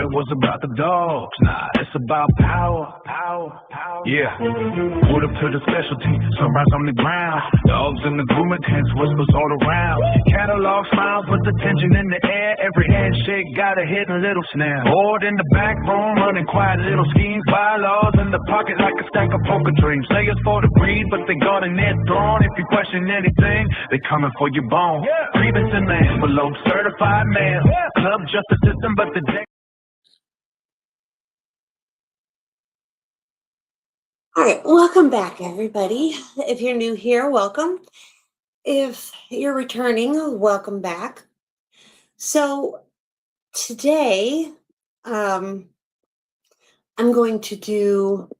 thought it was about the dogs. Nah, it's about power. Yeah. Put up to the specialty, sunrise on the ground. Dogs in the grooming tents, whispers all around. Catalog smiles with the tension in the air. Every handshake got a hidden little snare. Bored in the back room, running quiet little schemes. Bylaws in the pocket like a stack of poker dreams. Slayers for the breed, but they guarding their throne. If you question anything, they coming for your bone. Grievance in the envelope, certified mail. Club justice system, but the day. All right, welcome back, everybody. If you're new here, welcome. If you're returning, welcome back. So today, I'm going to do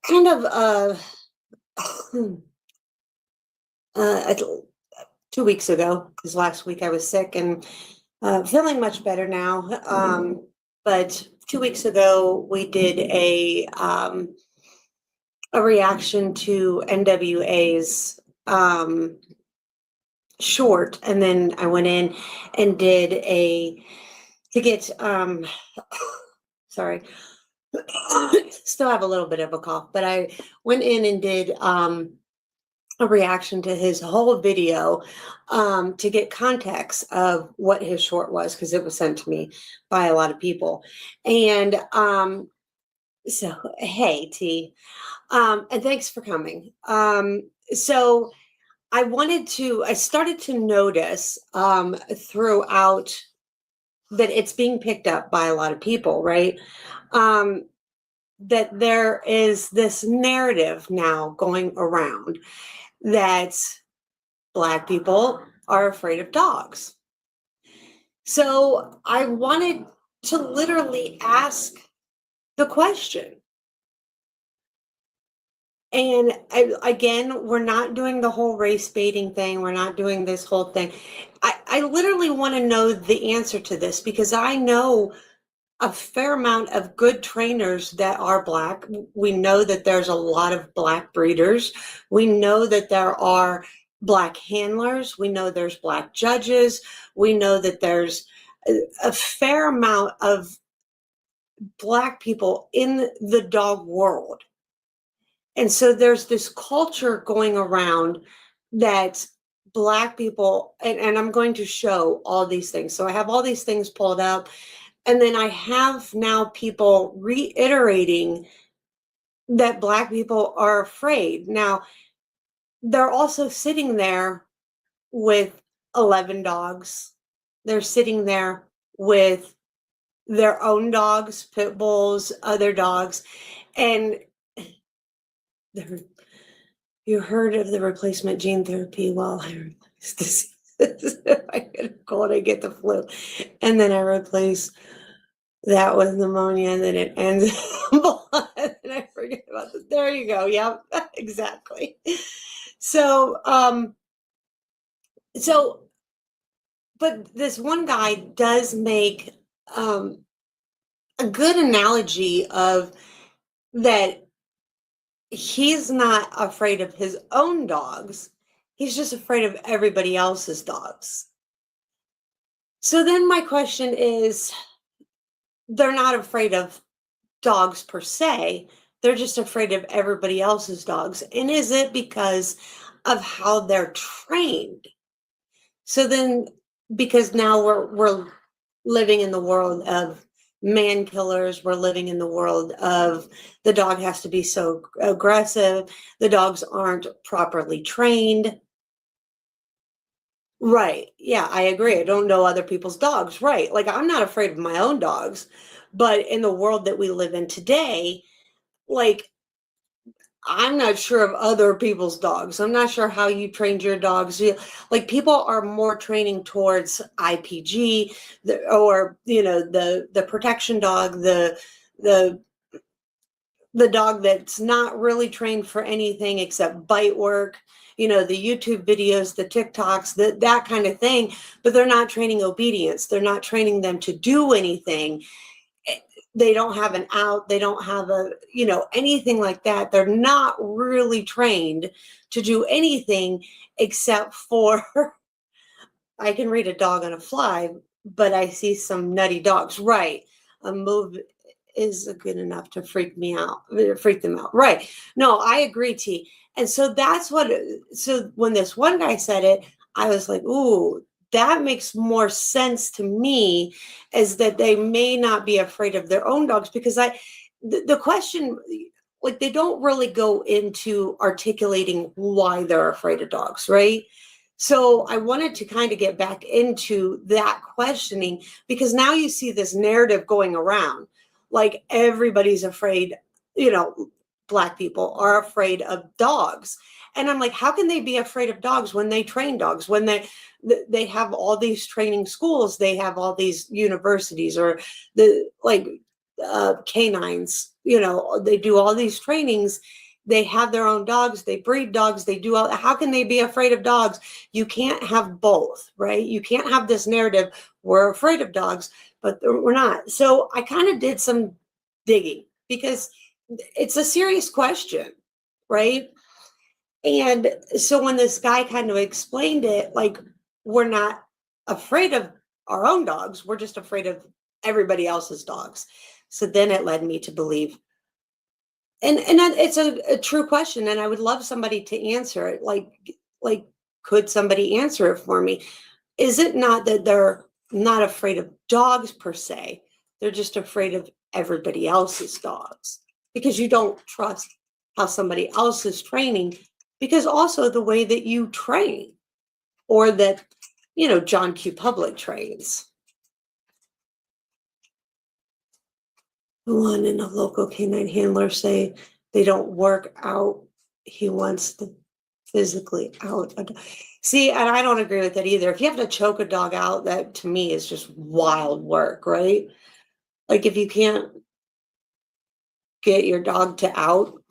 kind of 2 weeks ago, because last week I was sick and feeling much better now. But 2 weeks ago, we did a reaction to NWA's short, and then I went in and did sorry, still have a little bit of a cough, but I went in and did a reaction to his whole video to get context of what his short was, because it was sent to me by a lot of people. And so hey T, and thanks for coming. So I started to notice throughout that it's being picked up by a lot of people, right? That there is this narrative now going around that Black people are afraid of dogs. So I wanted to literally ask the question. And again, we're not doing the whole race baiting thing. We're not doing this whole thing. I literally want to know the answer to this, because I know a fair amount of good trainers that are Black. We know that there's a lot of Black breeders. We know that there are Black handlers. We know there's Black judges. We know that there's a fair amount of Black people in the dog world. And so there's this culture going around that Black people, and I'm going to show all these things. So I have all these things pulled up, and then I have now people reiterating that Black people are afraid. Now, they're also sitting there with 11 dogs. They're sitting there with their own dogs, pit bulls, other dogs, and you heard of the replacement gene therapy? Well, I replaced this. I get a cold, I get the flu, and then I replace that with pneumonia, and then it ends in blood, and I forget about this. There you go. Yep, exactly. So, but this one guy does make a good analogy of that. He's not afraid of his own dogs. He's just afraid of everybody else's dogs. So then my question is, they're not afraid of dogs per se. They're just afraid of everybody else's dogs. And is it because of how they're trained? So then, because now we're living in the world of man killers, we're living in the world of the dog has to be so aggressive, the dogs aren't properly trained. Right. Yeah, I agree. I don't know other people's dogs. Right. Like, I'm not afraid of my own dogs, but in the world that we live in today, like, I'm not sure of other people's dogs. I'm not sure how you trained your dogs. Like, people are more training towards IPG, or the protection dog, the dog that's not really trained for anything except bite work. The YouTube videos, the TikToks, that kind of thing. But they're not training obedience. They're not training them to do anything. They don't have an out. They don't have anything like that. They're not really trained to do anything except for, I can read a dog on a fly, but I see some nutty dogs. Right. A move is good enough to freak them out. Right. No, I agree, T. And so so when this one guy said it, I was like, ooh, that makes more sense to me, is that they may not be afraid of their own dogs, because the question, like, they don't really go into articulating why they're afraid of dogs, right? So I wanted to kind of get back into that questioning, because now you see this narrative going around, like everybody's afraid, Black people are afraid of dogs. And I'm like, how can they be afraid of dogs when they train dogs, when they have all these training schools, they have all these universities, or canines, they do all these trainings, they have their own dogs, they breed dogs, how can they be afraid of dogs? You can't have both, right? You can't have this narrative, we're afraid of dogs, but we're not. So I kind of did some digging, because it's a serious question, right? And so when this guy kind of explained it, like, we're not afraid of our own dogs, we're just afraid of everybody else's dogs. So then it led me to believe, and it's a true question, and I would love somebody to answer it. Like, could somebody answer it for me? Is it not that they're not afraid of dogs per se? They're just afraid of everybody else's dogs, because you don't trust how somebody else is training, because also the way that you train, or that, John Q. Public trains. One and a local canine handler say they don't work out. He wants to physically out. See, and I don't agree with that either. If you have to choke a dog out, that to me is just wild work, right? Like, if you can't get your dog to out,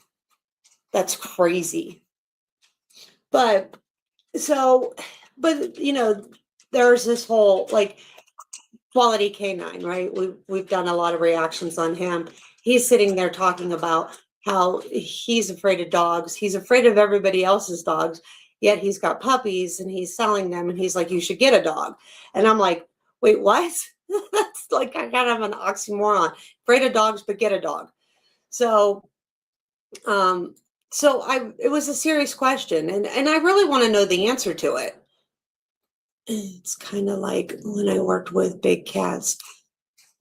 that's crazy. But there's this whole, like, Quality Canine, right? We've done a lot of reactions on him. He's sitting there talking about how he's afraid of dogs. He's afraid of everybody else's dogs, yet he's got puppies and he's selling them, and he's like, you should get a dog. And I'm like, wait, what? That's like, I kind of an oxymoron. Afraid of dogs, but get a dog. So it was a serious question, and I really want to know the answer to it. It's kind of like when I worked with big cats.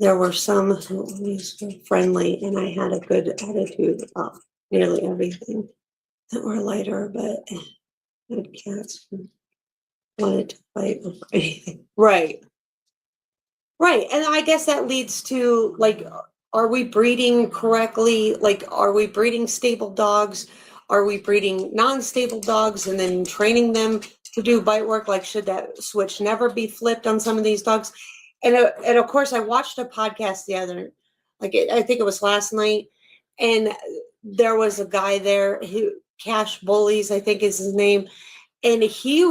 There were some who always were friendly, and I had a good attitude about nearly everything, that were lighter, but good cats who wanted to fight over anything. Right. Right. And I guess that leads to, like, are we breeding correctly? Like, are we breeding stable dogs? Are we breeding non-stable dogs and then training them to do bite work? Like, should that switch never be flipped on some of these dogs? And of course, I watched a podcast I think it was last night, and there was a guy there who, Cash Bullies, I think is his name, and he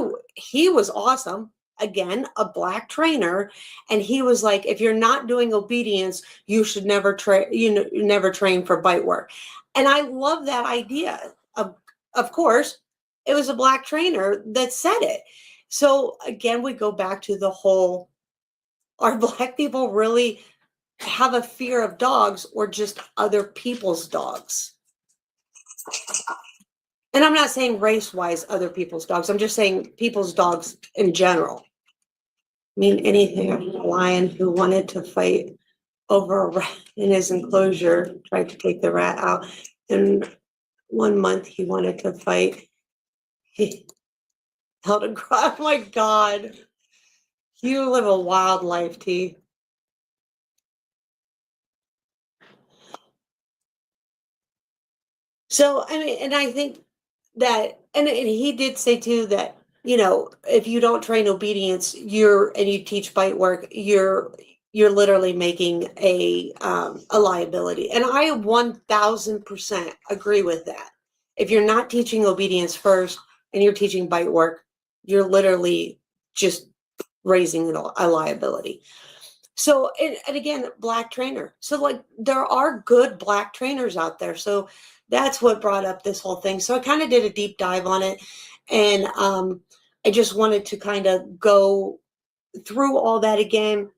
was awesome. Again, a Black trainer, and he was like, if you're not doing obedience, you should never never train for bite work. And I love that idea. Of course, it was a Black trainer that said it. So again, we go back to the whole, are Black people really have a fear of dogs, or just other people's dogs? And I'm not saying race-wise other people's dogs. I'm just saying people's dogs in general. I mean, anything. A lion who wanted to fight over a rat in his enclosure, tried to take the rat out. And 1 month he wanted to fight. He held a grudge. Oh my God. You live a wild life, T. So, I mean, and I think that, and he did say too that, if you don't train obedience, and you teach bite work, you're literally making a liability. And I 1000% agree with that. If you're not teaching obedience first and you're teaching bite work, you're literally just raising a liability. So, and again, Black trainer. So, like, there are good Black trainers out there. So that's what brought up this whole thing. So I kind of did a deep dive on it, and I just wanted to kind of go through all that again,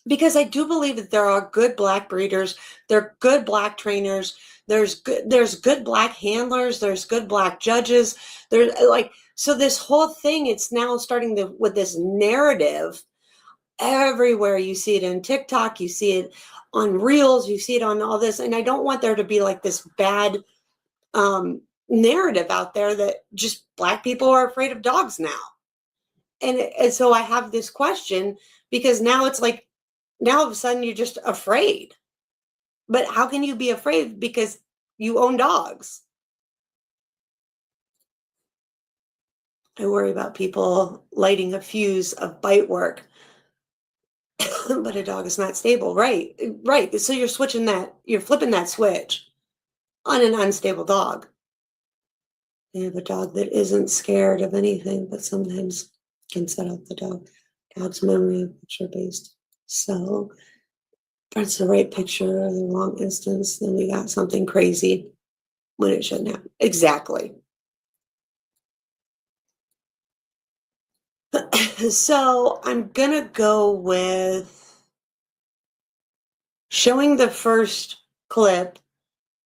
because I do believe that there are good Black breeders, there are good Black trainers, there's good Black handlers, there's good Black judges. There's like, so this whole thing, it's now starting to, with this narrative everywhere. You see it in TikTok, you see it on Reels, you see it on all this. And I don't want there to be like this bad narrative out there that just Black people are afraid of dogs now. And so I have this question, because now it's like, now all of a sudden you're just afraid. But how can you be afraid because you own dogs? I worry about people lighting a fuse of bite work, but a dog is not stable. Right. So you're flipping that switch on an unstable dog. You have a dog that isn't scared of anything, but sometimes can set off the dog's memory picture based. So if it's the right picture or the wrong instance, then we got something crazy when it shouldn't happen. Exactly. So I'm gonna go with showing the first clip,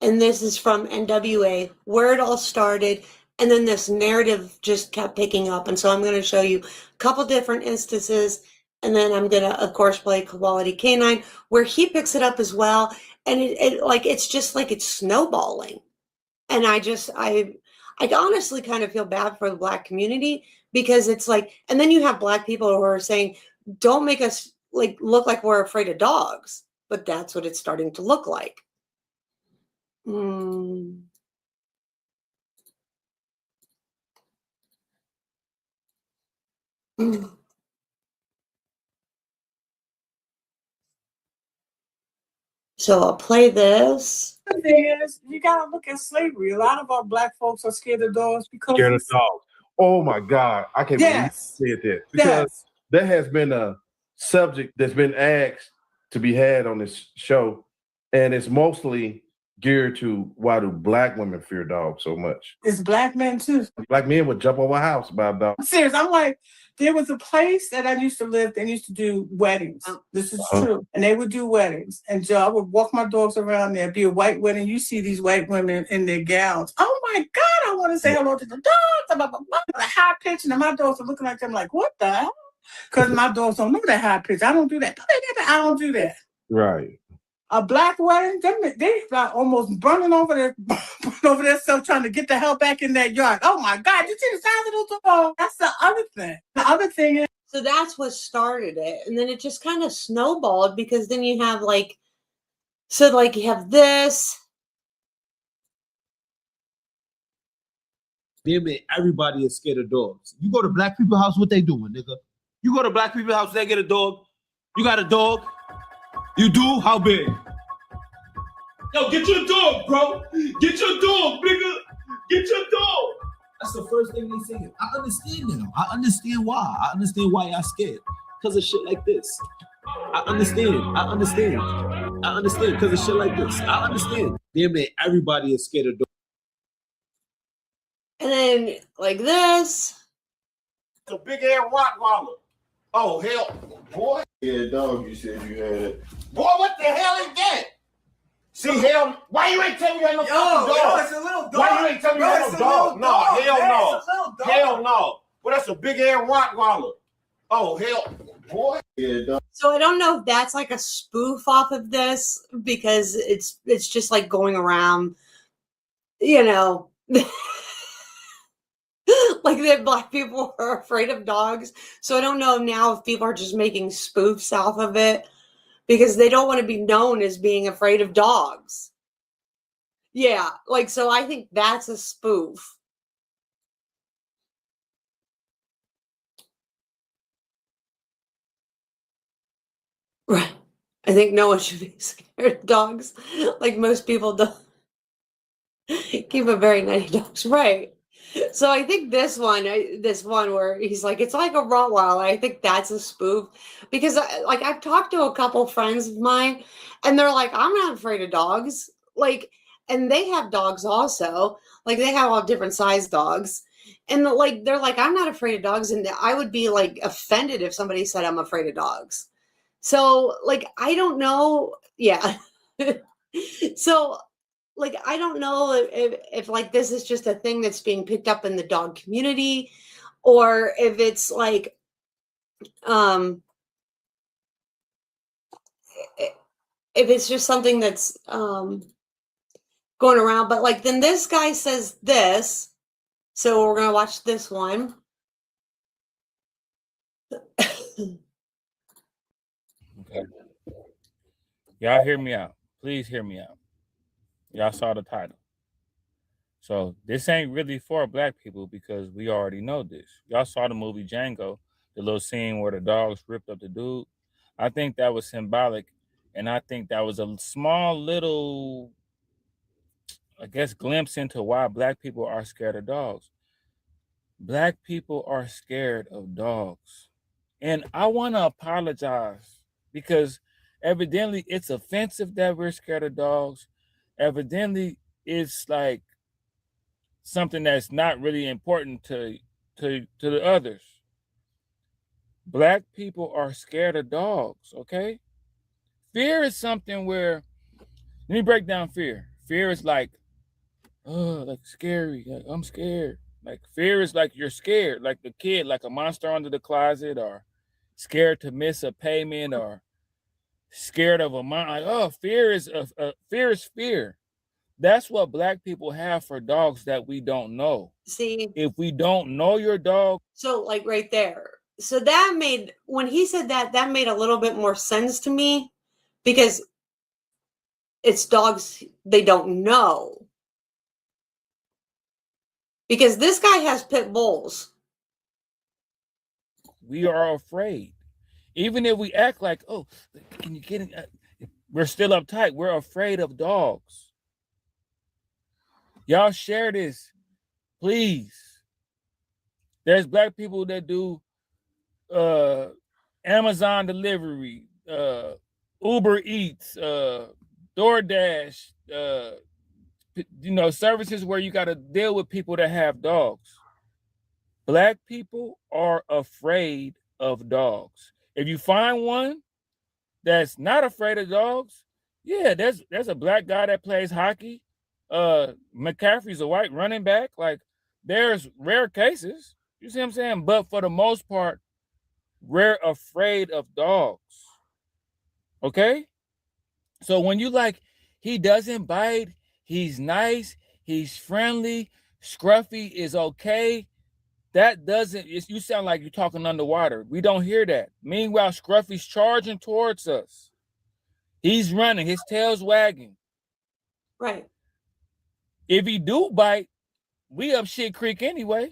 and this is from NWA, where it all started, and then this narrative just kept picking up. And so I'm going to show you a couple different instances, and then I'm going to, of course, play Quality Canine, where he picks it up as well. And it's just like it's snowballing. And I honestly kind of feel bad for the Black community, because it's like, and then you have Black people who are saying, don't make us like look like we're afraid of dogs, but that's what it's starting to look like. So I'll play this. The thing is, you gotta look at slavery. A lot of our Black folks are scared of dogs because scared of dogs. Oh my God, I can't believe you said that, because that has been a subject that's been asked to be had on this show, and it's mostly geared to why do Black women fear dogs so much. It's Black men too. Black men would jump over a house by a dog. I'm serious. I'm like, there was a place that I used to live. They used to do weddings. This is true. And they would do weddings. And I would walk my dogs around there. Be a white wedding. You see these white women in their gowns. Oh my God, I want to say hello to the dogs. Blah, blah, blah, blah. The high pitch, and my dogs are looking like them like, what the hell? Because my dogs don't know that high pitch. I don't do that. I don't do that. Right. A Black wedding, they are almost burning over their stuff, trying to get the hell back in that yard. Oh my God, you see the size of those dogs? That's the other thing. The other thing is, so that's what started it, and then it just kind of snowballed, because then you have you have this. Damn it, everybody is scared of dogs. You go to Black people's house, what they doing, nigga? You go to Black people's house, they get a dog. You got a dog. You do? How big? Yo, get your dog, bro. Get your dog, nigga. Get your dog. That's the first thing they say. I understand now. I understand why. I understand why y'all scared. Because of shit like this. I understand. Because of shit like this. I understand. Damn it, everybody is scared of dogs. And then like this. It's a big ass Rottweiler. Oh, hell, boy. Yeah, dog, you said you had. Boy, what the hell is that? See, hell, why you ain't telling me you had no fucking dog? Yo, it's a little dog. Why you ain't telling me you had no dog? No, hell no. Hell no. Well, that's a big ass Rottweiler. Oh, hell, boy. Yeah, dog. So I don't know if that's like a spoof off of this, because it's just like going around, you know, like that Black people are afraid of dogs. So I don't know now if people are just making spoofs off of it, because they don't want to be known as being afraid of dogs. Yeah, so I think that's a spoof. Right. I think no one should be scared of dogs. Like most people don't. Keep a very nice dogs. Right. So I think this one where he's like, it's like a Rottweiler. I think that's a spoof, because I've talked to a couple friends of mine, and they're like, I'm not afraid of dogs. And they have dogs also. They have all different size dogs. And like they're like, I'm not afraid of dogs, and I would be like offended if somebody said I'm afraid of dogs. So like I don't know, yeah. So like I don't know if like this is just a thing that's being picked up in the dog community, or if it's like if it's just something that's going around. But like then this guy says this, so we're gonna watch this one. Okay. Y'all hear me out. Please hear me out. Y'all saw the title. So this ain't really for black people because we already know this. Y'all saw the movie Django, the little scene where the dogs ripped up the dude. I think that was symbolic, and I think that was a small little, I guess, glimpse into why black people are scared of dogs. Black people are scared of dogs. And I want to apologize because evidently it's offensive that we're scared of dogs. Evidently it's like something that's not really important to the others. Black people are scared of dogs, okay? Fear is something where, let me break down fear. Fear is like, oh, like scary. Like, I'm scared. Like fear is like you're scared, like the kid, like a monster under the closet, or scared to miss a payment, or scared of a mom. Like, oh, fear is fear. That's what black people have for dogs that we don't know. See, if we don't know your dog, so like right there. So that made, when he said that, that made a little bit more sense to me because it's dogs they don't know. Because this guy has pit bulls. We are afraid. Even if we act like, oh, can you get it? We're still uptight. We're afraid of dogs. Y'all share this, please. There's black people that do Amazon delivery, Uber Eats, DoorDash, services where you got to deal with people that have dogs. Black people are afraid of dogs. If you find one that's not afraid of dogs, yeah, there's a black guy that plays hockey. McCaffrey's a white running back. Like, there's rare cases. You see what I'm saying? But for the most part, we're afraid of dogs. Okay? So when you like, he doesn't bite, he's nice, he's friendly, Scruffy is okay, that doesn't, you sound like you're talking underwater. We don't hear that. Meanwhile, Scruffy's charging towards us. He's running, his tail's wagging. Right. If he do bite, we up shit creek anyway.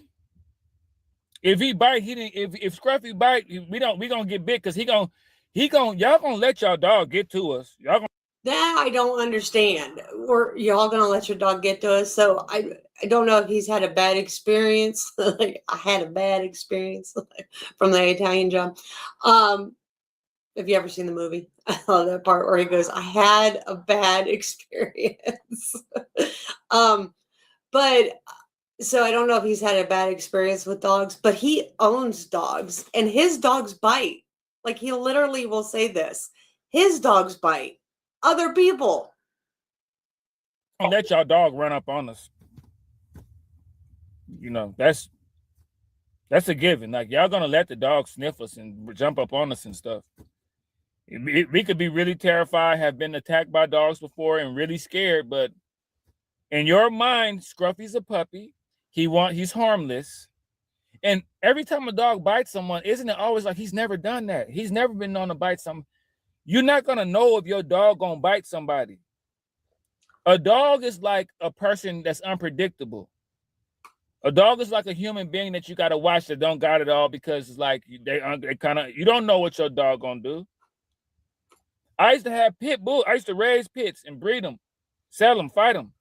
If he bite, he didn't. If Scruffy bite, we gonna get bit because y'all gonna let y'all dog get to us. Y'all gonna. That I don't understand. Or y'all gonna let your dog get to us? So I don't know if he's had a bad experience. Like I had a bad experience from the Italian job. Have you ever seen the movie? I love that part where he goes, "I had a bad experience." But so I don't know if he's had a bad experience with dogs, but he owns dogs and his dogs bite. Like he literally will say this. His dogs bite other people. Don't let y'all dog run up on us. That's a given. Like, y'all gonna let the dog sniff us and jump up on us and stuff. We could be really terrified, have been attacked by dogs before and really scared, but in your mind, Scruffy's a puppy. He's harmless. And every time a dog bites someone, isn't it always like he's never done that? He's never been known to bite someone. You're not gonna know if your dog gonna bite somebody. A dog is like a person that's unpredictable. A dog is like a human being that you gotta watch that don't got it all because it's like they kind of, you don't know what your dog gonna do. I used to have pit bull. I used to raise pits and breed them, sell them, fight them.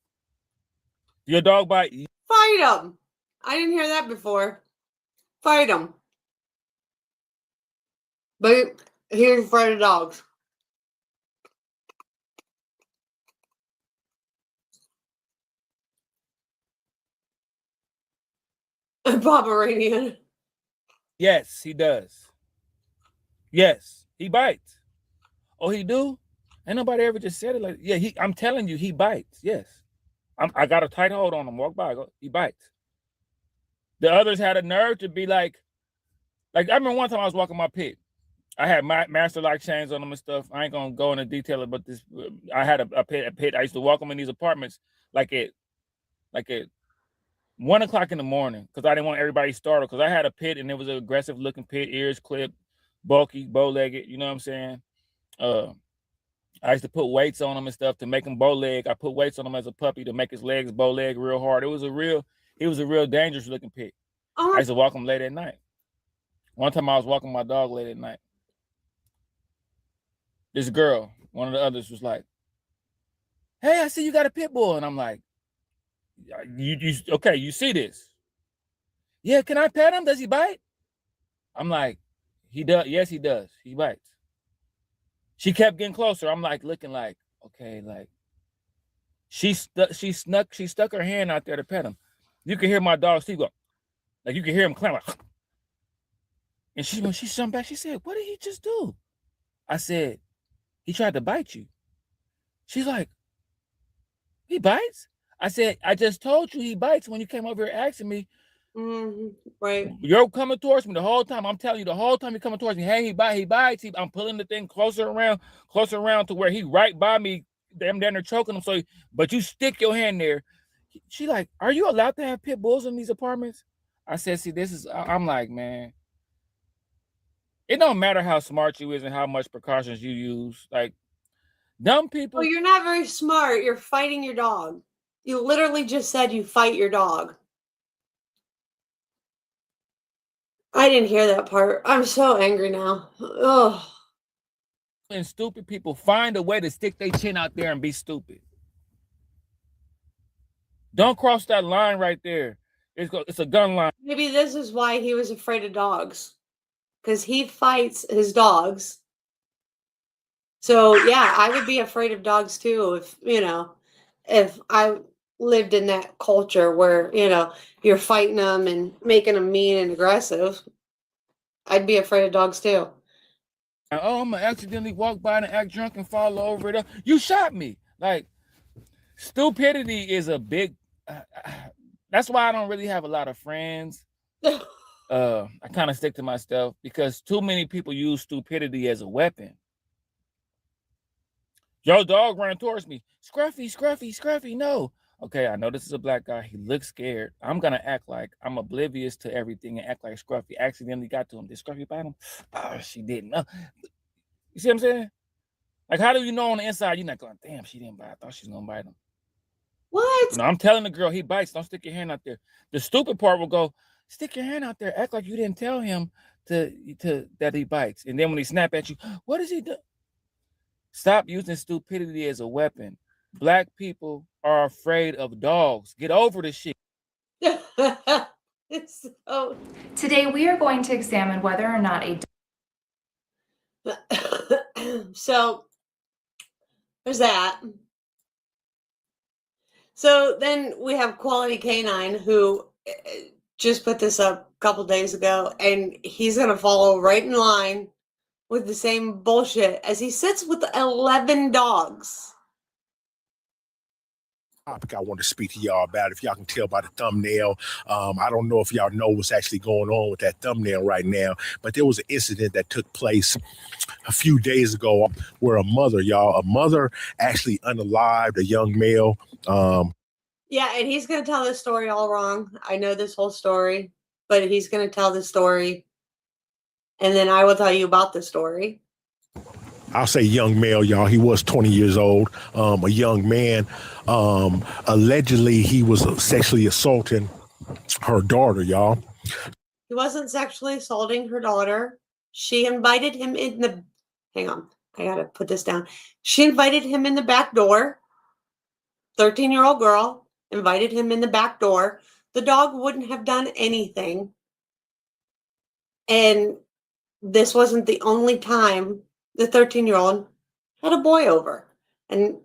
Your dog bite? Fight them. I didn't hear that before. Fight them. But he's afraid of dogs. A Pomeranian. Yes, he does. Yes, he bites. Oh, he do? Ain't nobody ever just said it like, yeah, I'm telling you, he bites. Yes. I got a tight hold on him. Walk by, he bites. The others had a nerve to be like I remember one time I was walking my pit. I had my master lock chains on them and stuff. I ain't gonna go into detail about this. I had a pit. I used to walk them in these apartments like at 1 o'clock in the morning because I didn't want everybody startled because I had a pit and it was an aggressive looking pit, ears clipped, bulky, bow-legged, you know what I'm saying? I used to put weights on him and stuff to make him bow-leg. I put weights on him as a puppy to make his legs bow-leg real hard. He was a real dangerous looking pit. I used to walk him late at night. One time I was walking my dog late at night. This girl, one of the others, was like, "Hey, I see you got a pit bull," and I'm like, okay, you see this? Yeah, can I pet him? Does he bite? I'm like, he does. Yes, he does. He bites. She kept getting closer. I'm like looking like, okay, like she stuck her hand out there to pet him. You can hear my dog Steve go, like you can hear him clamor. And when she jumped back, she said, "What did he just do?" I said, "He tried to bite you." She's like, "He bites?" I said, "I just told you he bites when you came over here asking me." Right. You're coming towards me the whole time. I'm telling you, the whole time you're coming towards me. Hey, he bites. I'm pulling the thing closer around to where he right by me. Damn, they're choking him. So, but you stick your hand there. She like, "Are you allowed to have pit bulls in these apartments?" I said, "See, I'm like, man, it don't matter how smart you is and how much precautions you use. Like, dumb people." Well, you're not very smart. You're fighting your dog. You literally just said you fight your dog. I didn't hear that part. I'm so angry now. Ugh. And stupid people find a way to stick their chin out there and be stupid. Don't cross that line right there. It's a gun line. Maybe this is why he was afraid of dogs. Because he fights his dogs. So, yeah, I would be afraid of dogs too if I lived in that culture where, you're fighting them and making them mean and aggressive. I'd be afraid of dogs too. Oh, I'm gonna accidentally walk by and act drunk and fall over it. You shot me. Like, stupidity is a big. That's why I don't really have a lot of friends. I kind of stick to myself because too many people use stupidity as a weapon. Your dog ran towards me. Scruffy, Scruffy, Scruffy. No. Okay, I know this is a black guy. He looks scared. I'm gonna act like I'm oblivious to everything and act like Scruffy accidentally got to him. Did Scruffy bite him? Oh, she didn't. You see what I'm saying? Like, how do you know on the inside you're not going, damn, she didn't bite? I thought she was gonna bite him. What? I'm telling the girl he bites. Don't stick your hand out there. The stupid part will go, stick your hand out there. Act like you didn't tell him that he bites. And then when he snap at you, what does he do? Stop using stupidity as a weapon. Black people are afraid of dogs. Get over the shit. Today we are going to examine whether or not a So there's that. So then we have Quality Canine who just put this up a couple days ago, and he's gonna follow right in line with the same bullshit as he sits with 11 dogs. Topic I want to speak to y'all about. If y'all can tell by the thumbnail, I don't know if y'all know what's actually going on with that thumbnail right now, but there was an incident that took place a few days ago where a mother actually unalived a young male. Yeah, and he's going to tell this story all wrong. I know this whole story, but he's going to tell the story, and then I will tell you about the story. I'll say young male, y'all. He was 20 years old, a young man. Allegedly, he was sexually assaulting her daughter, y'all. He wasn't sexually assaulting her daughter. She invited him in the... Hang on. I got to put this down. She invited him in the back door. 13-year-old girl invited him in the back door. The dog wouldn't have done anything. And this wasn't the only time the 13-year-old had a boy over. And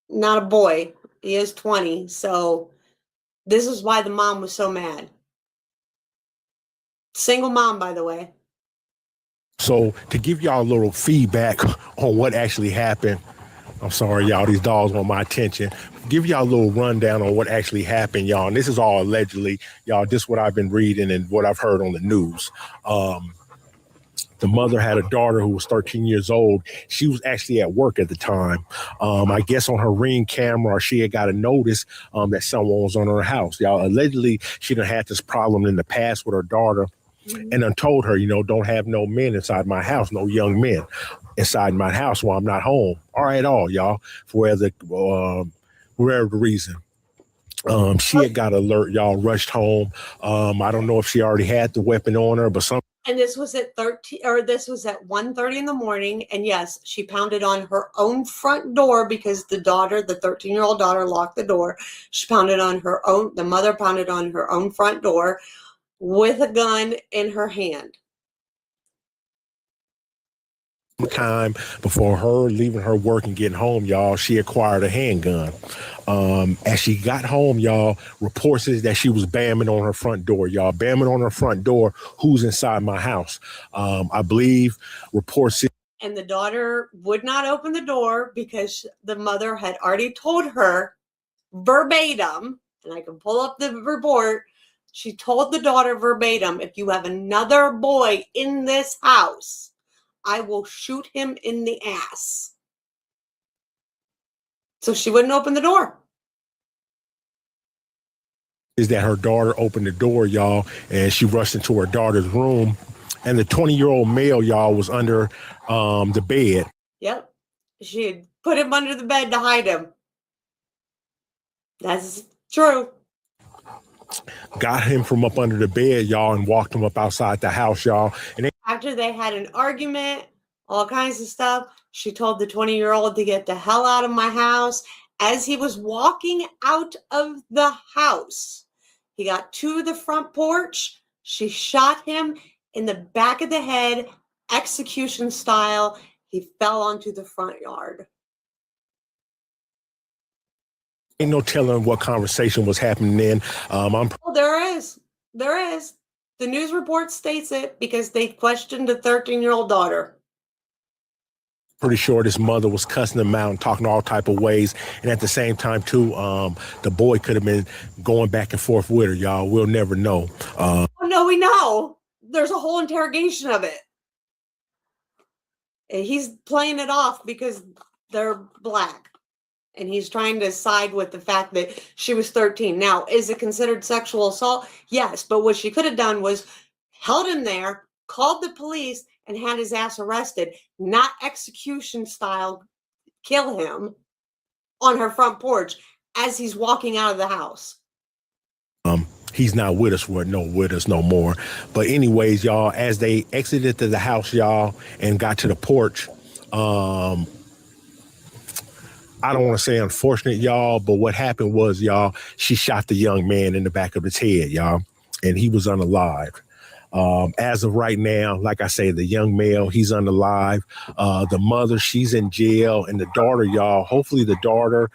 not a boy. He is 20. So this is why the mom was so mad. Single mom, by the way. So to give y'all a little feedback on what actually happened, I'm sorry, y'all, these dogs want my attention. Give y'all a little rundown on what actually happened, y'all. And this is all allegedly, y'all, this is what I've been reading and what I've heard on the news. The mother had a daughter who was 13 years old. She was actually at work at the time. I guess on her Ring camera, she had got a notice that someone was on her house. Y'all, allegedly, she done had this problem in the past with her daughter. And then told her, don't have no men inside my house, no young men inside my house while I'm not home. All right, y'all, for whatever the reason. She had got alert, y'all, rushed home. I don't know if she already had the weapon on her, but And this was at 1:30 in the morning. And yes, she pounded on her own front door because the 13-year-old daughter locked the door. The mother pounded on her own front door with a gun in her hand. Time before her leaving her work and getting home, y'all, she acquired a handgun. As she got home, y'all, reports says that she was bamming on her front door, y'all, bamming on her front door. Who's inside my house? I believe reports. And the daughter would not open the door because the mother had already told her verbatim, and I can pull up the report. She told the daughter verbatim, if you have another boy in this house, I will shoot him in the ass. So she wouldn't open the door. Is that her daughter opened the door, y'all, and she rushed into her daughter's room, and the 20-year-old male, y'all, was under the bed. Yep. She had put him under the bed to hide him. That's true. Got him from up under the bed, y'all, and walked him up outside the house, y'all. And after they had an argument, all kinds of stuff, she told the 20-year-old to get the hell out of my house. As he was walking out of the house, he got to the front porch. She shot him in the back of the head, execution style. He fell onto the front yard. Ain't no telling what conversation was happening then. There is. The news report states it because they questioned the 13-year-old daughter. Pretty sure this mother was cussing him out and talking all type of ways. And at the same time, too, the boy could have been going back and forth with her, y'all. We'll never know. No, we know. There's a whole interrogation of it. And he's playing it off because they're black. And he's trying to side with the fact that she was 13. Now, is it considered sexual assault? Yes. But what she could have done was held him there, called the police, and had his ass arrested. Not execution style, kill him on her front porch as he's walking out of the house. He's not with us no more. But anyways, y'all, as they exited to the house, y'all, and got to the porch, I don't want to say unfortunate, y'all, but what happened was, y'all, she shot the young man in the back of his head, y'all, and he was unalive. As of right now, like I say, the young male, he's unalive. The mother, she's in jail, and the daughter, y'all, hopefully the daughter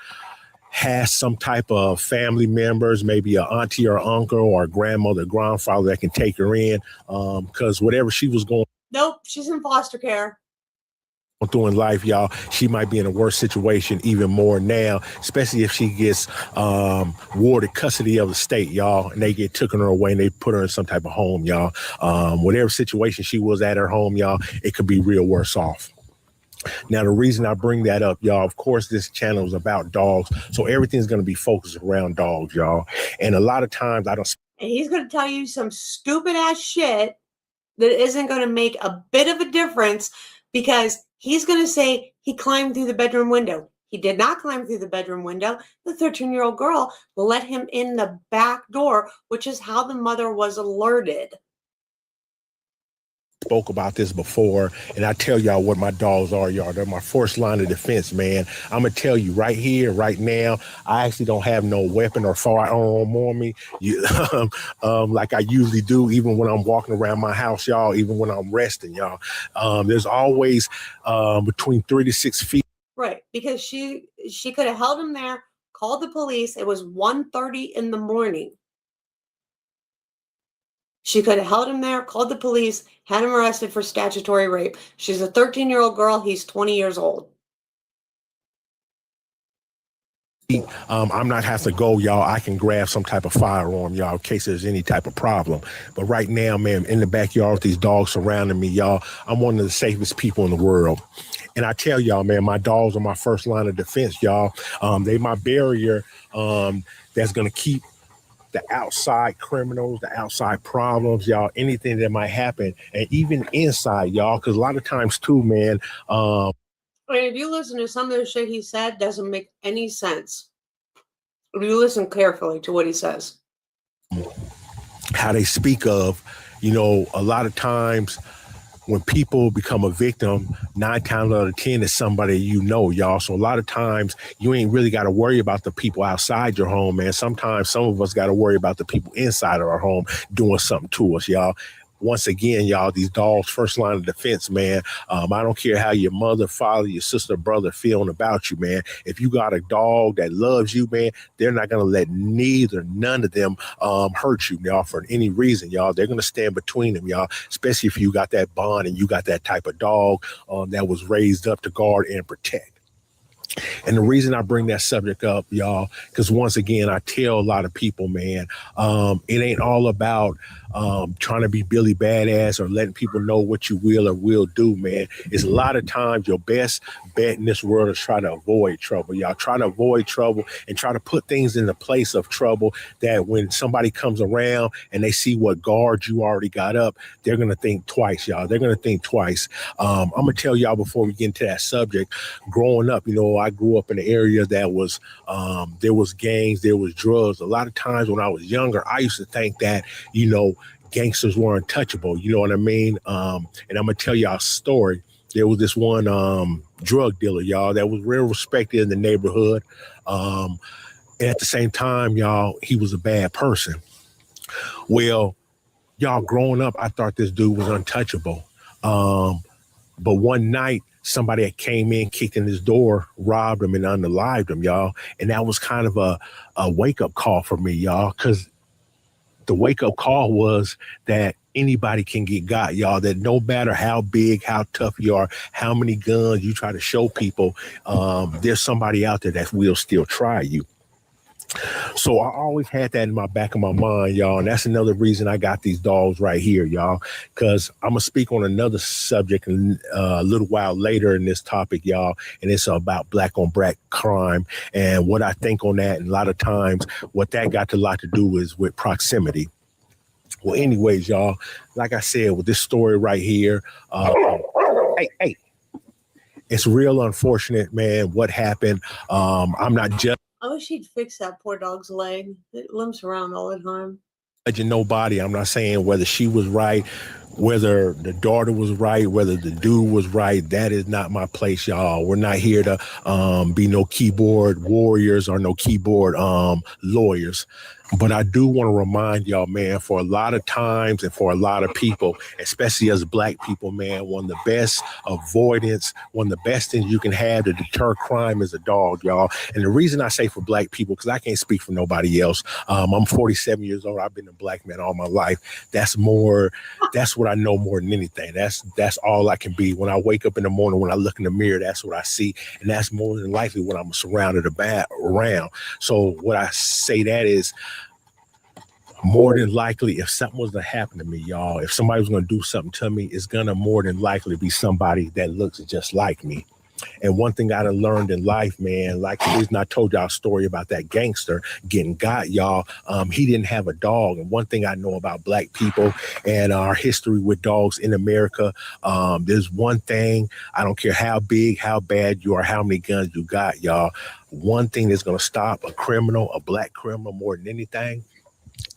has some type of family members, maybe an auntie or uncle or a grandmother, grandfather that can take her in, because whatever she was going. Nope, she's in foster care. Through in life, y'all, she might be in a worse situation even more now, especially if she gets warded custody of the state, y'all, and they get taken her away and they put her in some type of home, y'all. Whatever situation she was at her home, y'all, it could be real worse off. Now, the reason I bring that up, y'all, of course, this channel is about dogs, so everything's going to be focused around dogs, y'all. And a lot of times I don't. And he's going to tell you some stupid ass shit that isn't going to make a bit of a difference because he's going to say he climbed through the bedroom window. He did not climb through the bedroom window. The 13-year-old girl let him in the back door, which is how the mother was alerted. Spoke about this before, and I tell y'all what my dogs are, y'all. They're my first line of defense, man. I'm gonna tell you right here, right now, I actually don't have no weapon or firearm on me, like I usually do, even when I'm walking around my house, y'all, even when I'm resting, y'all. There's always between 3 to 6 feet. Right, because she could have held him there, called the police. It was 1:30 in the morning. She could have held him there, called the police, had him arrested for statutory rape. She's a 13-year-old girl. He's 20 years old. I'm not have to go, y'all. I can grab some type of firearm, y'all, in case there's any type of problem. But right now, man, in the backyard with these dogs surrounding me, y'all, I'm one of the safest people in the world. And I tell y'all, man, my dogs are my first line of defense, y'all. They my barrier that's going to keep the outside criminals, the outside problems, y'all, anything that might happen, and even inside, y'all, because a lot of times too, man. If you listen to some of the shit he said, doesn't make any sense. If you listen carefully to what he says. How they speak of, you know, a lot of times when people become a victim, 9 times out of 10 is somebody you know, y'all. So a lot of times you ain't really got to worry about the people outside your home, man. Sometimes some of us got to worry about the people inside of our home doing something to us, y'all. Once again, y'all, these dogs, first line of defense, man. I don't care how your mother, father, your sister, brother feeling about you, man. If you got a dog that loves you, man, they're not going to let none of them hurt you, y'all, for any reason, y'all. They're going to stand between them, y'all, especially if you got that bond and you got that type of dog that was raised up to guard and protect. And the reason I bring that subject up, y'all, because once again, I tell a lot of people, man, it ain't all about trying to be Billy Badass or letting people know what you will or will do, man. It's a lot of times your best bet in this world is try to avoid trouble, y'all. Try to avoid trouble and try to put things in the place of trouble that when somebody comes around and they see what guard you already got up, they're going to think twice, y'all. They're going to think twice. I'm going to tell y'all before we get into that subject, growing up, you know, I grew up in an area that was, there was gangs, there was drugs. A lot of times when I was younger, I used to think that, you know, gangsters were untouchable. You know what I mean? And I'm going to tell y'all a story. There was this one drug dealer, y'all, that was real respected in the neighborhood. And at the same time, y'all, he was a bad person. Well, y'all, growing up, I thought this dude was untouchable. But one night, somebody that came in, kicked in his door, robbed him and unalived him, y'all. And that was kind of a wake-up call for me, y'all, because the wake-up call was that anybody can get got, y'all, that no matter how big, how tough you are, how many guns you try to show people, there's somebody out there that will still try you. So I always had that in my back of my mind, y'all. And that's another reason I got these dogs right here, y'all, because I'm going to speak on another subject a little while later in this topic, y'all. And it's about black on black crime and what I think on that. And a lot of times what that got a lot to do is with proximity. Well, anyways, y'all, like I said, with this story right here, hey, it's real unfortunate, man, what happened. I'm not just I wish he'd fix that poor dog's leg. It limps around all the time. Judging nobody. I'm not saying whether she was right, whether the daughter was right, whether the dude was right. That is not my place, y'all. We're not here to be no keyboard warriors or no keyboard lawyers. But I do want to remind y'all, man, for a lot of times and for a lot of people, especially as black people, man, one of the best avoidance, one of the best things you can have to deter crime is a dog, y'all. And the reason I say for black people, because I can't speak for nobody else. I'm 47 years old. I've been a black man all my life. That's what I know more than anything. That's all I can be. When I wake up in the morning, when I look in the mirror, that's what I see. And that's more than likely what I'm surrounded around. So what I say that is, more than likely, if something was to happen to me, y'all, if somebody was going to do something to me, it's going to more than likely be somebody that looks just like me. And one thing I done learned in life, man, like the reason I told y'all a story about that gangster getting got, y'all, he didn't have a dog. And one thing I know about black people and our history with dogs in America, there's one thing, I don't care how big, how bad you are, how many guns you got, y'all. One thing that's going to stop a criminal, a black criminal more than anything,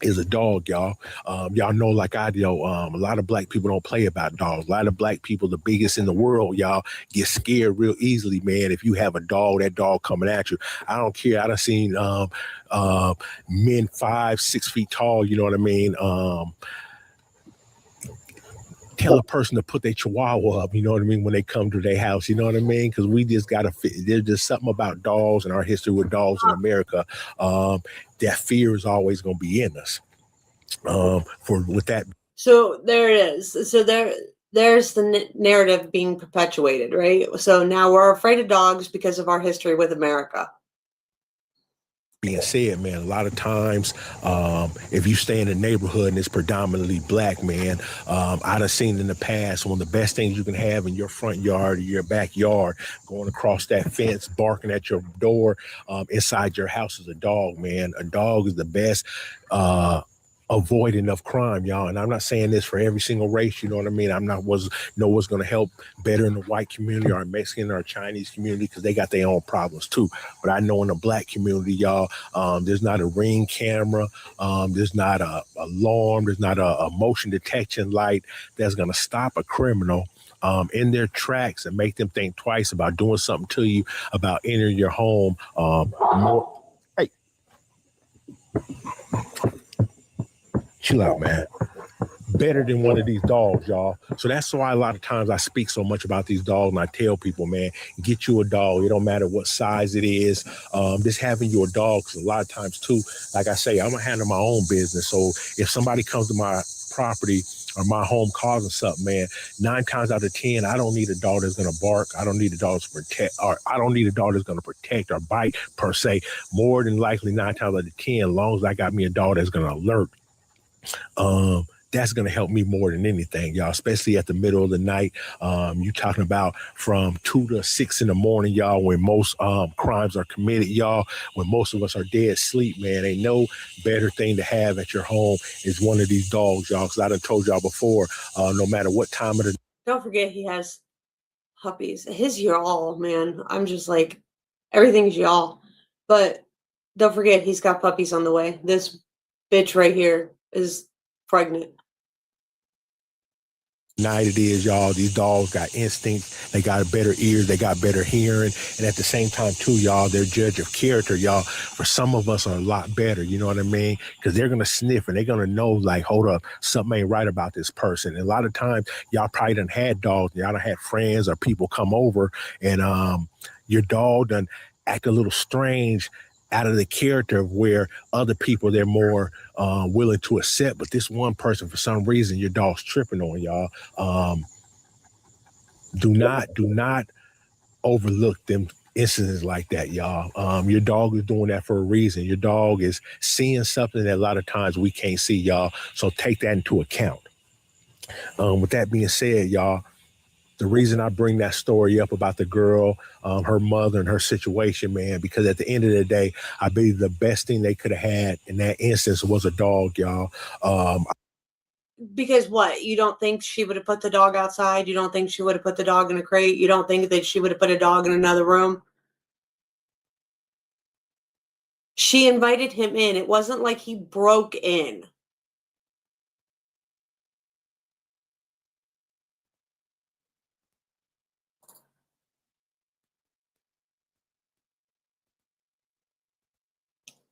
is a dog, y'all. Y'all know, like I do, a lot of black people don't play about dogs. A lot of black people, the biggest in the world, y'all, get scared real easily, man. If you have a dog, that dog coming at you. I don't care. I done seen men 5-6 feet tall, you know what I mean? Tell a person to put their chihuahua up, you know what I mean, when they come to their house, you know what I mean? Because we just got to fit. There's just something about dogs and our history with dogs in America. That fear is always going to be in us. With that So there it is. So there's the narrative being perpetuated, right? So now we're afraid of dogs because of our history with America. Being said, man, a lot of times, if you stay in a neighborhood and it's predominantly black, man, I'd have seen in the past one of the best things you can have in your front yard or your backyard, going across that fence, barking at your door, inside your house is a dog, man. A dog is the best avoiding of crime, y'all. And I'm not saying this for every single race, you know what I mean? I'm not know what's going to help better in the white community or Mexican or Chinese community, because they got their own problems too. But I know in the black community, y'all, there's not a ring camera, there's not a alarm, there's not a motion detection light that's going to stop a criminal in their tracks and make them think twice about doing something to you, about entering your home. Hey, chill out, man. Better than one of these dogs, y'all. So that's why a lot of times I speak so much about these dogs, and I tell people, man, get you a dog. It don't matter what size it is. Just having you a dog, because a lot of times too, like I say, I'm gonna handle my own business. So if somebody comes to my property or my home causing something, man, 9 times out of 10, I don't need a dog that's gonna bark. I don't need a dog to protect, or I don't need a dog that's gonna protect or bite per se. More than likely, 9 times out of 10, as long as I got me a dog that's gonna alert. That's going to help me more than anything, y'all, especially at the middle of the night. You talking about from 2 to 6 in the morning, y'all, when most crimes are committed, y'all, when most of us are dead asleep, man. Ain't no better thing to have at your home is one of these dogs, y'all, because I done told y'all before, no matter what time of the... Don't forget he has puppies. His y'all, man. I'm just like, everything's y'all. But don't forget he's got puppies on the way. This bitch right here is pregnant. Night it is, y'all. These dogs got instinct. They got better ears. They got better hearing. And at the same time, too, y'all, they're judge of character, y'all. For some of us are a lot better, you know what I mean? Because they're going to sniff and they're going to know, like, hold up, something ain't right about this person. And a lot of times, y'all probably done had dogs. Y'all done had friends or people come over and your dog done act a little strange out of the character of where other people, they're more willing to accept. But this one person, for some reason, your dog's tripping on y'all. Do not overlook them incidents like that, y'all. Your dog is doing that for a reason. Your dog is seeing something that a lot of times we can't see, y'all. So take that into account. With that being said, y'all, the reason I bring that story up about the girl, her mother and her situation, man, because at the end of the day, I believe the best thing they could have had in that instance was a dog, y'all. Because what? You don't think she would have put the dog outside? You don't think she would have put the dog in a crate? You don't think that she would have put a dog in another room? She invited him in. It wasn't like he broke in.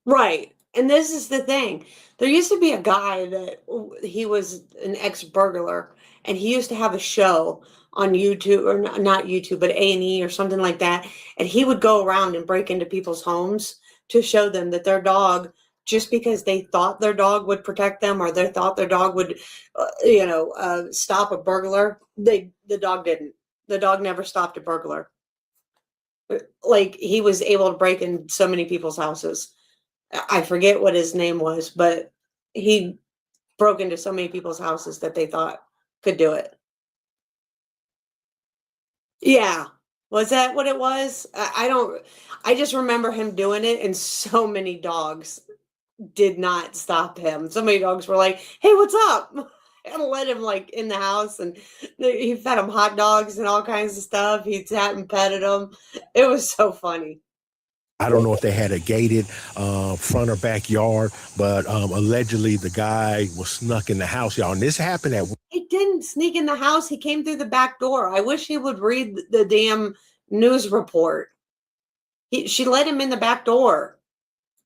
Right. And this is the thing. There used to be a guy that he was an ex-burglar, and he used to have a show on YouTube, or not YouTube, but A&E or something like that. And he would go around and break into people's homes to show them that their dog, just because they thought their dog would protect them, or they thought their dog would, stop a burglar, the dog didn't. The dog never stopped a burglar. Like, he was able to break in so many people's houses. I forget what his name was, but he broke into so many people's houses that they thought could do it. Yeah. Was that what it was? I just remember him doing it, and so many dogs did not stop him. So many dogs were like, "Hey, what's up?" And let him like in the house, and he fed him hot dogs and all kinds of stuff. He sat and petted them. It was so funny. I don't know if they had a gated front or backyard, but allegedly the guy was snuck in the house, y'all. And this happened at... He didn't sneak in the house. He came through the back door. I wish he would read the damn news report. She let him in the back door.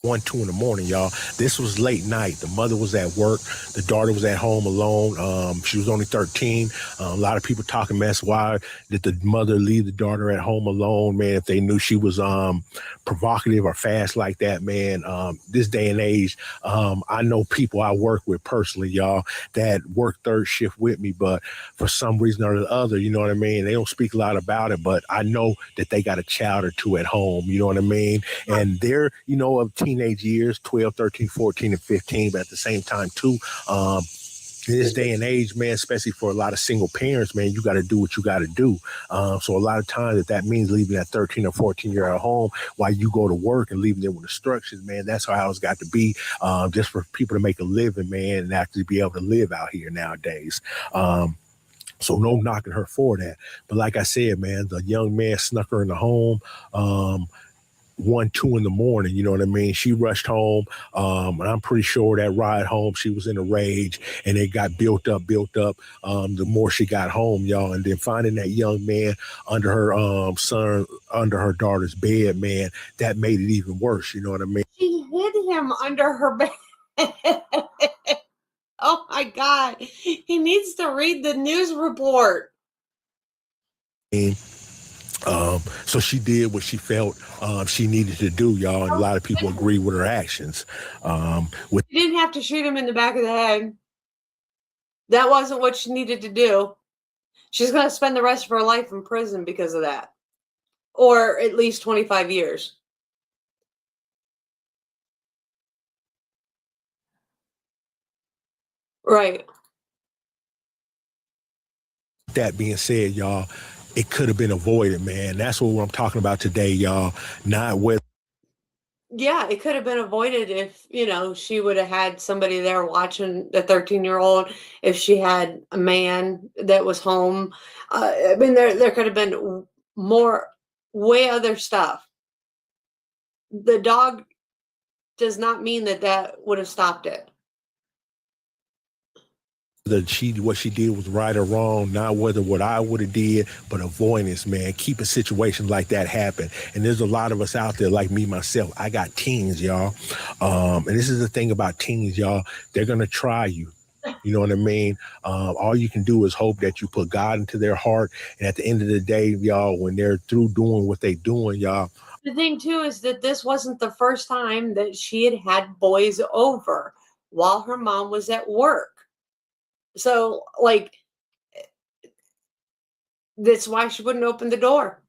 1, 2 in the morning, y'all. This was late night. The mother was at work. The daughter was at home alone. She was only 13. A lot of people talking mess. Why did the mother leave the daughter at home alone, man, if they knew she was provocative or fast like that, man? This day and age, I know people I work with personally, y'all, that work third shift with me, but for some reason or the other, you know what I mean? They don't speak a lot about it, but I know that they got a child or two at home, you know what I mean? And they're, you know, of teenage years, 12, 13, 14, and 15, but at the same time, too, in this day and age, man, especially for a lot of single parents, man, you got to do what you got to do. So a lot of times that means leaving that 13 or 14-year-old at home while you go to work and leaving them with instructions, man, that's how it's got to be, just for people to make a living, man, and actually be able to live out here nowadays. So no knocking her for that. But like I said, man, the young man snuck her in the home. 1, 2 in the morning, you know what I mean? She rushed home, and I'm pretty sure that ride home, she was in a rage, and it got built up, the more she got home, y'all. And then finding that young man under her under her daughter's bed, man, that made it even worse, you know what I mean? She hid him under her bed. Oh my God. He needs to read the news report. So she did what she felt she needed to do, y'all, and a lot of people agree with her actions. She didn't have to shoot him in the back of the head. That wasn't what she needed to do. She's going to spend the rest of her life in prison because of that, or at least 25 years. Right. That being said, y'all, it could have been avoided, man. That's what I'm talking about today, y'all. Not with. Yeah, it could have been avoided if, you know, she would have had somebody there watching the 13-year-old, if she had a man that was home. I mean, there could have been way other stuff. The dog does not mean that would have stopped it. What she did was right or wrong, not whether what I would have did, but avoidance, man. Keeping situations like that happen. And there's a lot of us out there, like me, myself. I got teens, y'all. And this is the thing about teens, y'all. They're going to try you. You know what I mean? All you can do is hope that you put God into their heart. And at the end of the day, y'all, when they're through doing what they're doing, y'all. The thing, too, is that this wasn't the first time that she had boys over while her mom was at work. So, like, that's why she wouldn't open the door,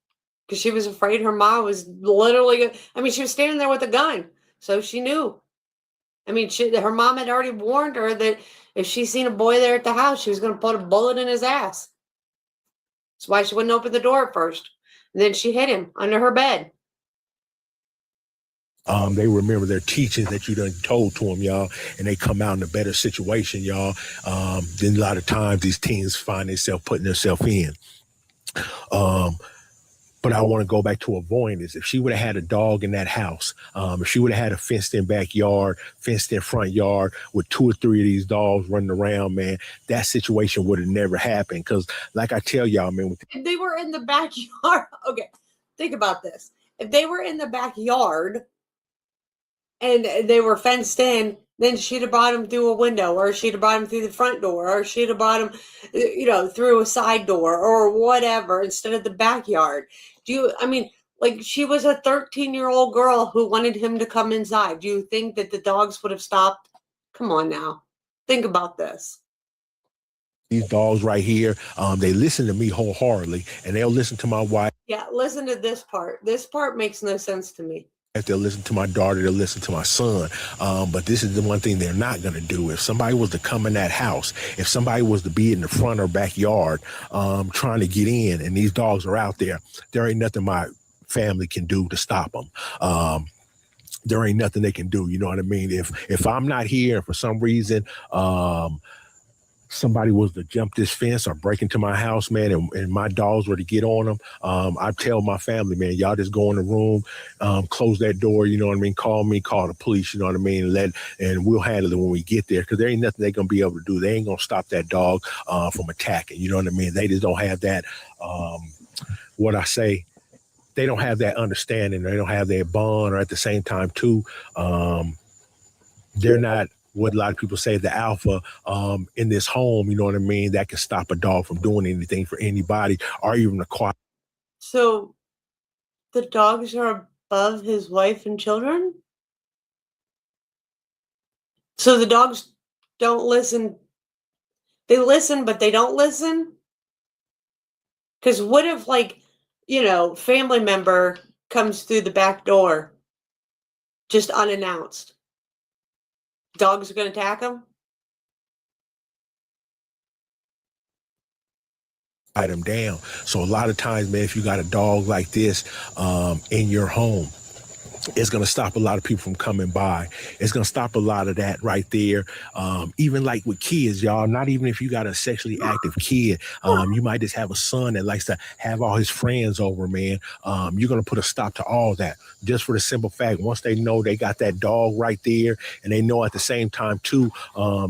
because she was afraid her mom was literally, I mean, she was standing there with a gun, so she knew. I mean, her mom had already warned her that if she seen a boy there at the house, she was going to put a bullet in his ass. That's why she wouldn't open the door at first. And then she hid him under her bed. They remember their teachings that you done told to them, y'all, and they come out in a better situation, y'all. Then a lot of times these teens find themselves putting themselves in. But I want to go back to avoidance. If she would have had a dog in that house, if she would have had a fenced-in backyard, fenced-in front yard with 2 or 3 of these dogs running around, man, that situation would have never happened. Because, like I tell y'all, man, if they were in the backyard, okay, think about this. If they were in the backyard and they were fenced in, then she'd have brought him through a window, or she'd have brought him through the front door, or she'd have brought him, you know, through a side door or whatever, instead of the backyard. I mean, like, she was a 13-year-old girl who wanted him to come inside. Do you think that the dogs would have stopped? Come on now. Think about this. These dogs right here, they listen to me wholeheartedly, and they'll listen to my wife. Yeah, listen to this part. This part makes no sense to me. They'll listen to my daughter, they'll listen to my son. But this is the one thing they're not going to do. If somebody was to come in that house, if somebody was to be in the front or backyard trying to get in, and these dogs are out there, there ain't nothing my family can do to stop them. There ain't nothing they can do. You know what I mean? If I'm not here for some reason, somebody was to jump this fence or break into my house, man, and my dogs were to get on them, I tell my family, man, y'all just go in the room, close that door, you know what I mean? Call the police, you know what I mean? And we'll handle it when we get there, because there ain't nothing they're going to be able to do. They ain't going to stop that dog from attacking, you know what I mean? They just don't have that, they don't have that understanding, or they don't have that bond, or at the same time too, they're not what a lot of people say the alpha in this home, you know what I mean, that can stop a dog from doing anything for anybody or even acquire. So the dogs are above his wife and children? So the dogs don't listen. They listen, but they don't listen? Because what if, like, family member comes through the back door just unannounced? Dogs are going to attack him? Them down. So a lot of times, man, if you got a dog like this in your home, it's going to stop a lot of people from coming by. It's going to stop a lot of that right there. Even like with kids, y'all, not even if you got a sexually active kid, you might just have a son that likes to have all his friends over, man. You're going to put a stop to all that just for the simple fact, once they know they got that dog right there, and they know at the same time too,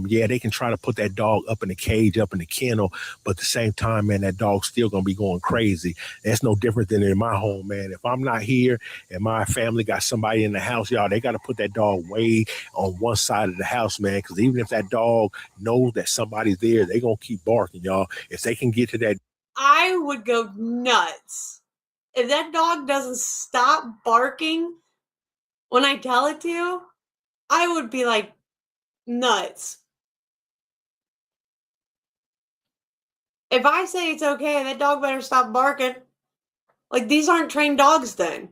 they can try to put that dog up in the cage, up in the kennel, but at the same time, man, that dog's still going to be going crazy. That's no different than in my home, man. If I'm not here and my family got somebody in the house, y'all, they got to put that dog way on one side of the house, man, because even if that dog knows that somebody's there, they going to keep barking, y'all. If they can get to that. I would go nuts. If that dog doesn't stop barking when I tell it to, I would be like nuts. If I say it's okay, that dog better stop barking. Like, these aren't trained dogs then.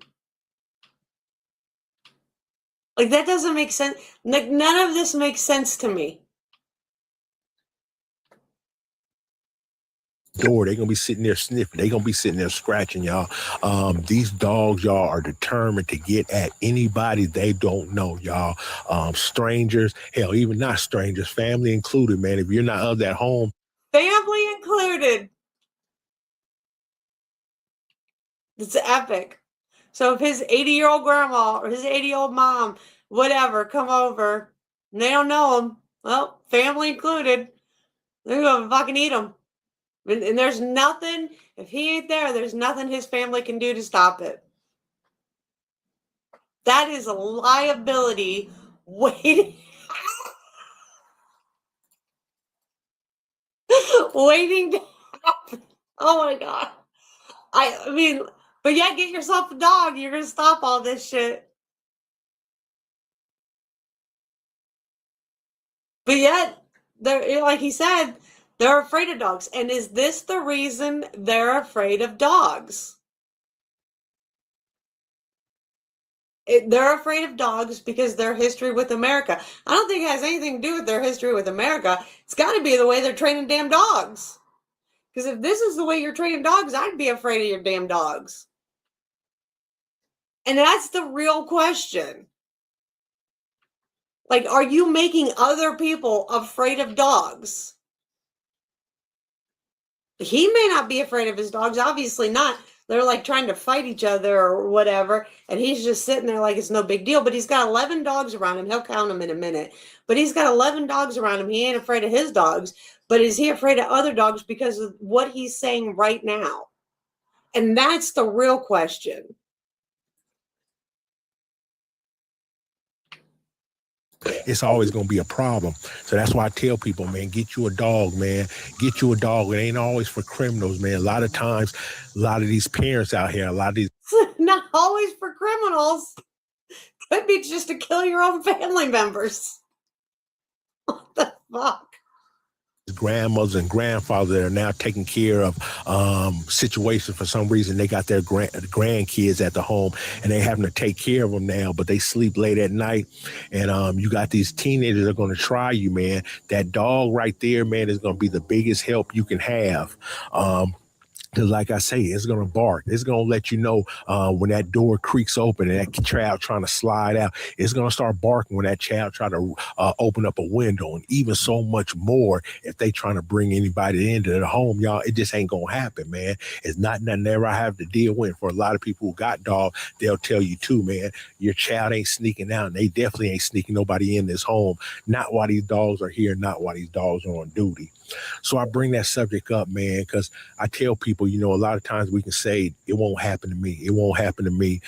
Like, that doesn't make sense. Like, none of this makes sense to me. Door, they're gonna be sitting there sniffing, they're gonna be sitting there scratching, y'all. These dogs, y'all, are determined to get at anybody they don't know, y'all. Strangers, hell, even not strangers, family included, man. If you're not of that home, family included. It's epic. So if his 80-year-old grandma or his 80-year-old mom, whatever, come over and they don't know him, well, family included, they're gonna fucking eat him. And there's nothing, if he ain't there, there's nothing his family can do to stop it. That is a liability waiting. Waiting to happen. Oh my God. I mean, but yeah, get yourself a dog. You're going to stop all this shit. But yet, they're, like he said, they're afraid of dogs. And is this the reason they're afraid of dogs? They're afraid of dogs because their history with America. I don't think it has anything to do with their history with America. It's got to be the way they're training damn dogs. Because if this is the way you're training dogs, I'd be afraid of your damn dogs. And that's the real question. Like, are you making other people afraid of dogs? He may not be afraid of his dogs, obviously not. They're like trying to fight each other or whatever, and he's just sitting there like it's no big deal. But he's got 11 dogs around him. He'll count them in a minute. But he's got 11 dogs around him. He ain't afraid of his dogs, but is he afraid of other dogs because of what he's saying right now? And that's the real question. it's always going to be a problem. So that's why I tell people, man, get you a dog, man. Get you a dog. It ain't always for criminals, man. A lot of times, a lot of these parents out here, a lot of these... Not always for criminals. Could be just to kill your own family members. What the fuck? Grandmothers and grandfathers that are now taking care of situations. For some reason, they got their grandkids at the home and they having to take care of them now, but they sleep late at night. And you got these teenagers that are going to try you, man. That dog right there, man, is going to be the biggest help you can have. Because like I say, it's going to bark. It's going to let you know when that door creaks open and that child trying to slide out. It's going to start barking when that child try to open up a window. And even so much more if they trying to bring anybody into the home, y'all. It just ain't going to happen, man. It's not nothing that I have to deal with. For a lot of people who got dogs, they'll tell you too, man, your child ain't sneaking out. And they definitely ain't sneaking nobody in this home. Not while these dogs are here, not while these dogs are on duty. So I bring that subject up, man, because I tell people, you know, a lot of times we can say it won't happen to me. It won't happen to me.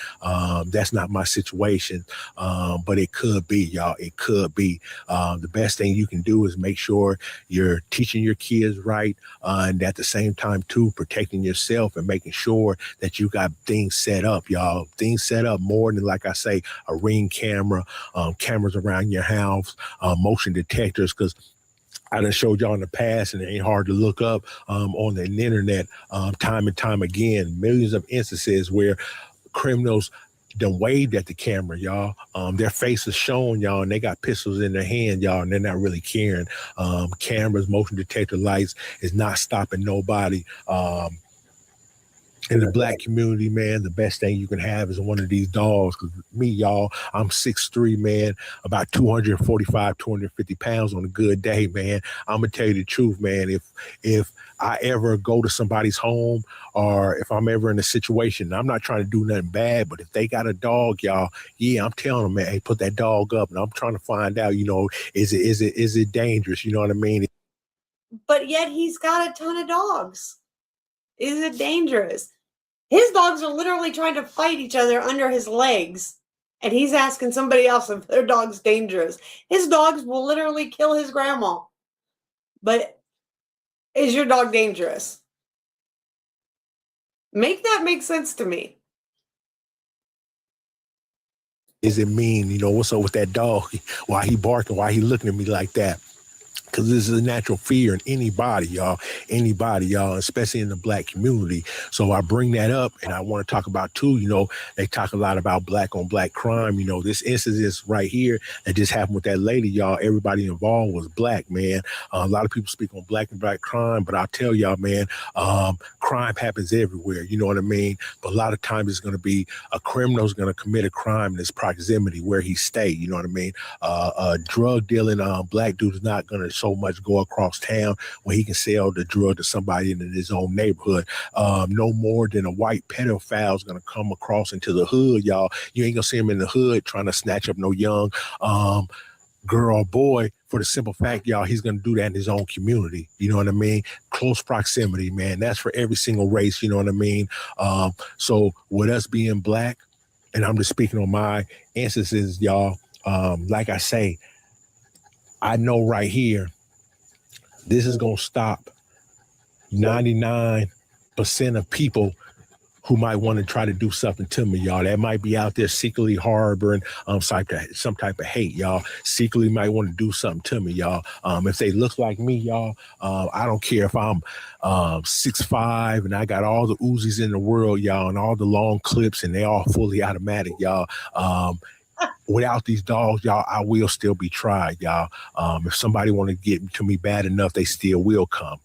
That's not my situation. But it could be, y'all. It could be. The best thing you can do is make sure you're teaching your kids right, and at the same time, too, protecting yourself and making sure that you got things set up, y'all. Things set up more than, like I say, a Ring camera, cameras around your house, motion detectors, because I done showed y'all in the past, and it ain't hard to look up on the internet time and time again, millions of instances where criminals done waved at the camera, y'all. Their face is shown, y'all, and they got pistols in their hand, y'all, and they're not really caring. Cameras, motion detector lights is not stopping nobody. In the black community, man, the best thing you can have is one of these dogs. Cause me, y'all, I'm 6'3", man, about 245, 250 pounds on a good day, man. I'm gonna tell you the truth, man. If I ever go to somebody's home, or if I'm ever in a situation, I'm not trying to do nothing bad, but if they got a dog, y'all, yeah, I'm telling them, man, hey, put that dog up, and I'm trying to find out, you know, is it dangerous? You know what I mean? But yet he's got a ton of dogs. Is it dangerous? His dogs are literally trying to fight each other under his legs, and he's asking somebody else if their dog's dangerous. His dogs will literally kill his grandma. But is your dog dangerous? Make that make sense to me. Is it mean? You know, what's up with that dog? Why he barking? Why he looking at me like that? Because this is a natural fear in anybody, y'all, especially in the black community. So I bring that up, and I want to talk about, too, you know, they talk a lot about black on black crime. You know, this incident right here that just happened with that lady, y'all, everybody involved was black, man. A lot of people speak on black and black crime, but I'll tell y'all, man, crime happens everywhere. You know what I mean? But a lot of times it's going to be a criminal's going to commit a crime in his proximity where he stay. You know what I mean? Drug dealing black dude is not going to so much go across town when he can sell the drug to somebody in his own neighborhood. No more than a white pedophile is going to come across into the hood, y'all. You ain't going to see him in the hood trying to snatch up no young girl or boy, for the simple fact, y'all, he's going to do that in his own community. You know what I mean? Close proximity, man. That's for every single race. You know what I mean? So with us being black, and I'm just speaking on my instances, y'all, like I say, I know right here, this is going to stop 99% of people who might want to try to do something to me, y'all. That might be out there secretly harboring some type of hate, y'all. Secretly might want to do something to me, y'all. If they look like me, y'all, I don't care if I'm 6'5" and I got all the Uzis in the world, y'all, and all the long clips, and they all fully automatic, y'all. Without these dogs, y'all, I will still be tried, y'all. If somebody want to get to me bad enough, they still will come.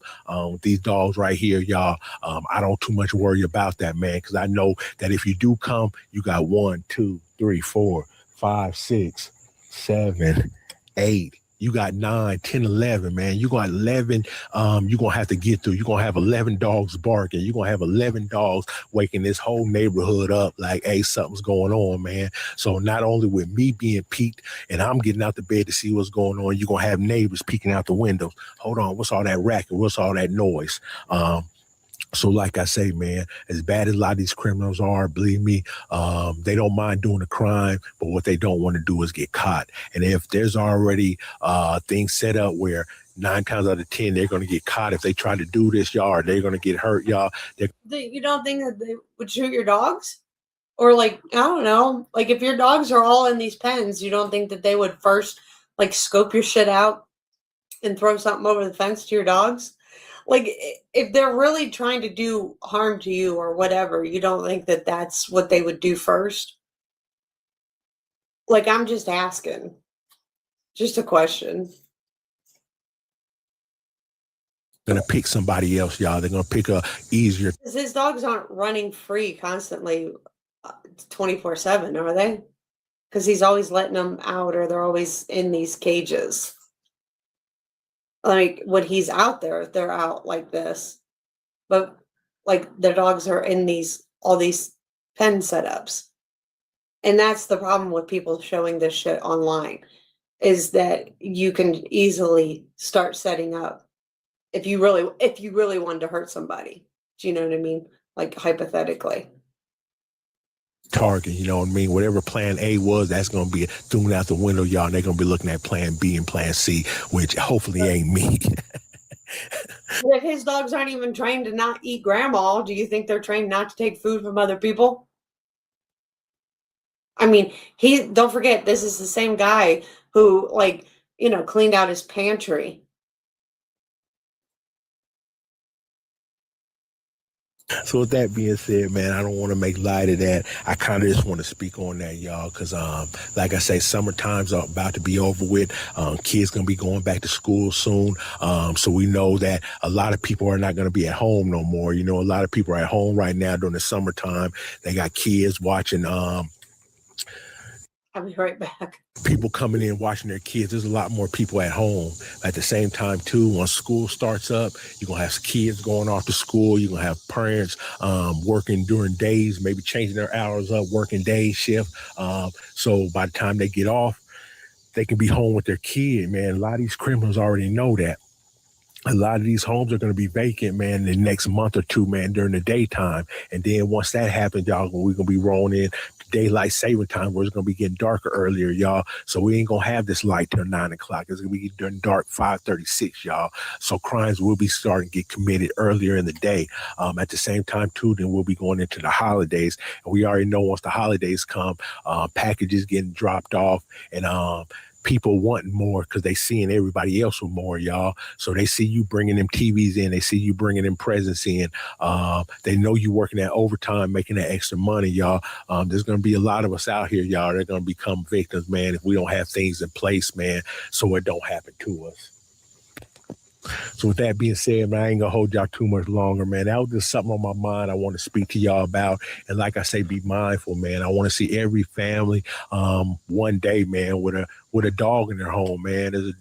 These dogs right here, y'all, I don't too much worry about that, man, because I know that if you do come, you got 1, 2, 3, 4, 5, 6, 7, 8. You got 9, 10, 11, man. You got 11. You're going to have to get through. You're going to have 11 dogs barking. You're going to have 11 dogs waking this whole neighborhood up like, hey, something's going on, man. So not only with me being peeked and I'm getting out the bed to see what's going on, you're going to have neighbors peeking out the windows. Hold on, what's all that racket? What's all that noise? So like I say, man, as bad as a lot of these criminals are, believe me, they don't mind doing a crime, but what they don't want to do is get caught. And if there's already things set up where 9 times out of 10, they're going to get caught if they try to do this, y'all, or they're going to get hurt, y'all. You don't think that they would shoot your dogs? Or like, I don't know, like if your dogs are all in these pens, you don't think that they would first like scope your shit out and throw something over the fence to your dogs? Like, if they're really trying to do harm to you or whatever, you don't think that that's what they would do first? Like, I'm just asking. Just a question. Going to pick somebody else, y'all. They're going to pick a easier. Because his dogs aren't running free constantly 24/7, are they? Because he's always letting them out, or they're always in these cages. Like when he's out there, they're out like this, but like their dogs are in all these pen setups. And that's the problem with people showing this shit online, is that you can easily start setting up if you really wanted to hurt somebody. Do you know what I mean? Like hypothetically. Target, you know what I mean? Whatever plan A was, that's going to be thrown out the window, y'all. And they're going to be looking at plan B and plan C, which hopefully ain't me. If his dogs aren't even trained to not eat grandma, do you think they're trained not to take food from other people? I mean, don't forget, this is the same guy who, like, you know, cleaned out his pantry. So with that being said, man, I don't want to make light of that. I kind of just want to speak on that, y'all, because like I say, summertime's about to be over with. Kids going to be going back to school soon. So we know that a lot of people are not going to be at home no more. You know, a lot of people are at home right now during the summertime. They got kids watching I'll be right back. People coming in watching their kids. There's a lot more people at home. At the same time, too, once school starts up, you're going to have kids going off to school. You're going to have parents working during days, maybe changing their hours up, working day shift. So by the time they get off, they can be home with their kid, man. A lot of these criminals already know that. A lot of these homes are going to be vacant, man, in the next month or two, man, during the daytime. And then once that happens, y'all, we're going to be rolling in daylight saving time where it's going to be getting darker earlier, y'all. So we ain't going to have this light till 9 o'clock. It's going to be getting dark 5:36, y'all. So crimes will be starting to get committed earlier in the day. At the same time, too, then we'll be going into the holidays. And we already know once the holidays come, packages getting dropped off and people wanting more because they seeing everybody else with more, y'all. So they see you bringing them TVs in. They see you bringing them presents in. They know you working that overtime, making that extra money, y'all. There's going to be a lot of us out here, y'all. They're going to become victims, man, if we don't have things in place, man, so it don't happen to us. So with that being said, man, I ain't gonna hold y'all too much longer, man. That was just something on my mind I want to speak to y'all about. And like I say, be mindful, man. I want to see every family one day, man, with a dog in their home, man.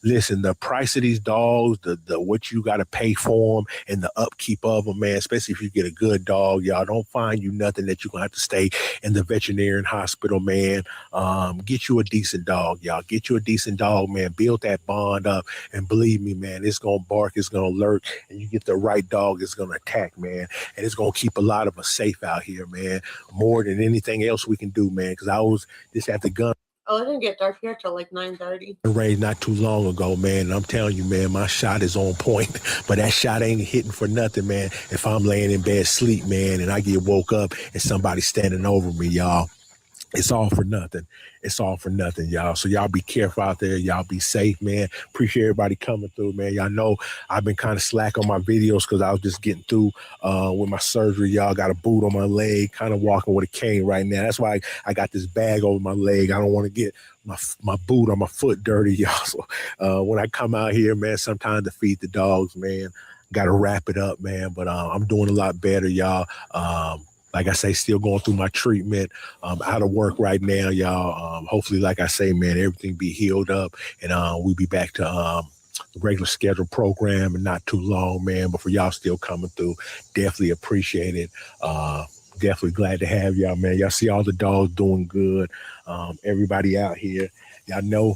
Listen, the price of these dogs, the what you got to pay for them and the upkeep of them, man, especially if you get a good dog, y'all, don't find you nothing that you're going to have to stay in the veterinarian hospital, man. Get you a decent dog, y'all. Get you a decent dog, man. Build that bond up. And believe me, man, it's going to bark, it's going to lurk, and you get the right dog, it's going to attack, man. And it's going to keep a lot of us safe out here, man, more than anything else we can do, man, because I was just at the gun. Oh, it didn't get dark here till like 9:30. Raised not too long ago, man. And I'm telling you, man, my shot is on point. But that shot ain't hitting for nothing, man. If I'm laying in bed sleep, man, and I get woke up and somebody's standing over me, y'all, it's all for nothing. It's all for nothing, y'all. So y'all be careful out there. Y'all be safe, man. Appreciate everybody coming through, man. Y'all know I've been kind of slack on my videos because I was just getting through with my surgery. Y'all got a boot on my leg, kind of walking with a cane right now. That's why I got this bag over my leg. I don't want to get my boot on my foot dirty, y'all. So when I come out here, man, sometimes to feed the dogs, man, got to wrap it up, man. But I'm doing a lot better, y'all. Like I say, still going through my treatment. Out of work right now, y'all. Hopefully, like I say, man, everything be healed up and we'll be back to the regular scheduled program and not too long, man. But for y'all still coming through, definitely appreciate it. Definitely glad to have y'all, man. Y'all see all the dogs doing good. Everybody out here, y'all know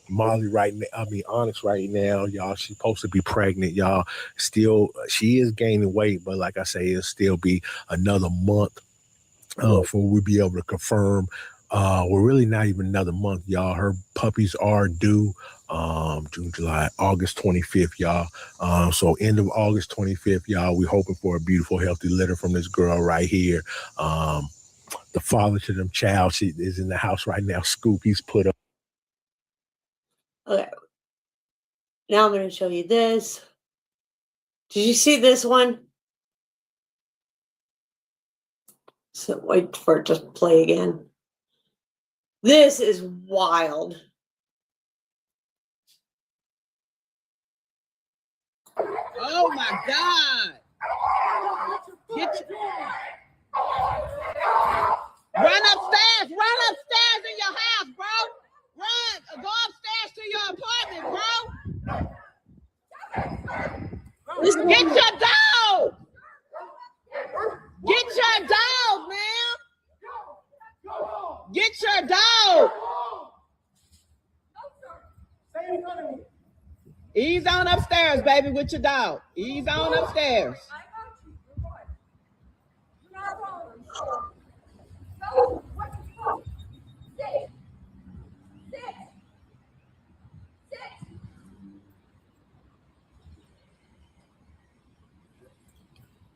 Molly right now, Onyx right now, y'all, she's supposed to be pregnant, y'all. Still, she is gaining weight, but like I say, it'll still be another month before we'll be able to confirm. We're really not even another month, y'all. Her puppies are due June, July, August 25th, y'all. So end of August 25th, y'all, we're hoping for a beautiful, healthy litter from this girl right here. The father to them child, she is in the house right now. Scoop, he's put up. Okay. Now I'm going to show you this. Did you see this one? So wait for it to play again. This is wild. Oh my God. Run upstairs in your house, bro. Run, go upstairs to your apartment, bro. Get your dog. Get your dog, man. Get your dog. Ease on upstairs, baby, with your dog. Ease on upstairs.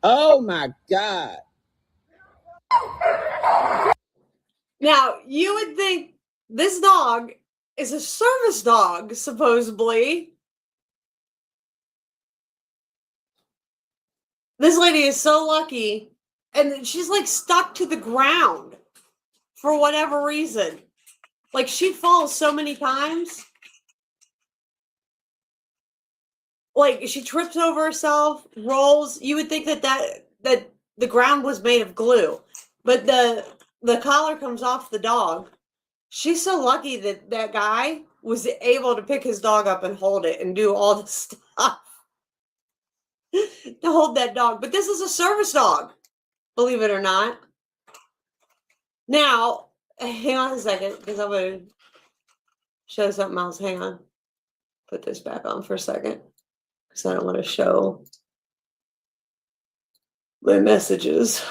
Oh my God. Now, you would think this dog is a service dog, supposedly. This lady is so lucky, and she's like stuck to the ground for whatever reason. Like, she falls so many times. Like, she trips over herself, rolls. You would think that the ground was made of glue, but the collar comes off the dog. She's so lucky that that guy was able to pick his dog up and hold it and do all the stuff to hold that dog. But this is a service dog, believe it or not. Now, hang on a second, because I'm going to show something else. Hang on. Put this back on for a second, because I don't want to show my messages.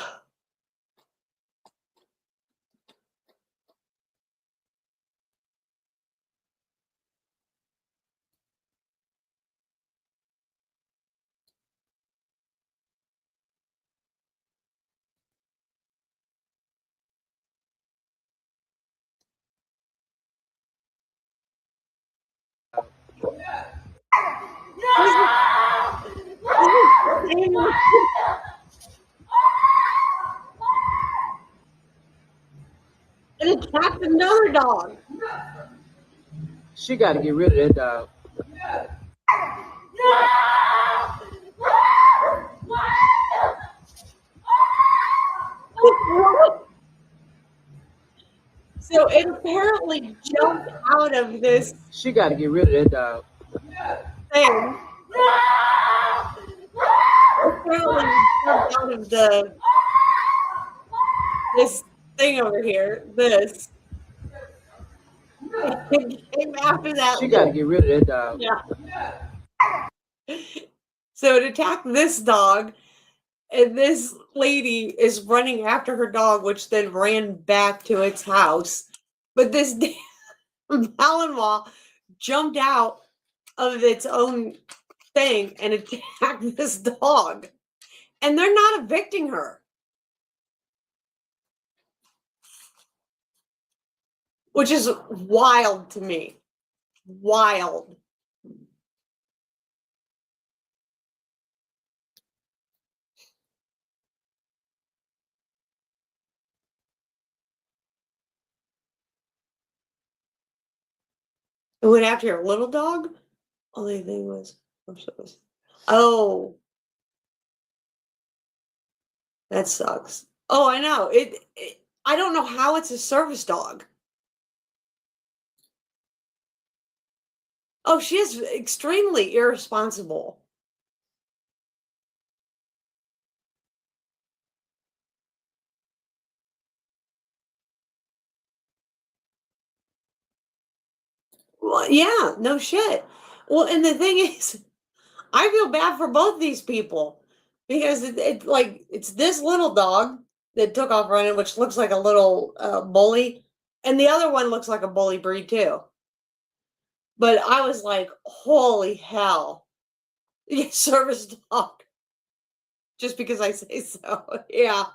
And attacked another dog. She got to get rid of that dog. So it apparently jumped out of this. She got to get rid of that dog. Thing. Apparently jumped out of this thing over here. This. It came after that. She got to get rid of that dog. Yeah. So it attacked this dog, and this lady is running after her dog, which then ran back to its house. But this damn Malinois jumped out of its own thing and attacked this dog. And they're not evicting her. Which is wild to me. Wild. It went after your little dog? Only thing was, oh, that sucks. Oh, I know. I don't know how it's a service dog. Oh, she is extremely irresponsible. Well, yeah, no shit. Well, and the thing is, I feel bad for both these people because it's this little dog that took off running, which looks like a little bully, and the other one looks like a bully breed too. But I was like, holy hell, yeah, service dog. Just because I say so, yeah,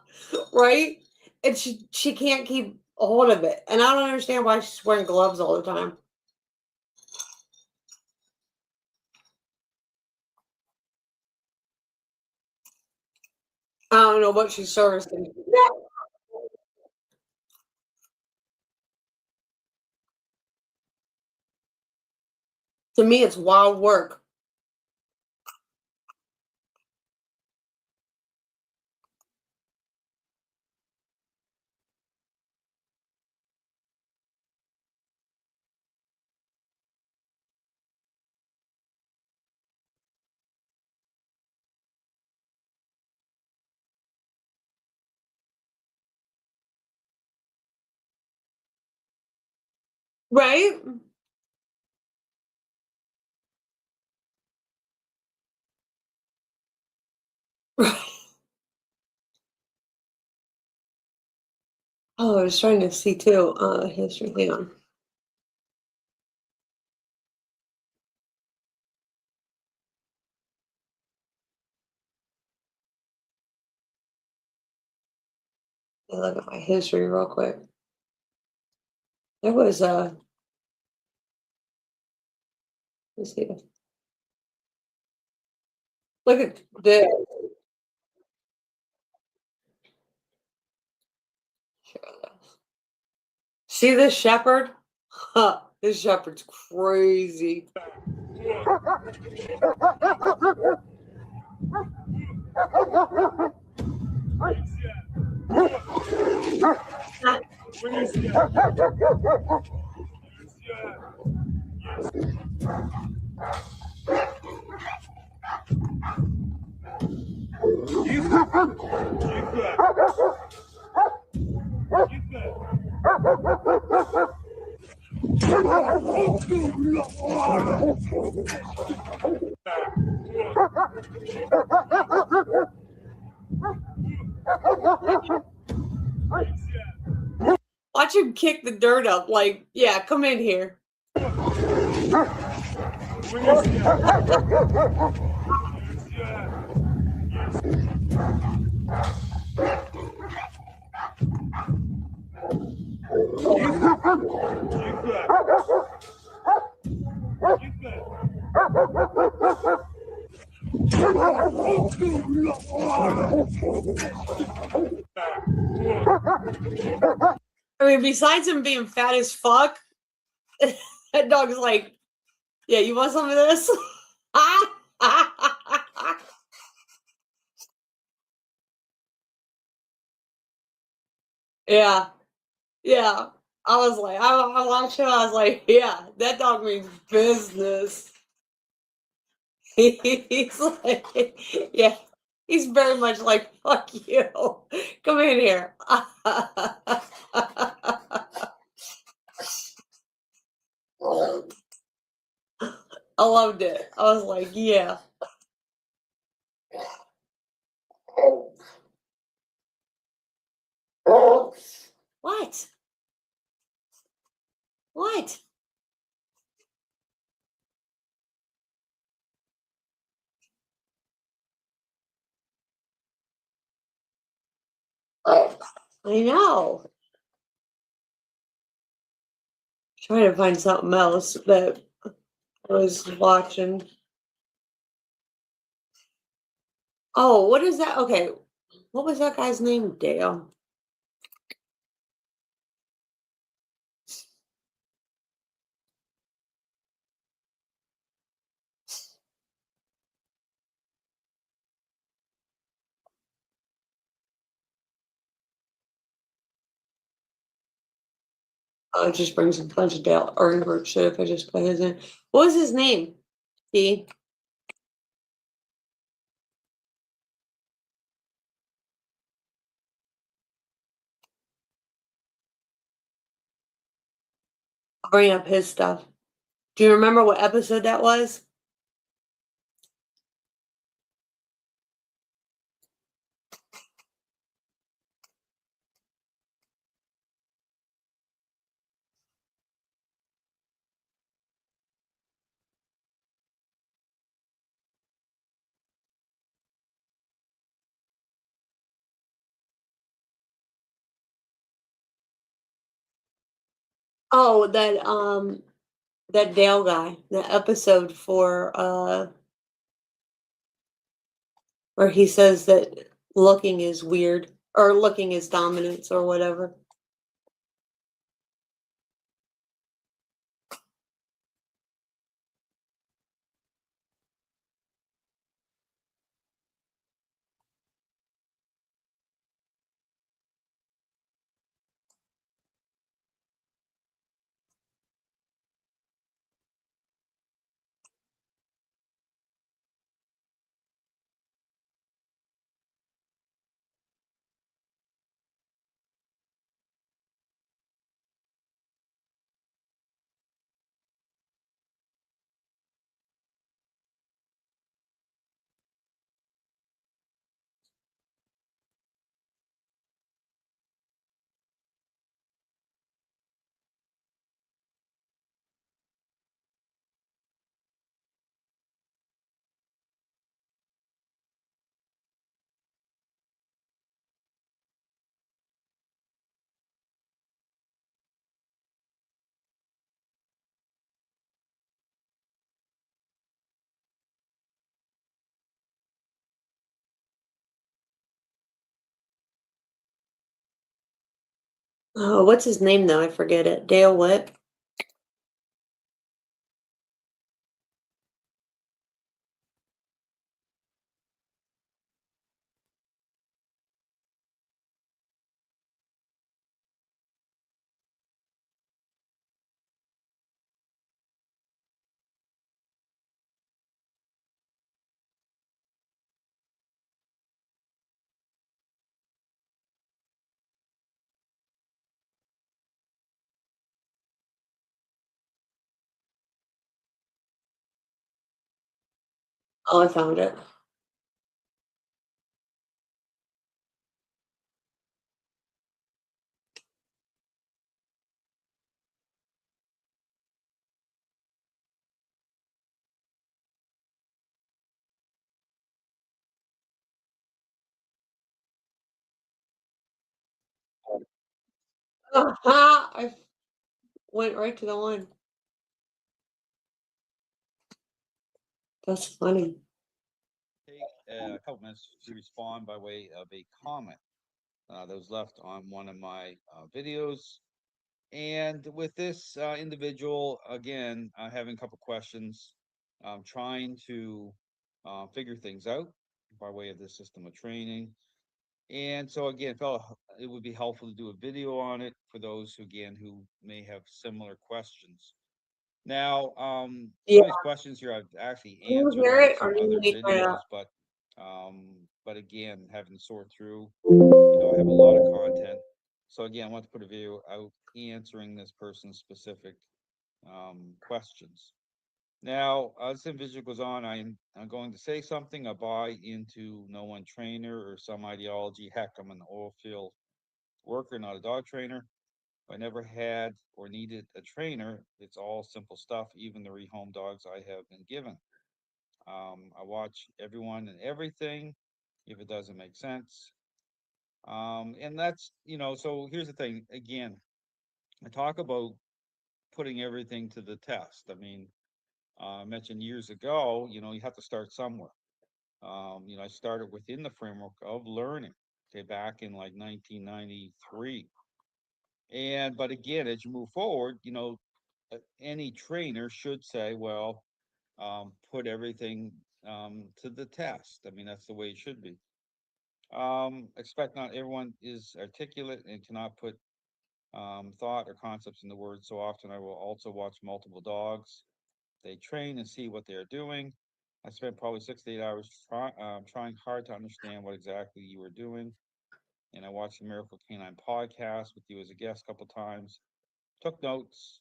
right. And she can't keep a hold of it, and I don't understand why she's wearing gloves all the time. I don't know what she's servicing. To me, it's wild work. Right? Oh, I was trying to see too. History. Hang on. Let me look at my history real quick. There was let's see. Look at this. See this shepherd? Huh, this shepherd's crazy. Watch him kick the dirt up. Like, yeah, come in here. I mean, besides him being fat as fuck, that dog is like, yeah, you want some of this? Yeah, yeah. I was like, I watched him. I was like, yeah, that dog means business. He's like, yeah, he's very much like, fuck you. Come in here. I loved it. I was like, yeah. What? What? I know. Trying to find something else that I was watching. Oh, what is that? Okay. What was that guy's name? Dale. Oh, it just brings a bunch of Dale Earnhardt shit if I just play his name. What was his name? He. I'll bring up his stuff. Do you remember what episode that was? Oh, that Dale guy, the episode for where he says that looking is weird or looking is dominance or whatever. Oh, what's his name though? I forget it. Dale what? Oh, I found it. I went right to the one. That's funny. Take a couple minutes to respond by way of a comment that was left on one of my videos. And with this individual, again, having a couple questions, trying to figure things out by way of this system of training. And so again, felt it would be helpful to do a video on it for those who, again, who may have similar questions. Now, some of these questions here I've actually Do you answered hear on it or some do you other need to? videos, but again, having to sort through, I have a lot of content. So again, I want to put a video out answering this person's specific questions. Now, as this individual goes on, I'm going to say something. I buy into no one trainer or some ideology. Heck, I'm an oil field worker, not a dog trainer. I never had or needed a trainer. It's all simple stuff, even the rehome dogs I have been given. I watch everyone and everything if it doesn't make sense. And that's, so here's the thing. Again, I talk about putting everything to the test. I mean, I mentioned years ago, you have to start somewhere. I started within the framework of learning, okay, back in like 1993. But again, as you move forward, any trainer should say, well, put everything to the test. I mean, that's the way it should be. Expect not everyone is articulate and cannot put thought or concepts into words. So often I will also watch multiple dogs. They train and see what they're doing. I spent probably 6 to 8 hours trying hard to understand what exactly you were doing. And I watched the Miracle Canine podcast with you as a guest a couple times. Took notes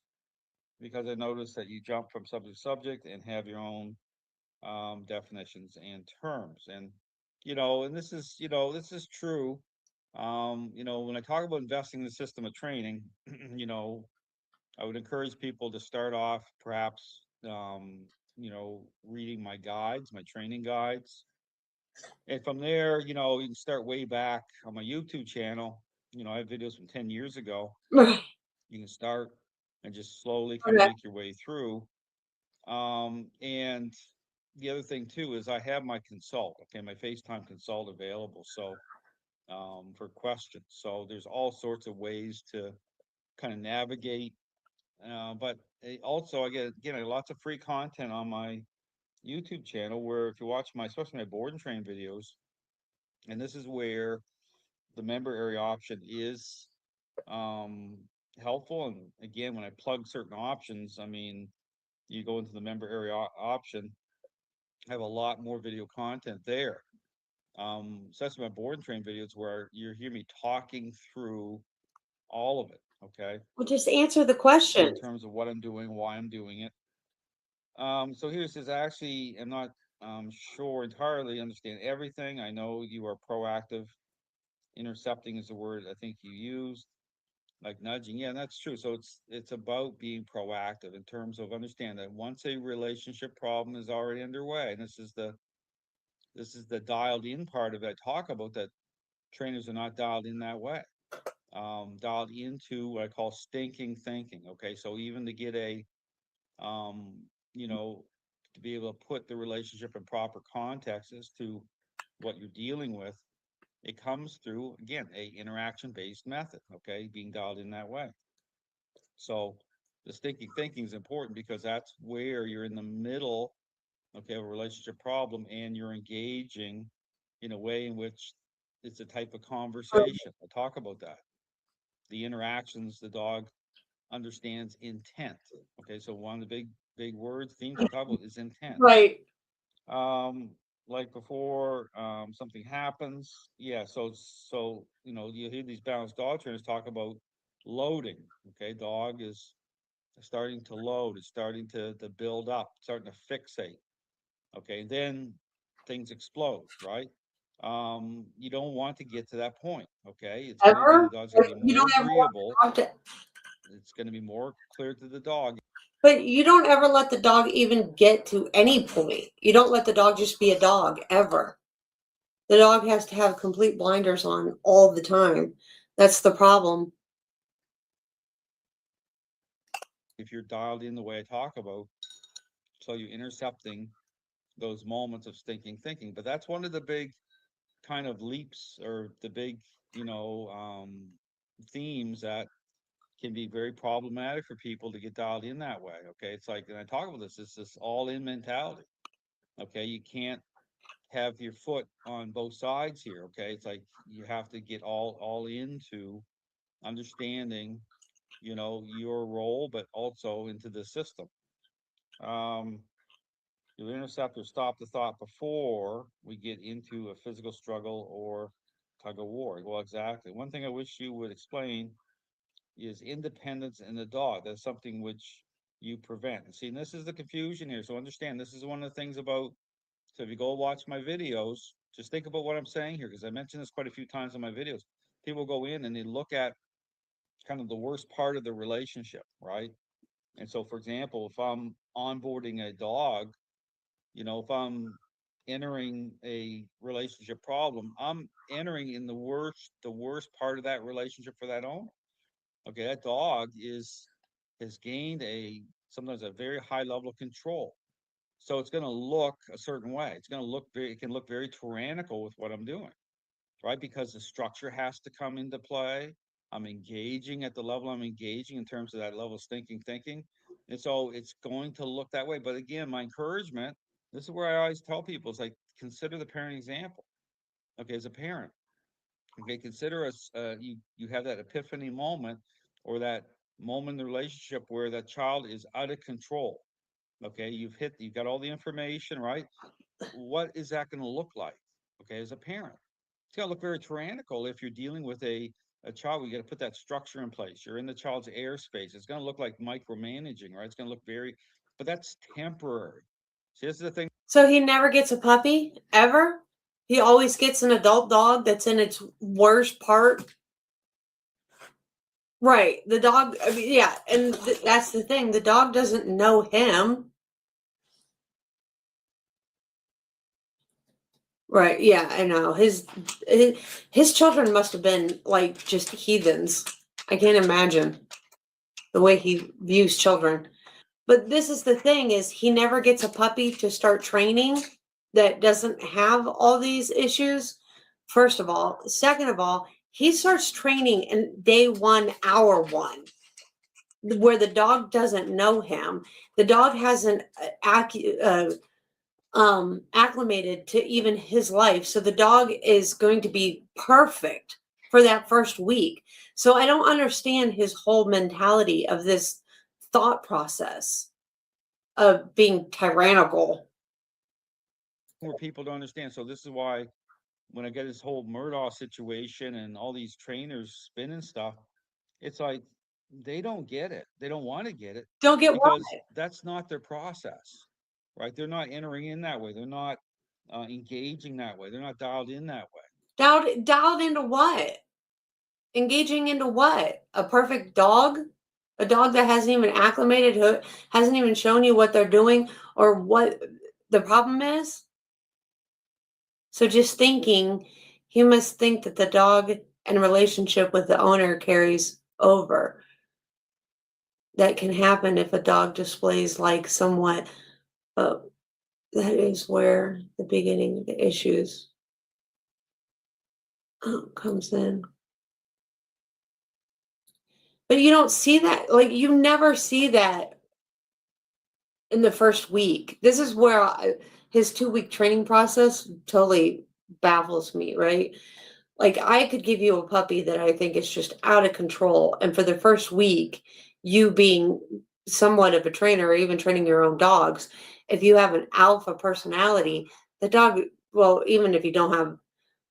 because I noticed that you jump from subject to subject and have your own definitions and terms. And this is true. When I talk about investing in the system of training, I would encourage people to start off perhaps, reading my guides, my training guides. And from there, you can start way back on my YouTube channel. I have videos from 10 years ago. You can start and just slowly kind of make your way through. And the other thing too is I have my consult, okay, my FaceTime consult available. So for questions. So there's all sorts of ways to kind of navigate. But also I get lots of free content on my YouTube channel where if you watch especially my board and train videos, and this is where the member area option is helpful. And again, when I plug certain options, I mean, you go into the member area option, I have a lot more video content there. So that's my board and train videos where you hear me talking through all of it. Okay. Well, just answer the question. In terms of what I'm doing, why I'm doing it. So here it says, actually, I'm not sure entirely understand everything. I know you are proactive. Intercepting is the word I think you used, like nudging. Yeah, that's true. So it's about being proactive in terms of understand that once a relationship problem is already underway, and this is the dialed in part of it. I talk about that trainers are not dialed in that way. Dialed into what I call stinking thinking. Okay, so even to get um, to be able to put the relationship in proper context as to what you're dealing with, It comes through, again, a interaction-based method, okay, being dialed in that way. So the stinking thinking is important because that's where you're in the middle, okay, of a relationship problem, and you're engaging in a way in which it's a type of conversation. I'll talk about that. The interactions, the dog understands intent. Okay, so one of the big words, themes we talk about is intent. Right. Like before something happens, yeah. So you hear these balanced dog trainers talk about loading. Okay, dog is starting to load, it's starting to build up, starting to fixate. Okay, then things explode, right? You don't want to get to that point. Okay, it's going to be, the dog's going to be You more don't ever agreeable. want the dog It's going to be more clear to the dog. but you don't ever let the dog even get to any point. You don't let the dog just be a dog ever. The dog has to have complete blinders on all the time. That's the problem. If you're dialed in the way I talk about, so you're intercepting those moments of stinking thinking. But that's one of the big kind of leaps, or the big, themes that can be very problematic for people to get dialed in that way. Okay, it's like, and I talk about this, it's this all-in mentality. Okay, you can't have your foot on both sides here. Okay, it's like you have to get all into understanding, your role, but also into the system. You'll intercept or stop the thought before we get into a physical struggle or tug of war. Well, exactly. One thing I wish you would explain is independence in the dog. That's something which you prevent. And see, and this is the confusion here. So understand, this is one of the things about, so if you go watch my videos, just think about what I'm saying here, because I mentioned this quite a few times in my videos. People go in and they look at kind of the worst part of the relationship, right? And so, for example, if I'm onboarding a dog, if I'm entering a relationship problem, I'm entering in the worst part of that relationship for that owner. Okay, that dog has gained sometimes a very high level of control. So it's going to look a certain way. It can look very tyrannical with what I'm doing, right? Because the structure has to come into play. I'm engaging at the level I'm engaging in terms of that level of stinking thinking. And so it's going to look that way. But again, my encouragement, this is where I always tell people, it's like, consider the parent example. Okay, as a parent, okay, consider you have that epiphany moment, or that moment in the relationship where that child is out of control. Okay, you've got all the information, right? What is that going to look like? Okay, as a parent, it's going to look very tyrannical. If you're dealing with a child, we got to put that structure in place. You're in the child's airspace. It's going to look like micromanaging, right? It's going to look but that's temporary. See, this is the thing. So he never gets a puppy ever? He always gets an adult dog that's in its worst part? Right. The dog, I mean, yeah, and that's the thing. The dog doesn't know him. Right. Yeah, I know. His children must have been like just heathens. I can't imagine the way he views children. But this is the thing, is he never gets a puppy to start training that doesn't have all these issues. First of all, second of all, he starts training in day 1, hour 1, where the dog doesn't know him. The dog hasn't acclimated to even his life. So the dog is going to be perfect for that first week. So I don't understand his whole mentality of this thought process of being tyrannical. More people don't understand. So this is why when I get this whole Murdoch situation and all these trainers spinning stuff, it's like they don't get it. They don't want to get it. Don't get because why. That's not their process, right? They're not entering in that way. They're not engaging that way. They're not dialed in that way. Dialed into what? Engaging into what? A perfect dog? A dog that hasn't even acclimated, who hasn't even shown you what they're doing or what the problem is? So just thinking, you must think that the dog and relationship with the owner carries over. That can happen if a dog displays like somewhat, but that is where the beginning of the issues comes in. But you don't see that, like, you never see that in the first week. This is where his 2-week training process totally baffles me, right? Like, I could give you a puppy that I think is just out of control, and for the first week, you being somewhat of a trainer or even training your own dogs, if you have an alpha personality, the dog, well, even if you don't have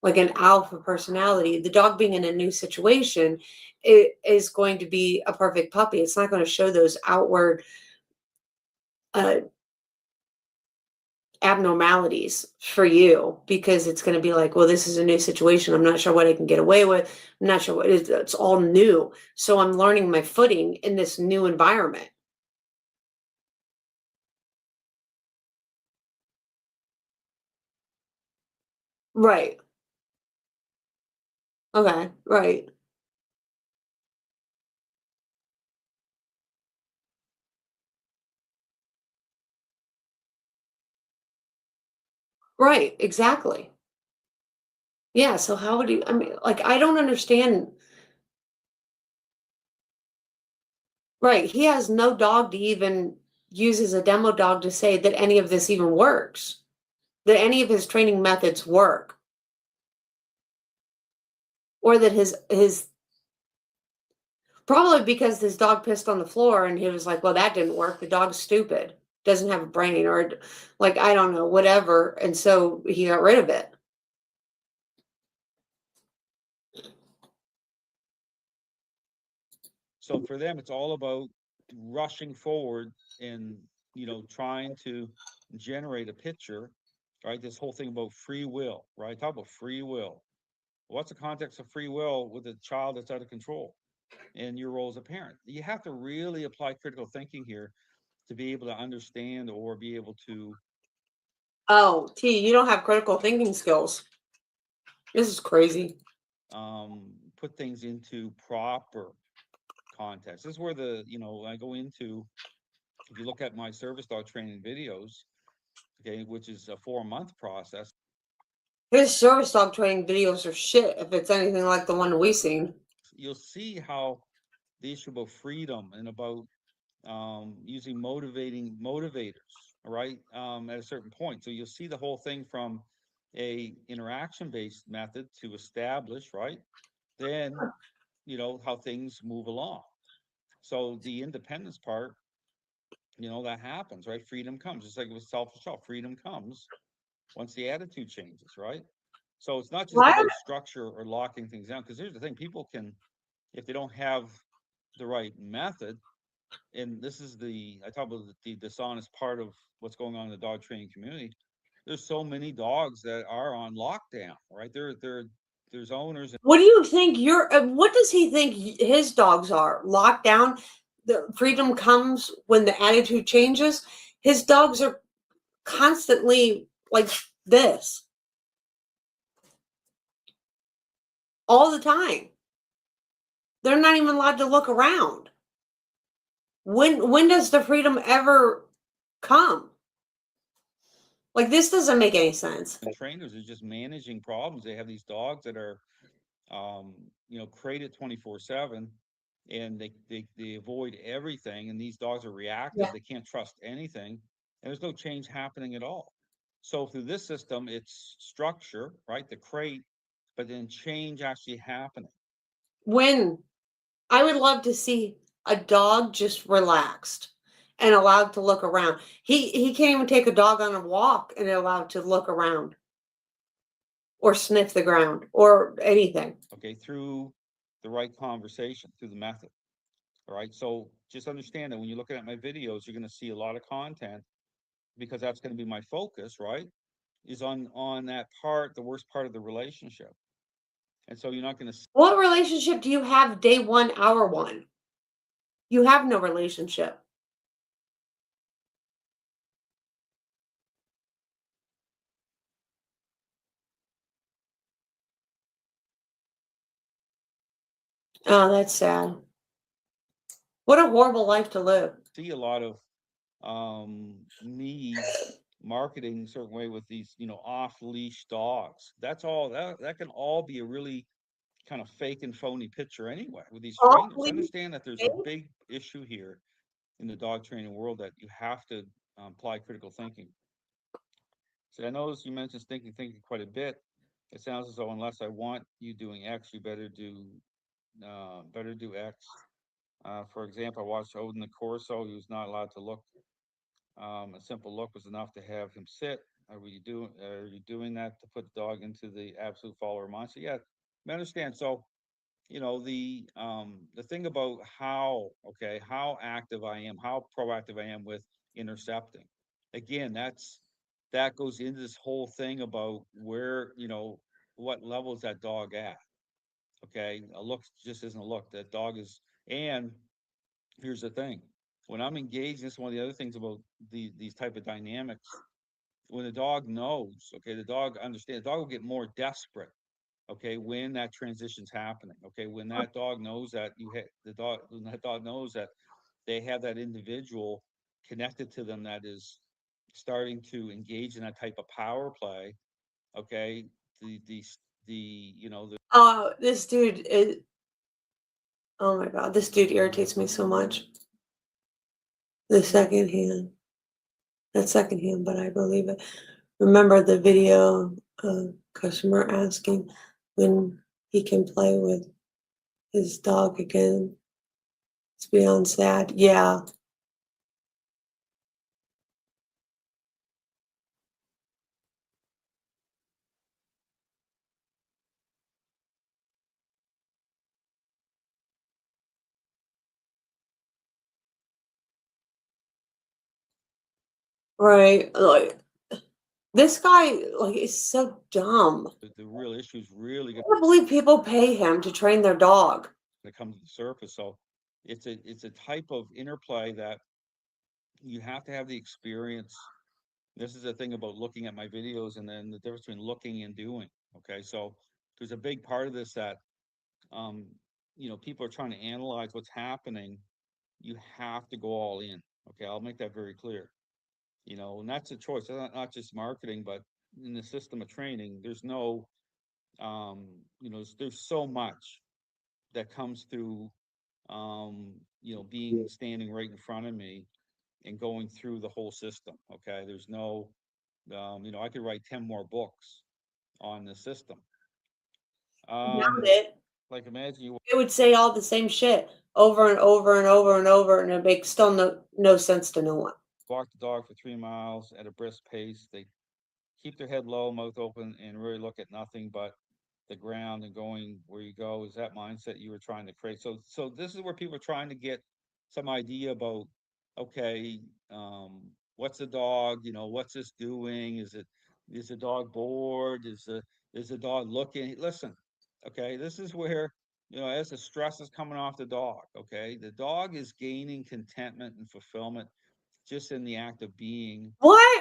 like an alpha personality, the dog being in a new situation, it is going to be a perfect puppy. It's not going to show those outward abnormalities for you, because it's going to be like, well, this is a new situation. I'm not sure what I can get away with. I'm not sure what it is. It's all new. So I'm learning my footing in this new environment. Right. Okay. Right. Right. Exactly. Yeah. So how would you, I mean, like, I don't understand. Right. He has no dog to even use as a demo dog to say that any of this even works, that any of his training methods work, or that his probably because this dog pissed on the floor and he was like, well, that didn't work. The dog's stupid, doesn't have a brain, or like, I don't know, whatever. And so he got rid of it. So for them, it's all about rushing forward and, trying to generate a picture, right? This whole thing about free will, right? Talk about free will. What's the context of free will with a child that's out of control and your role as a parent? You have to really apply critical thinking here to be able to understand or be able to. Oh, T, you don't have critical thinking skills. This is crazy. Put things into proper context. This is where I go into, if you look at my service dog training videos, okay, which is a 4-month process. His service dog training videos are shit if it's anything like the one we seen. You'll see how the issue about freedom and about using motivators, all right, at a certain point. So you'll see the whole thing from a interaction-based method to establish, right? Then, how things move along. So the independence part, that happens, right? Freedom comes, just like with self-help. Freedom comes once the attitude changes, right? So it's not just about structure or locking things down, because here's the thing: people can, if they don't have the right method, and this is I talk about the dishonest part of what's going on in the dog training community. There's so many dogs that are on lockdown, right? There's owners. What do you think what does he think his dogs are? Locked down? The freedom comes when the attitude changes? His dogs are constantly like this. All the time. They're not even allowed to look around. When does the freedom ever come? Like, this doesn't make any sense. And trainers are just managing problems. They have these dogs that are, crated 24/7, and they avoid everything. And these dogs are reactive. Yeah. They can't trust anything, and there's no change happening at all. So through this system, it's structure, right? The crate, but then change actually happening. When I would love to see a dog just relaxed and allowed to look around. He can't even take a dog on a walk and allowed to look around or sniff the ground or anything. Okay, through the right conversation, through the method. All right, so just understand that when you're looking at my videos, you're going to see a lot of content, because that's going to be my focus, right? Is on that part, the worst part of the relationship. And so you're not going to. What relationship do you have day 1, hour 1? You have no relationship. Oh, that's sad. What a horrible life to live. See a lot of me marketing a certain way with these, off leash dogs. That's all that can all be a really kind of fake and phony picture anyway with these trainers. Understand that there's a big issue here in the dog training world that you have to apply critical thinking. So I noticed you mentioned thinking quite a bit. It sounds as though unless I want you doing X, you better do X. For example, I watched Odin the Corso. He was not allowed to look. A simple look was enough to have him sit. Are you doing that to put the dog into the absolute follower mindset? Yeah, I understand. So, the thing about how active I am, how proactive I am with intercepting. Again, that goes into this whole thing about where, what level is that dog at? Okay, a look just isn't a look. That dog is, and here's the thing: when I'm engaged, this is one of the other things about these type of dynamics. When the dog knows, okay, the dog understands. The dog will get more desperate, okay, when that transition's happening. Okay, when that dog knows that when that dog knows that they have that individual connected to them that is starting to engage in that type of power play. Okay, This dude is, oh my God, this dude irritates me so much. That second hand, but I believe it. Remember the video, customer asking when he can play with his dog again. It's beyond sad. Yeah. Right. Like this guy, is so dumb. The real issue is really I can't believe people pay him to train their dog. That comes to the surface. So it's a type of interplay that you have to have the experience. This is the thing about looking at my videos and then the difference between looking and doing. Okay, so there's a big part of this that people are trying to analyze what's happening. You have to go all in. Okay, I'll make that very clear. And that's a choice. It's not just marketing, but in the system of training, there's no, there's so much that comes through, being standing right in front of me and going through the whole system. Okay, there's no, I could write 10 more books on the system. Like imagine you. It would say all the same shit over and over and over and over, and it makes still no sense to no one. Walk the dog for 3 miles at a brisk pace. They keep their head low, mouth open, and really look at nothing but the ground and going where you go. Is that mindset you were trying to create? So this is where people are trying to get some idea about, okay, what's the dog? What's this doing? Is the dog bored? Is the dog looking? Listen, okay, this is where, as the stress is coming off the dog, okay, the dog is gaining contentment and fulfillment just in the act of being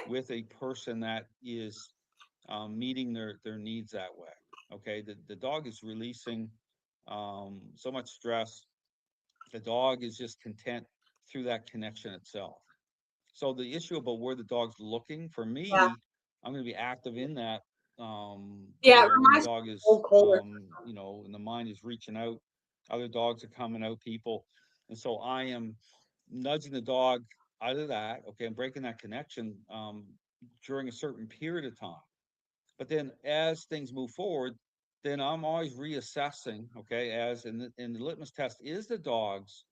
with a person that is meeting their needs that way. Okay, the dog is releasing so much stress. The dog is just content through that connection itself. So the issue about where the dog's looking, for me, I'm going to be active in that. When the dog is, and the mind is reaching out, other dogs are coming out, people, and so I am nudging the dog out of that. Okay, I'm breaking that connection during a certain period of time. But then as things move forward, then I'm always reassessing. Okay, as in the litmus test is the dog's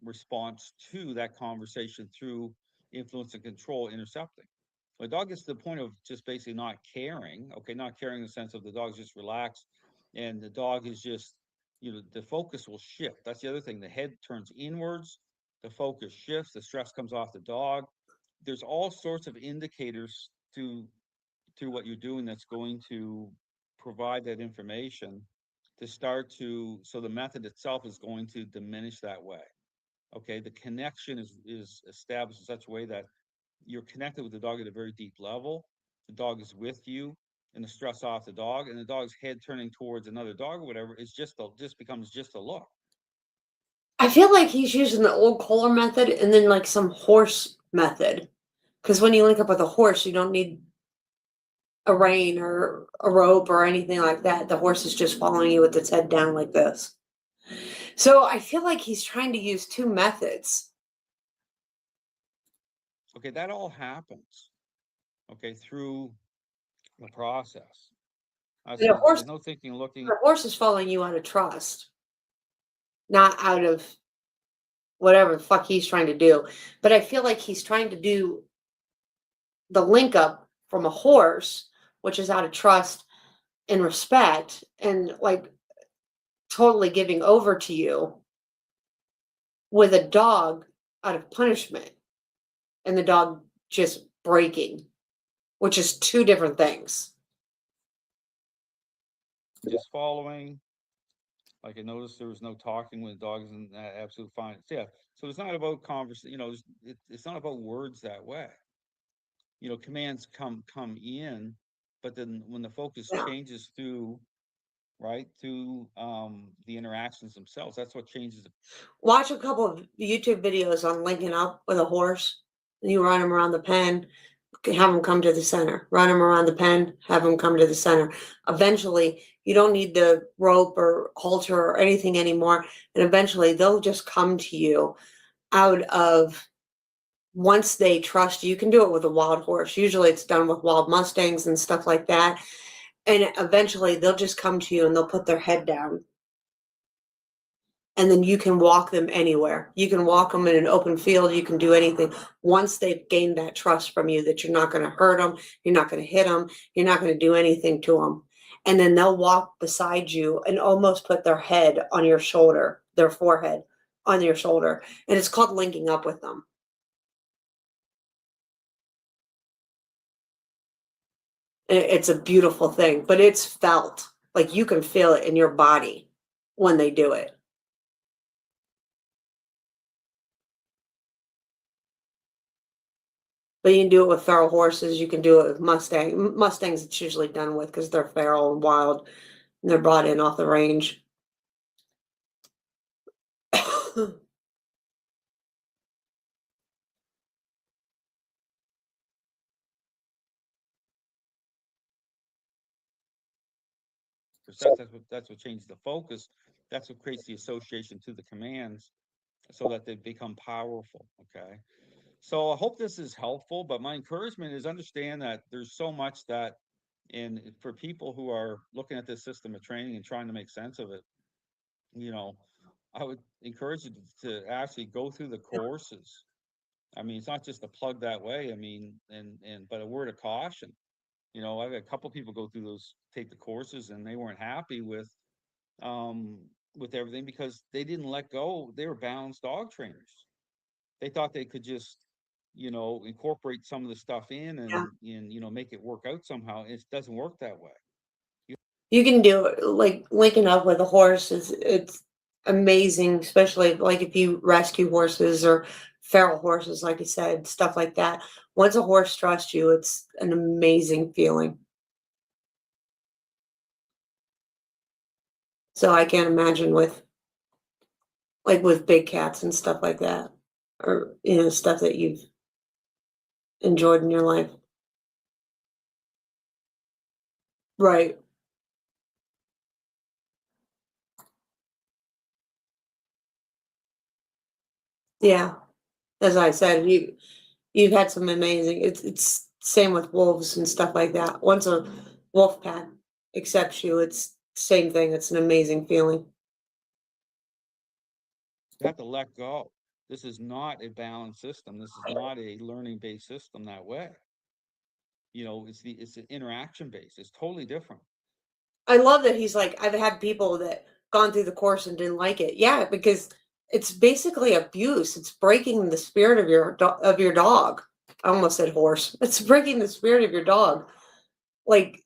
response to that conversation through influence and control intercepting. When a dog gets to the point of just basically not caring, okay, not caring in the sense of the dog's just relaxed and the dog is just, the focus will shift. That's the other thing. The head turns inwards, the focus shifts, the stress comes off the dog. There's all sorts of indicators through what you're doing that's going to provide that information to start to, so the method itself is going to diminish that way. Okay, the connection is established in such a way that you're connected with the dog at a very deep level. The dog is with you, and the stress off the dog, and the dog's head turning towards another dog or whatever is just becomes just a look. I feel like he's using the old Kohler method and then like some horse method. Because when you link up with a horse, you don't need a rein or a rope or anything like that. The horse is just following you with its head down like this. So I feel like he's trying to use two methods. Okay, that all happens, okay, through the process. The horse, there's no thinking, looking. the horse is following you out of trust, not out of whatever the fuck he's trying to do. But I feel like he's trying to do the link up from a horse, which is out of trust and respect and like totally giving over to you, with a dog out of punishment and the dog just breaking, which is two different things. Just following. Like I noticed there was no talking with dogs, and absolute fine. Yeah. So it's not about conversation. It's not about words that way. Commands come in, but then when the focus changes through, right, through the interactions themselves, that's what changes it. Watch a couple of YouTube videos on linking up with a horse. You run him around the pen, have him come to the center. Run him around the pen, have him come to the center. Eventually, you don't need the rope or halter or anything anymore. And eventually, they'll just come to you out of, once they trust you. You can do it with a wild horse. Usually, it's done with wild Mustangs and stuff like that. And eventually, they'll just come to you and they'll put their head down. And then you can walk them anywhere. You can walk them in an open field. You can do anything. Once they've gained that trust from you that you're not going to hurt them, you're not going to hit them, you're not going to do anything to them. And then they'll walk beside you and almost put their head on your shoulder, their forehead on your shoulder. And it's called linking up with them. It's a beautiful thing, but it's felt. Like you can feel it in your body when they do it. But you can do it with feral horses. You can do it with Mustangs. It's usually done with because they're feral and wild, and they're brought in off the range. That's what changes the focus. That's what creates the association to the commands, so that they become powerful. Okay. So I hope this is helpful, but my encouragement is understand that there's so much that, for people who are looking at this system of training and trying to make sense of it, I would encourage you to actually go through the courses. I mean, it's not just a plug that way. I mean, but a word of caution. I've had a couple people go through take the courses, and they weren't happy with everything because they didn't let go. They were balanced dog trainers. They thought they could just incorporate some of the stuff in and make it work out somehow. It doesn't work that way. You can do it, like linking up with a horse it's amazing, especially like if you rescue horses or feral horses, like I said, stuff like that. Once a horse trusts you, it's an amazing feeling. So I can't imagine with big cats and stuff like that, or stuff that you've enjoyed in your life. Right. Yeah. As I said, you've had some amazing, it's same with wolves and stuff like that. Once a wolf pack accepts you, it's same thing. It's an amazing feeling. You have to let go. This is not a balanced system. This is not a learning-based system that way. It's an interaction based. It's totally different. I love that he's like, I've had people that gone through the course and didn't like it. Yeah, because it's basically abuse. It's breaking the spirit of your dog. I almost said horse. It's breaking the spirit of your dog. Like,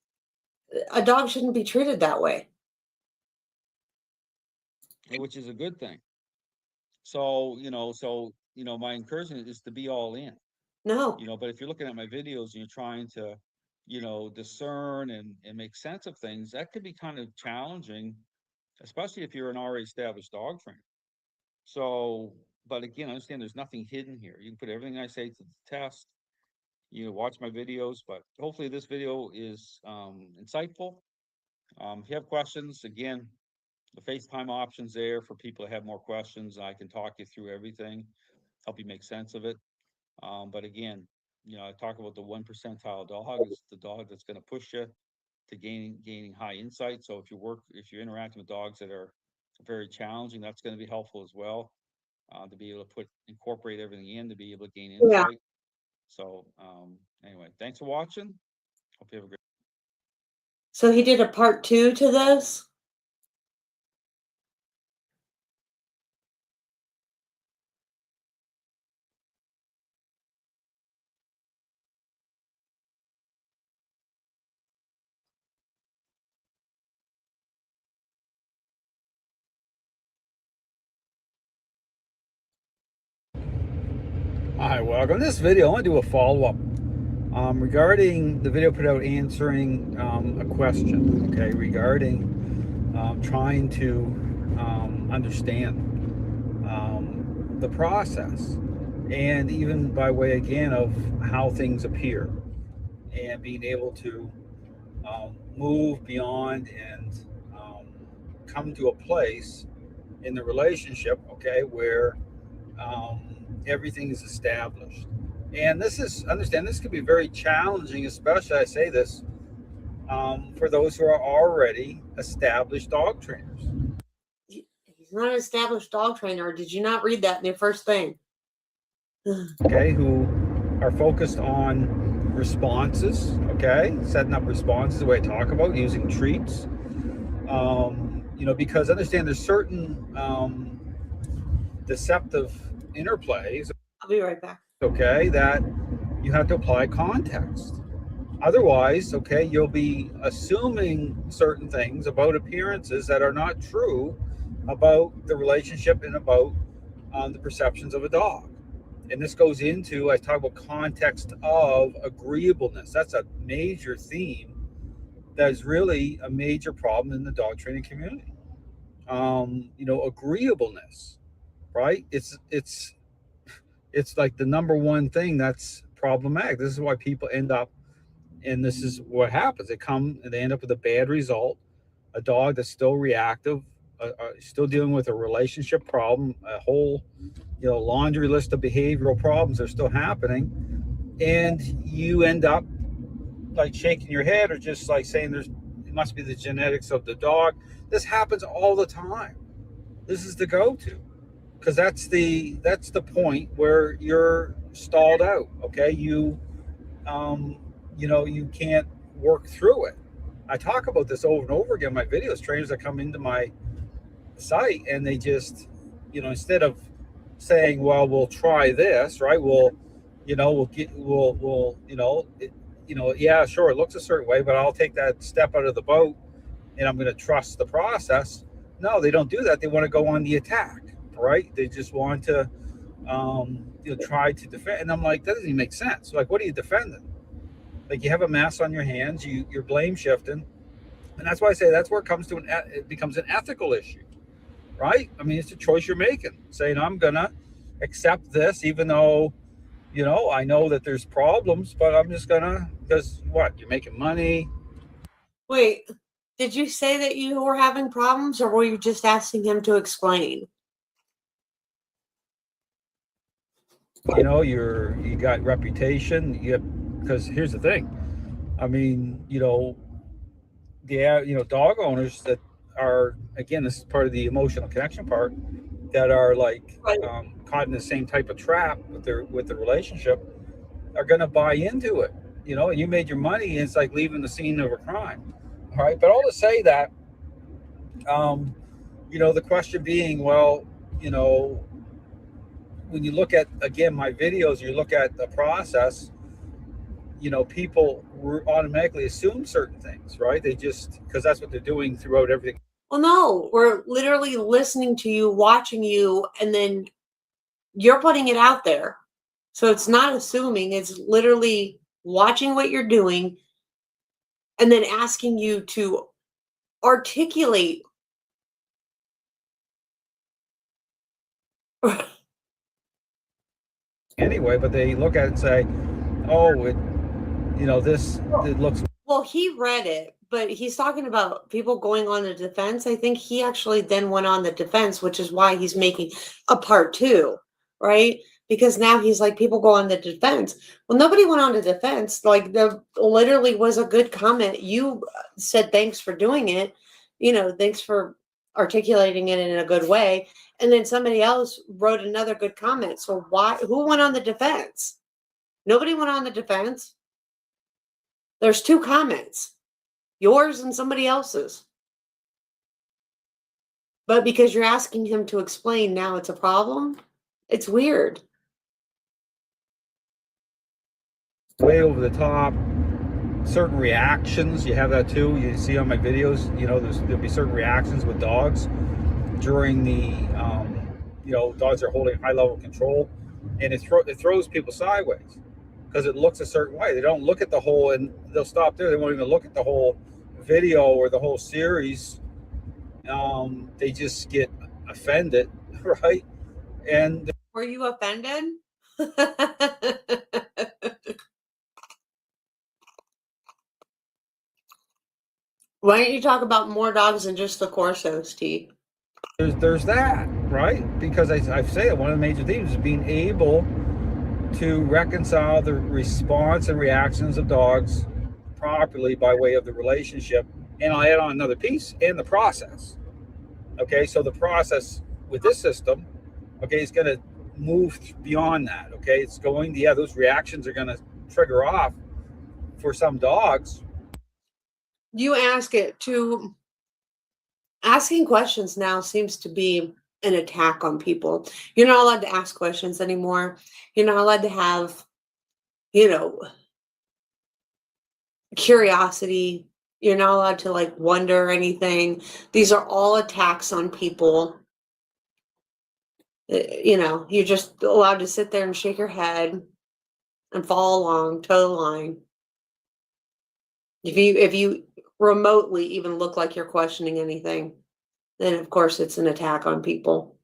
a dog shouldn't be treated that way. Which is a good thing. So, my encouragement is to be all in. No. But if you're looking at my videos and you're trying to, discern and make sense of things, that could be kind of challenging, especially if you're an already established dog trainer. So, but again, I understand there's nothing hidden here. You can put everything I say to the test, watch my videos, but hopefully this video is insightful. If you have questions, again, the FaceTime option's there for people that have more questions. I can talk you through everything, help you make sense of it. But again, I talk about the 1 percentile dog is the dog that's going to push you to gaining high insight. So if you're interacting with dogs that are very challenging, that's going to be helpful as well, to be able to incorporate everything in to be able to gain insight. Yeah. So anyway, thanks for watching. Hope you have a great. So he did a part 2 to this? Hi, welcome. In this video, I want to do a follow-up regarding the video put out answering a question, okay, regarding trying to understand the process, and even by way, again, of how things appear, and being able to move beyond and come to a place in the relationship, okay, where everything is established. And understand, this can be very challenging, especially, I say this, for those who are already established dog trainers. He's not an established dog trainer. Did you not read that in your first thing? Okay, who are focused on responses, okay, setting up responses, the way I talk about, using treats. Because understand there's certain deceptive interplays. I'll be right back. Okay, that you have to apply context. Otherwise, okay, you'll be assuming certain things about appearances that are not true about the relationship and about the perceptions of a dog. And this goes into, I talk about context of agreeableness. That's a major theme that is really a major problem in the dog training community. Agreeableness, right? It's like the number one thing that's problematic. This is why people end up, and this is what happens. They come and they end up with a bad result. A dog that's still reactive, still dealing with a relationship problem, a whole, laundry list of behavioral problems are still happening. And you end up like shaking your head or just like saying it must be the genetics of the dog. This happens all the time. This is the go-to. Because that's the point where you're stalled out. Okay, you can't work through it. I talk about this over and over again in my videos. Trainers that come into my site and they just, instead of saying, "Well, we'll try this," right? Yeah, sure, it looks a certain way, but I'll take that step out of the boat and I'm going to trust the process. No, they don't do that. They want to go on the attack. Right? They just want to, try to defend. And I'm like, that doesn't even make sense. Like, what are you defending? Like, you have a mess on your hands. You're blame shifting, and that's why I say that's where it becomes an ethical issue, right? I mean, it's a choice you're making, saying I'm gonna accept this, even though, I know that there's problems, but I'm just gonna, because what? You're making money. Wait, did you say that you were having problems, or were you just asking him to explain? You got reputation. Because here's the thing. I mean, dog owners that are, again, this is part of the emotional connection part, that are like caught in the same type of trap with the relationship, are going to buy into it. You made your money, and it's like leaving the scene of a crime. All right, but all to say that, the question being, well, when you look at, again, my videos, you look at the process, people automatically assume certain things, right? They just, because that's what they're doing throughout everything. Well, no, we're literally listening to you, watching you, and then you're putting it out there. So it's not assuming, it's literally watching what you're doing and then asking you to articulate. Anyway, but they look at it and say, oh, it, this, it looks. Well, he read it, but he's talking about people going on the defense. I think he actually then went on the defense, which is why he's making a part 2, right? Because now he's like, people go on the defense. Well, nobody went on the defense. Like, there literally was a good comment. You said, thanks for doing it. Thanks for articulating it in a good way. And then somebody else wrote another good comment. So who went on the defense? Nobody went on the defense. There's 2 comments, yours and somebody else's. But because you're asking him to explain, now it's a problem. It's weird. Way over the top. Certain reactions, you have that too. You see on my videos, there'll be certain reactions with dogs during the, dogs are holding high level control, and it throws people sideways because it looks a certain way. They don't look at the whole, and they'll stop there. They won't even look at the whole video or the whole series. They just get offended, right? And were you offended? Why don't you talk about more dogs than just the Corso, Steve? There's that, right? Because I've said one of the major themes is being able to reconcile the response and reactions of dogs properly by way of the relationship. And I'll add on another piece, and the process. Okay, so the process with this system, okay, is going to move beyond that. Okay, it's going, those reactions are going to trigger off for some dogs. You asking questions now seems to be an attack on people. You're not allowed to ask questions anymore. You're not allowed to have, curiosity. You're not allowed to wonder anything. These are all attacks on people. You're just allowed to sit there and shake your head and follow along, toe the line. If you remotely even look like you're questioning anything, then of course it's an attack on people.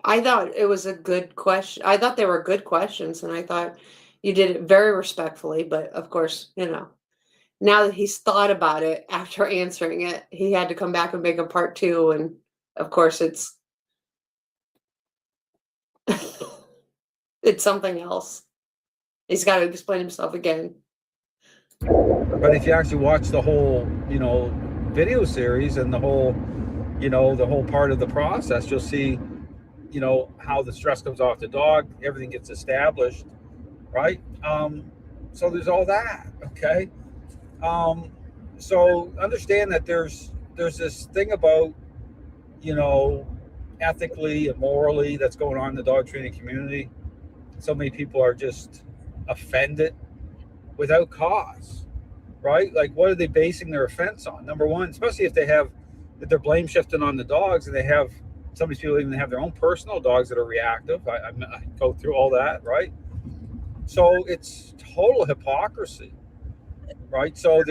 I thought it was a good question. I thought they were good questions, and I thought you did it very respectfully. But of course, now that he's thought about it after answering it, he had to come back and make a part 2. And of course it's it's something else. He's got to explain himself again. But if you actually watch the whole, video series and the whole, the whole part of the process, you'll see, how the stress comes off the dog, everything gets established, right? So there's all that, okay? So understand that there's this thing about, ethically and morally that's going on in the dog training community. So many people are just offended without cause, right? Like, what are they basing their offense on? Number one, especially if they're blame shifting on the dogs, and some of these people even have their own personal dogs that are reactive. I go through all that, right? So it's total hypocrisy, right? So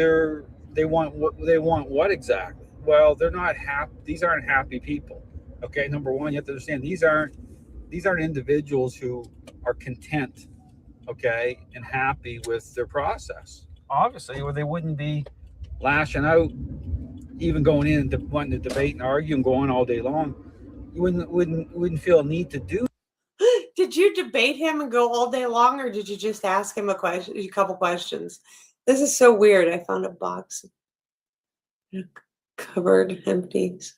they want what exactly? Well, they're not happy. These aren't happy people. Okay, number one, you have to understand these aren't individuals who are content, okay, and happy with their process. Obviously, or they wouldn't be lashing out, even going in and wanting to debate and argue and go on all day long. You wouldn't feel a need to do. Did you debate him and go all day long, or did you just ask him a couple questions? This is so weird. I found a box covered empties.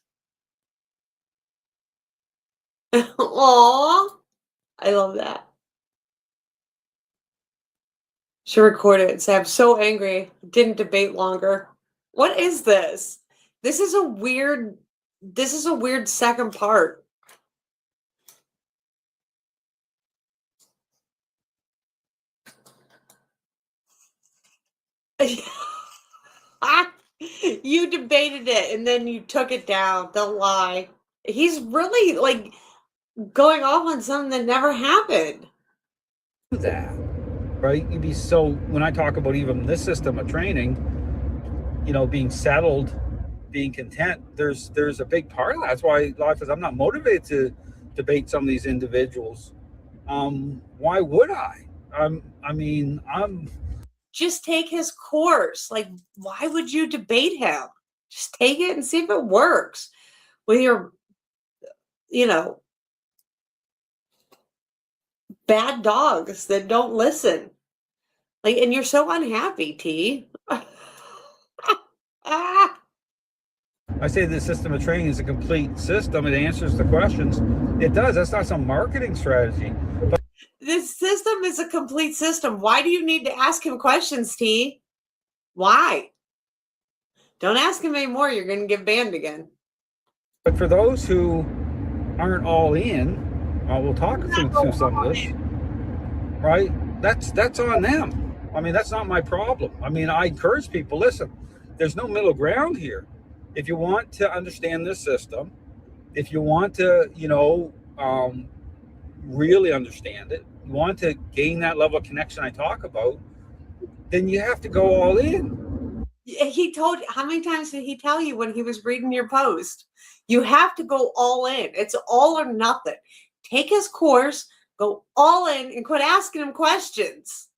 Aww, I love that. Should record it and say, I'm so angry. Didn't debate longer. What is this? This is a weird second part. You debated it and then you took it down. Don't lie. He's really going off on something that never happened. That, right? When I talk about even this system of training, being settled, being content, there's a big part of that. That's why a lot of times I'm not motivated to debate some of these individuals. Why would I? I'm just take his course. Like, why would you debate him? Just take it and see if it works with your, bad dogs that don't listen. Like, and you're so unhappy, T. I say the system of training is a complete system. It answers the questions. It does. That's not some marketing strategy. But this system is a complete system. Why do you need to ask him questions, T? Why? Don't ask him anymore. You're going to get banned again. But for those who aren't all in, we'll talk through some of this, right? That's on them. I mean, that's not my problem. I mean, I encourage people, listen, there's no middle ground here. If you want to understand this system, if you want to, really understand it, you want to gain that level of connection I talk about, then you have to go all in. He told you, how many times did he tell you when he was reading your post? You have to go all in. It's all or nothing. Take his course, go all in, and quit asking him questions.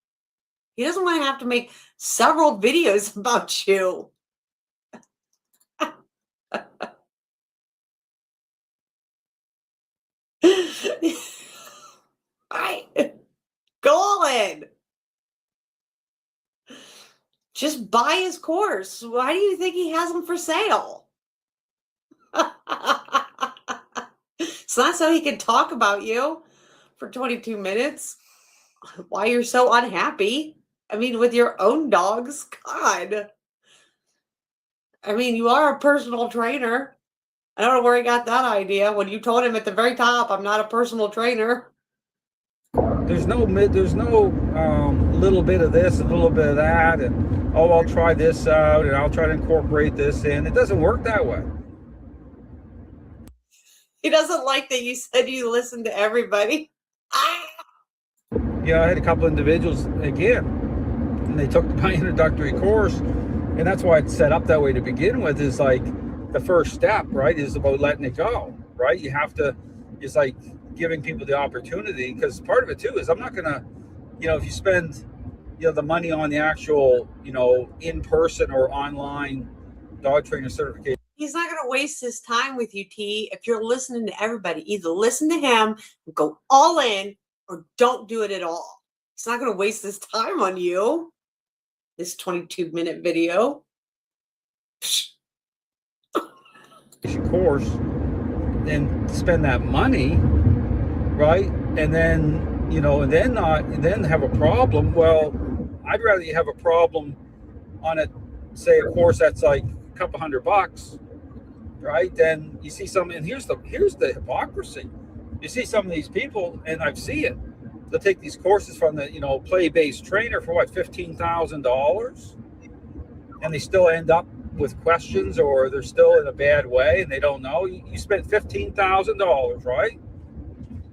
He doesn't want to have to make several videos about you. Right. Go all in. Just buy his course. Why do you think he has them for sale? It's not so he can talk about you for 22 minutes. Why you're so unhappy. I mean, with your own dogs. God. I mean, you are a personal trainer. I don't know where he got that idea when you told him at the very top, I'm not a personal trainer. There's no little bit of this, a little bit of that, and I'll try this out, and I'll try to incorporate this in. It doesn't work that way. He doesn't like that you said you listen to everybody. Yeah, I had a couple individuals again, and they took my introductory course, and that's why it's set up that way to begin with. Is like the first step, right? Is about letting it go, right? You have to. It's like giving people the opportunity, because part of it too is I'm not gonna, if you spend, the money on the actual, in-person or online dog trainer certification. He's not going to waste his time with you, T. If you're listening to everybody, either listen to him, go all in, or don't do it at all. He's not going to waste his time on you. This 22-minute video. Course, and spend that money, right? And then, and then have a problem. Well, I'd rather you have a problem on it, say a course that's like a couple $100, right? Then you see some, and here's the hypocrisy. You see some of these people, and I see it. They'll take these courses from the play-based trainer for what, $15,000, and they still end up with questions, or they're still in a bad way and they don't know. You spent $15,000, right?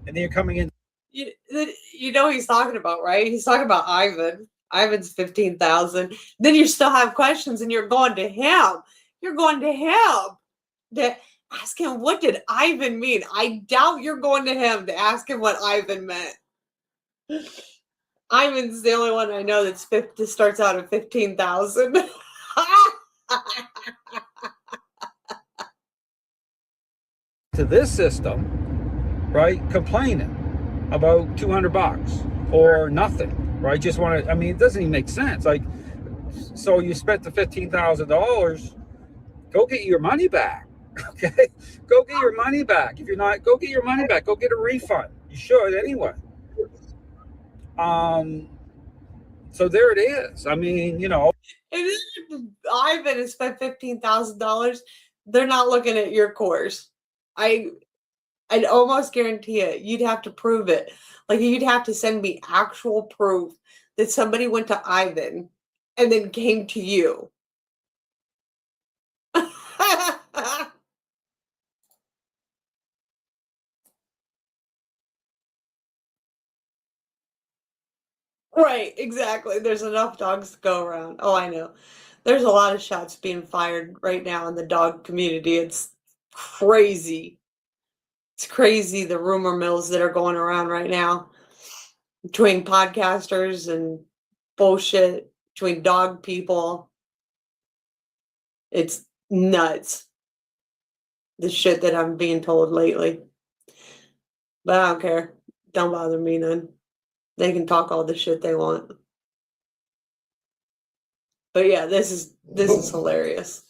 And then you're coming in. He's talking about, right? He's talking about Ivan. Ivan's 15,000. Then you still have questions, and you're going to him. You're going to him to ask him, what did Ivan mean? I doubt you're going to him to ask him what Ivan meant. Ivan's the only one I know that starts out at 15,000. To this system, right? Complaining about $200 or nothing, right? Just want to, it doesn't even make sense. Like, so you spent the $15,000, go get your money back. Okay. Go get your money back. If you're not, go get your money back. Go get a refund. You should anyway. So there it is. If Ivan has spent $15,000, they're not looking at your course. I'd almost guarantee it. You'd have to prove it. Like, you'd have to send me actual proof that somebody went to Ivan and then came to you. Right, exactly. There's enough dogs to go around. Oh, I know. There's a lot of shots being fired right now in the dog community. It's crazy. It's crazy, the rumor mills that are going around right now. between podcasters and bullshit, between dog people. It's nuts, the shit that I'm being told lately. But I don't care. Don't bother me none. They can talk all the shit they want. But yeah, this is hilarious.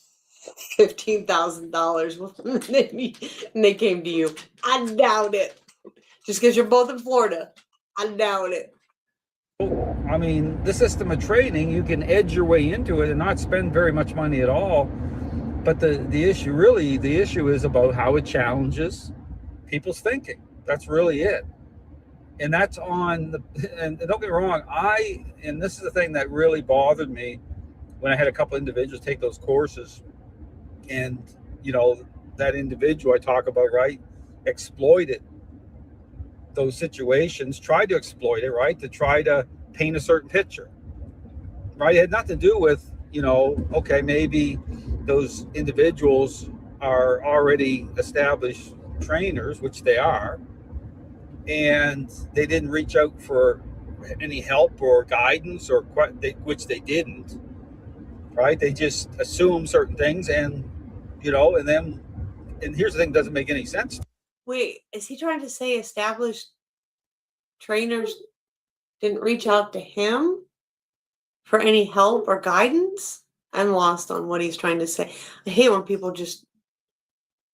$15,000 and they came to you. I doubt it. Just because you're both in Florida, I doubt it. I mean, the system of trading, you can edge your way into it and not spend very much money at all. But the issue is about how it challenges people's thinking. That's really it. And that's and don't get me wrong, and this is the thing that really bothered me when I had a couple individuals take those courses, and that individual I talk about, right, exploited those situations, tried to exploit it, right, to try to paint a certain picture, right? It had nothing to do with, okay, maybe those individuals are already established trainers, which they are, and they didn't reach out for any help or guidance, which they didn't, right? They just assume certain things, and and here's the thing, doesn't make any sense. Wait, is he trying to say established trainers didn't reach out to him for any help or guidance? I'm lost on what he's trying to say. I hate when people just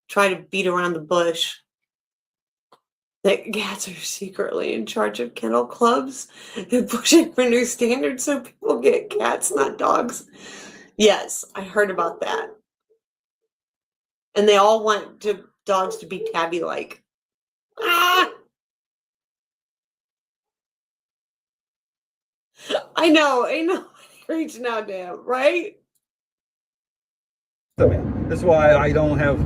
try to beat around the bush. That cats are secretly in charge of kennel clubs and pushing for new standards so people get cats, not dogs. Yes, I heard about that. And they all want dogs to be tabby-like. Ah! I know. Reaching out to him, right? That's why I don't have,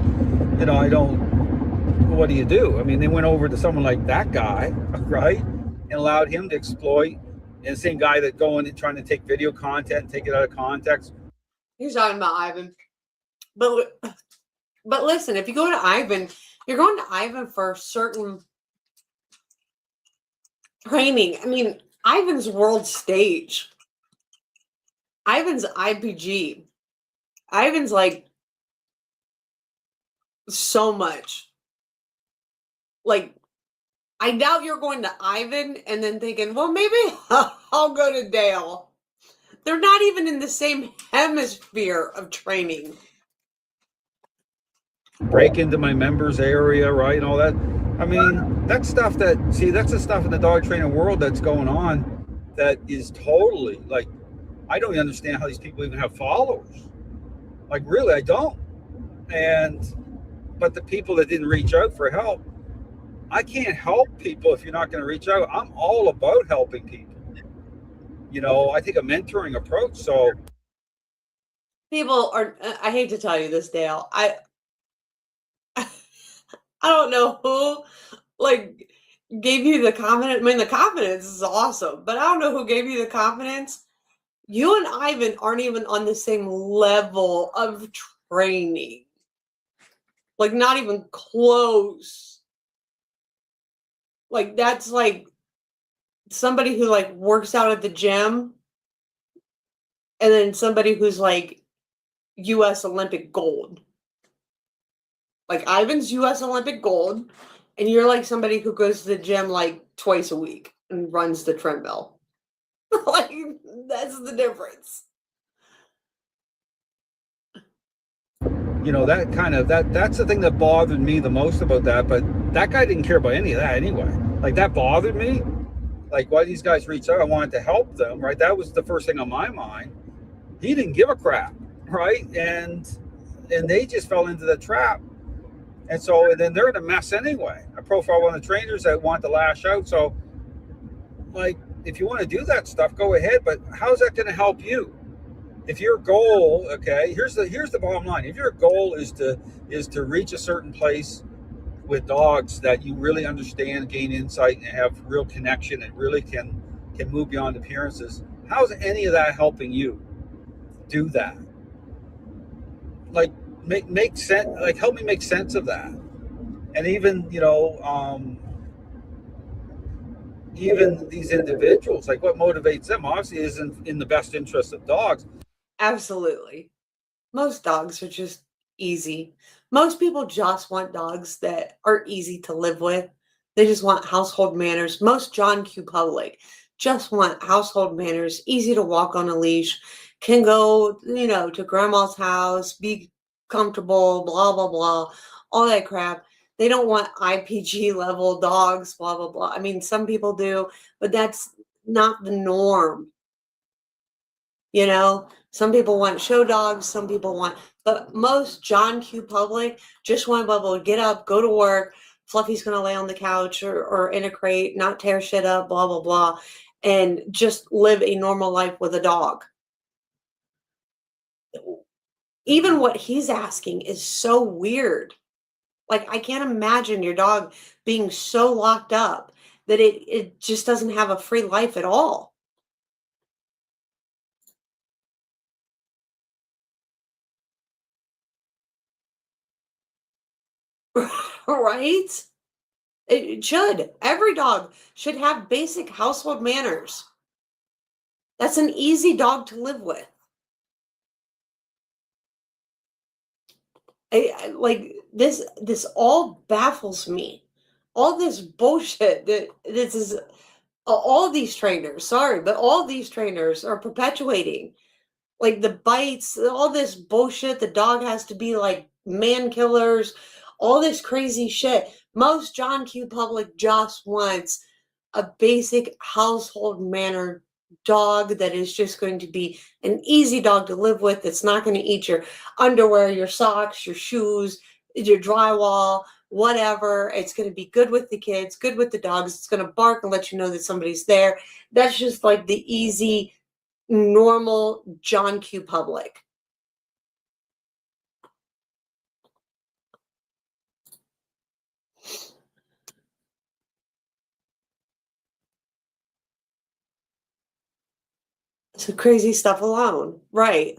what do you do? I mean, they went over to someone like that guy, right, and allowed him to exploit, and the same guy that going and trying to take video content and take it out of context. He's talking about Ivan. But listen, if you go to Ivan, you're going to Ivan for certain training. I mean, Ivan's world stage. Ivan's IPG. Ivan's like so much. Like, I doubt you're going to Ivan and then thinking, well, maybe I'll go to Dale. They're not even in the same hemisphere of training. Break into my members area, right, and all that. I mean, that's the stuff in the dog training world that's going on that is totally, like, I don't even understand how these people even have followers. Like, really, I don't. But the people that didn't reach out for help, I can't help people if you're not going to reach out. I'm all about helping people. I take a mentoring approach, so. People are, I hate to tell you this, Dale, I don't know who, like, gave you the confidence. I mean, the confidence is awesome, but I don't know who gave you the confidence. You and Ivan aren't even on the same level of training. Like, not even close. Like, that's like somebody who, like, works out at the gym, and then somebody who's, like, U.S. Olympic gold. Like, Ivan's U.S. Olympic gold, and you're like somebody who goes to the gym like twice a week and runs the treadmill. Like, that's the difference. That's the thing that bothered me the most about that. But that guy didn't care about any of that anyway. Like, that bothered me. Like, why these guys reached out, I wanted to help them, right? That was the first thing on my mind. He didn't give a crap, right? And they just fell into the trap. And then they're in a mess anyway. I profile one of the trainers that want to lash out. So, like, if you want to do that stuff, go ahead. But how's that going to help you? If your goal, okay, here's the bottom line. If your goal is to reach a certain place with dogs that you really understand, gain insight, and have real connection, and really can move beyond appearances, how's any of that helping you do that? Like, make sense. Like, help me make sense of that. And even even these individuals, like what motivates them obviously isn't in the best interest of dogs. Absolutely. Most dogs are just easy. Most people just want dogs that are easy to live with. They just want household manners. Most John Q. Public just want household manners, easy to walk on a leash, can go, to grandma's house, be comfortable, blah, blah, blah, all that crap. They don't want IPG level dogs, blah, blah, blah. I mean, some people do, but that's not the norm. Some people want show dogs, some people want, but most John Q. Public just want to be able to get up, go to work. Fluffy's going to lay on the couch or in a crate, not tear shit up, blah, blah, blah, and just live a normal life with a dog. Even what he's asking is so weird. Like, I can't imagine your dog being so locked up that it just doesn't have a free life at all. Right? It should. Every dog should have basic household manners. That's an easy dog to live with. Like this all baffles me. All this bullshit that this is all these trainers, sorry, but all these trainers are perpetuating. Like the bites, all this bullshit, the dog has to be like man killers, all this crazy shit. Most John Q. Public just wants a basic household manner dog that is just going to be an easy dog to live with. That's not going to eat your underwear, your socks, your shoes, your drywall, whatever. It's going to be good with the kids, good with the dogs. It's going to bark and let you know that somebody's there. That's just like the easy, normal John Q. Public. So crazy stuff alone. Right.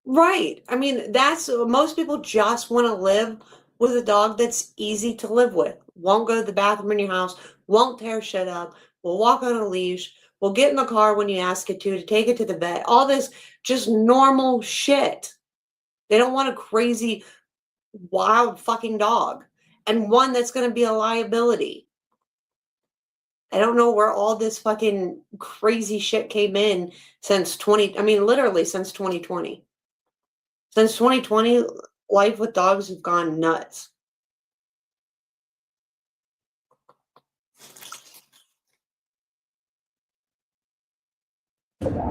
Right. I mean, that's most people just want to live with a dog that's easy to live with. Won't go to the bathroom in your house, won't tear shit up, will walk on a leash, will get in the car when you ask it to take it to the vet. All this just normal shit. They don't want a crazy, wild fucking dog and one that's going to be a liability. I don't know where all this fucking crazy shit came in since literally since 2020. Since 2020, life with dogs have gone nuts.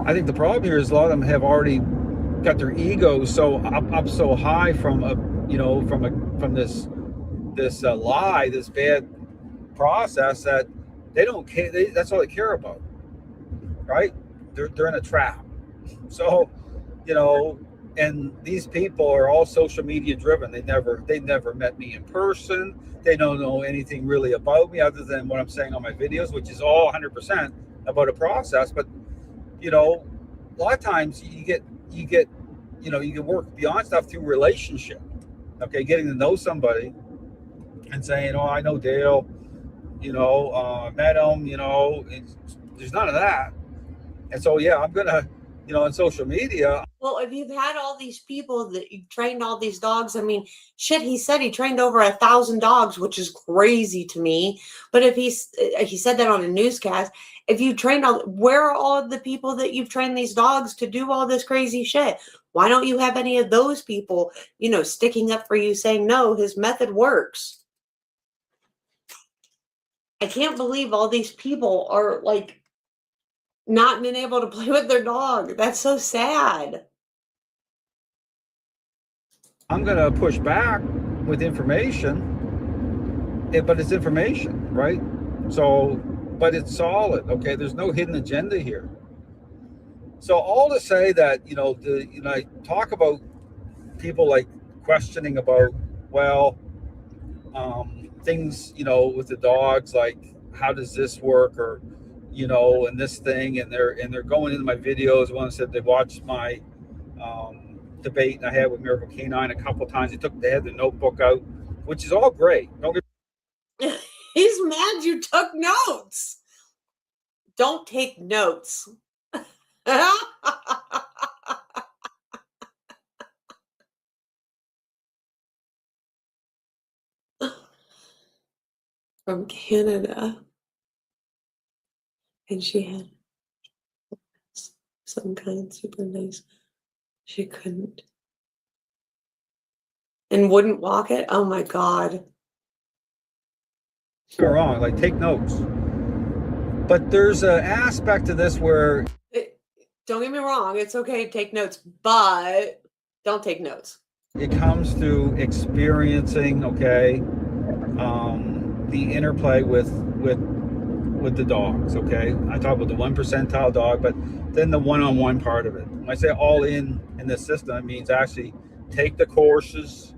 I think the problem here is a lot of them have already got their egos so up so high from this lie, this bad process that they don't care. That's all they care about, right? They're in a trap. So, and these people are all social media driven. They never met me in person. They don't know anything really about me other than what I'm saying on my videos, which is all 100% about a process. But a lot of times you can work beyond stuff through relationship. Okay, getting to know somebody and saying, "Oh, I know Dale. Met him. There's none of that." And so, yeah, I'm gonna, on social media. Well, if you've had all these people that you've trained all these dogs, I mean, shit, he said he trained over 1,000 dogs, which is crazy to me. But if he said that on a newscast, if you trained where are all of the people that you've trained these dogs to do all this crazy shit? Why don't you have any of those people, sticking up for you, saying, no, his method works? I can't believe all these people are like not being able to play with their dog. That's so sad. I'm going to push back with information, but it's information, right? So, but it's solid, okay? There's no hidden agenda here. So all to say that, I talk about people like questioning about, things, with the dogs, like how does this work, or, and this thing, and they're going into my videos. One said they watched my debate I had with Miracle Canine a couple times. They had the notebook out, which is all great. Don't get He's mad you You took notes. Don't take notes. From Canada. And she had some kind, super nice. She couldn't. And wouldn't walk it? Oh my God. You're wrong. Like, take notes. But there's an aspect to this where... Don't get me wrong. It's okay to take notes, but don't take notes. It comes to experiencing, okay, the interplay with the dogs, okay? I talk about the 1 percentile dog, but then the one-on-one part of it. When I say all in this system, it means actually take the courses,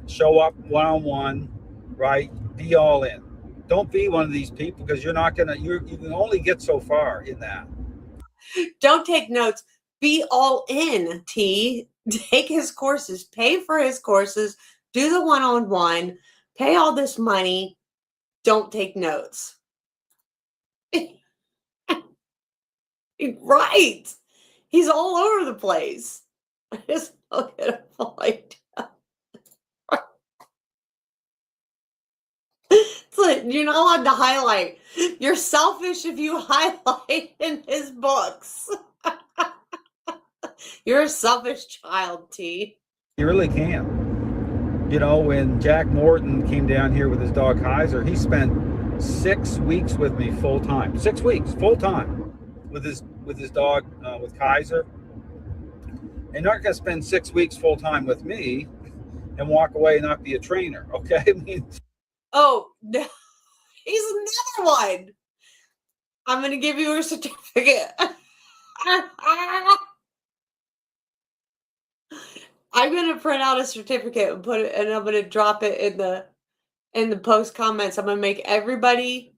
show up one-on-one, right? Be all in. Don't be one of these people, because you're not gonna, you can only get so far in that. Don't take notes. Be all in, T. Take his courses, pay for his courses, do the one-on-one, pay all this money. Don't take notes. Right. He's all over the place. I just don't get a full idea. It's like, you're not allowed to highlight. You're selfish if you highlight in his books. You're a selfish child, T. You really can. You know, when Jack Morton came down here with his dog Kaiser, he spent 6 weeks with me full time. 6 weeks full time with his dog with Kaiser. And you're not going to spend 6 weeks full time with me and walk away and not be a trainer, okay? I mean, oh no, he's another one. I'm going to give you a certificate. I'm going to print out a certificate and put it, and I'm going to drop it in the post comments. I'm going to make everybody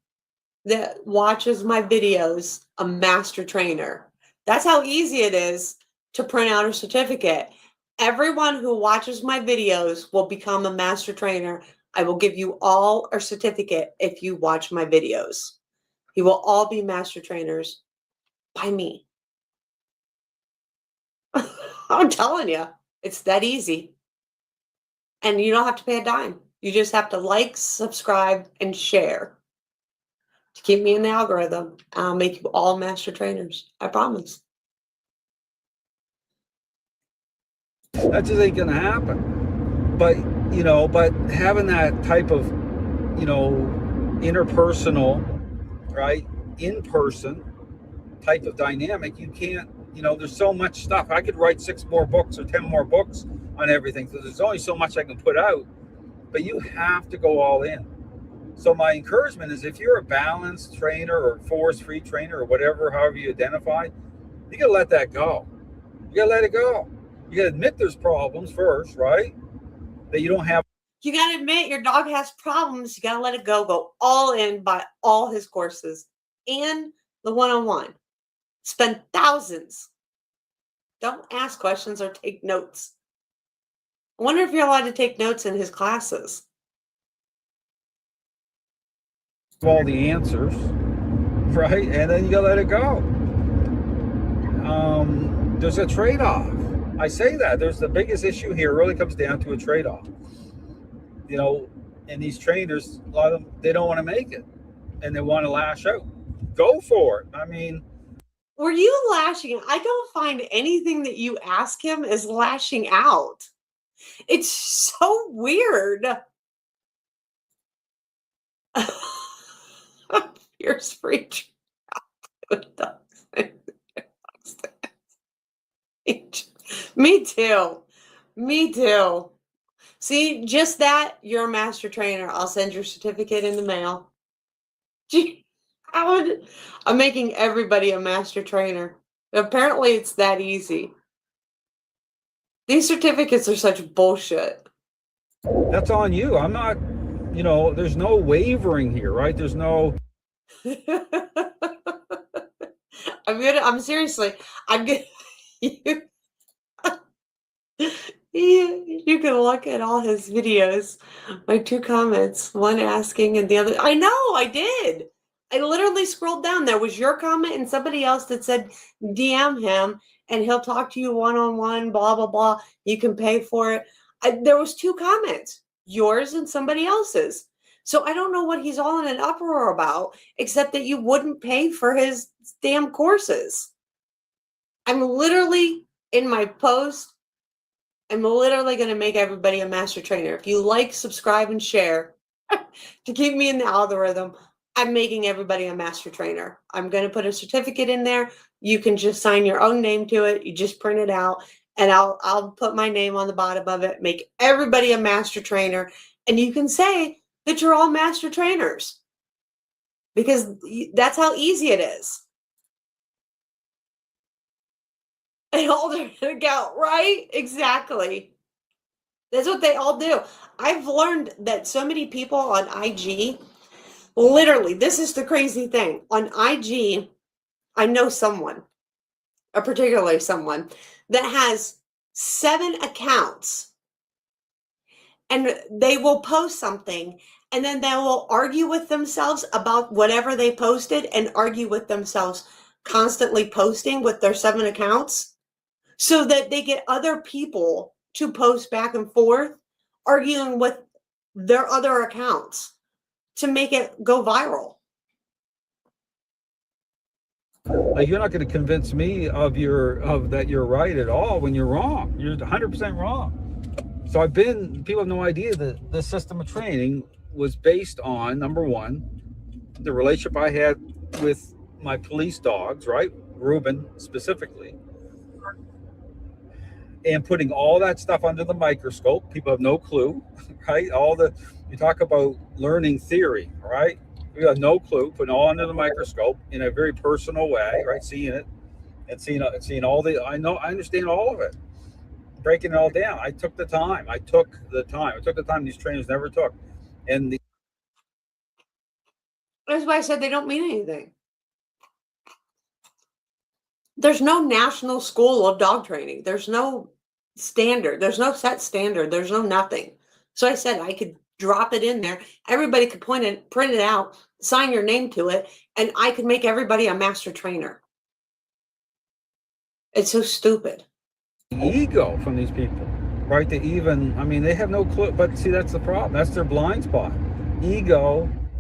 that watches my videos a master trainer. That's how easy it is to print out a certificate. Everyone who watches my videos will become a master trainer. I will give you all a certificate if you watch my videos. You will all be master trainers by me. I'm telling you, it's that easy. And you don't have to pay a dime. You just have to like, subscribe, and share to keep me in the algorithm. I'll make you all master trainers. I promise. that just ain't gonna happen. But you know, but having that type of, you know, interpersonal, right, in person type of dynamic, you can't, you know, there's so much stuff. I could write 6 more books or 10 more books on everything. So there's only so much I can put out, but you have to go all in. So my encouragement is, if you're a balanced trainer or force-free trainer or whatever, however you identify, you gotta let that go. You gotta let it go. You gotta admit there's problems first, right? That you don't have. You gotta admit your dog has problems. You gotta let it go. Go all in, buy all his courses and the one-on-one. Spend thousands. Don't ask questions or take notes. I wonder if you're allowed to take notes in his classes. All the answers, right? And then you gotta let it go. There's a trade-off. I say that there's the biggest issue here really comes down to a trade-off. You know, and these trainers, a lot of them, they don't want to make it and they want to lash out. Go for it. I mean, were you lashing? I don't find anything that you ask him is lashing out. It's so weird. Fierce free. Me too. Me too. See, just that, you're a master trainer. I'll send your certificate in the mail. Gee, I'm making everybody a master trainer. Apparently, it's that easy. These certificates are such bullshit. That's on you. I'm not, you know, there's no wavering here, right? There's no. I'm seriously, I'm gonna, You can look at all his videos. My 2 comments, one asking and the other. I know, I did. I literally scrolled down. There was your comment and somebody else that said DM him and he'll talk to you one-on-one, blah, blah, blah. You can pay for it. There was 2 comments, yours and somebody else's. So I don't know what he's all in an uproar about, except that you wouldn't pay for his damn courses. I'm literally in my post. I'm literally going to make everybody a master trainer. If you like, subscribe, and share to keep me in the algorithm, I'm making everybody a master trainer. I'm going to put a certificate in there. You can just sign your own name to it. You just print it out, and I'll put my name on the bottom of it, make everybody a master trainer, and you can say that you're all master trainers because that's how easy it is. And all their account, right? Exactly. That's what they all do. I've learned that so many people on IG, literally, this is the crazy thing. On IG, I know someone, particularly someone, that has 7 accounts. And they will post something, and then they will argue with themselves about whatever they posted and argue with themselves, constantly posting with their 7 accounts, so that they get other people to post back and forth, arguing with their other accounts to make it go viral. Like, you're not going to convince me of that you're right at all when you're wrong. You're 100% wrong. So people have no idea that the system of training was based on, number one, the relationship I had with my police dogs, right? Reuben specifically. And putting all that stuff under the microscope. People have no clue, right? You talk about learning theory, right? We have no clue, putting all under the microscope in a very personal way, right? Seeing it and seeing all I understand all of it. Breaking it all down. I took the time these trainers never took. And That's why I said they don't mean anything. There's no national school of dog training. There's no standard. There's no set standard. There's no nothing. So I said I could drop it in there. Everybody could print it out, sign your name to it, and I could make everybody a master trainer. It's so stupid. Ego from these people, right? They have no clue. But see, that's the problem. That's their blind spot.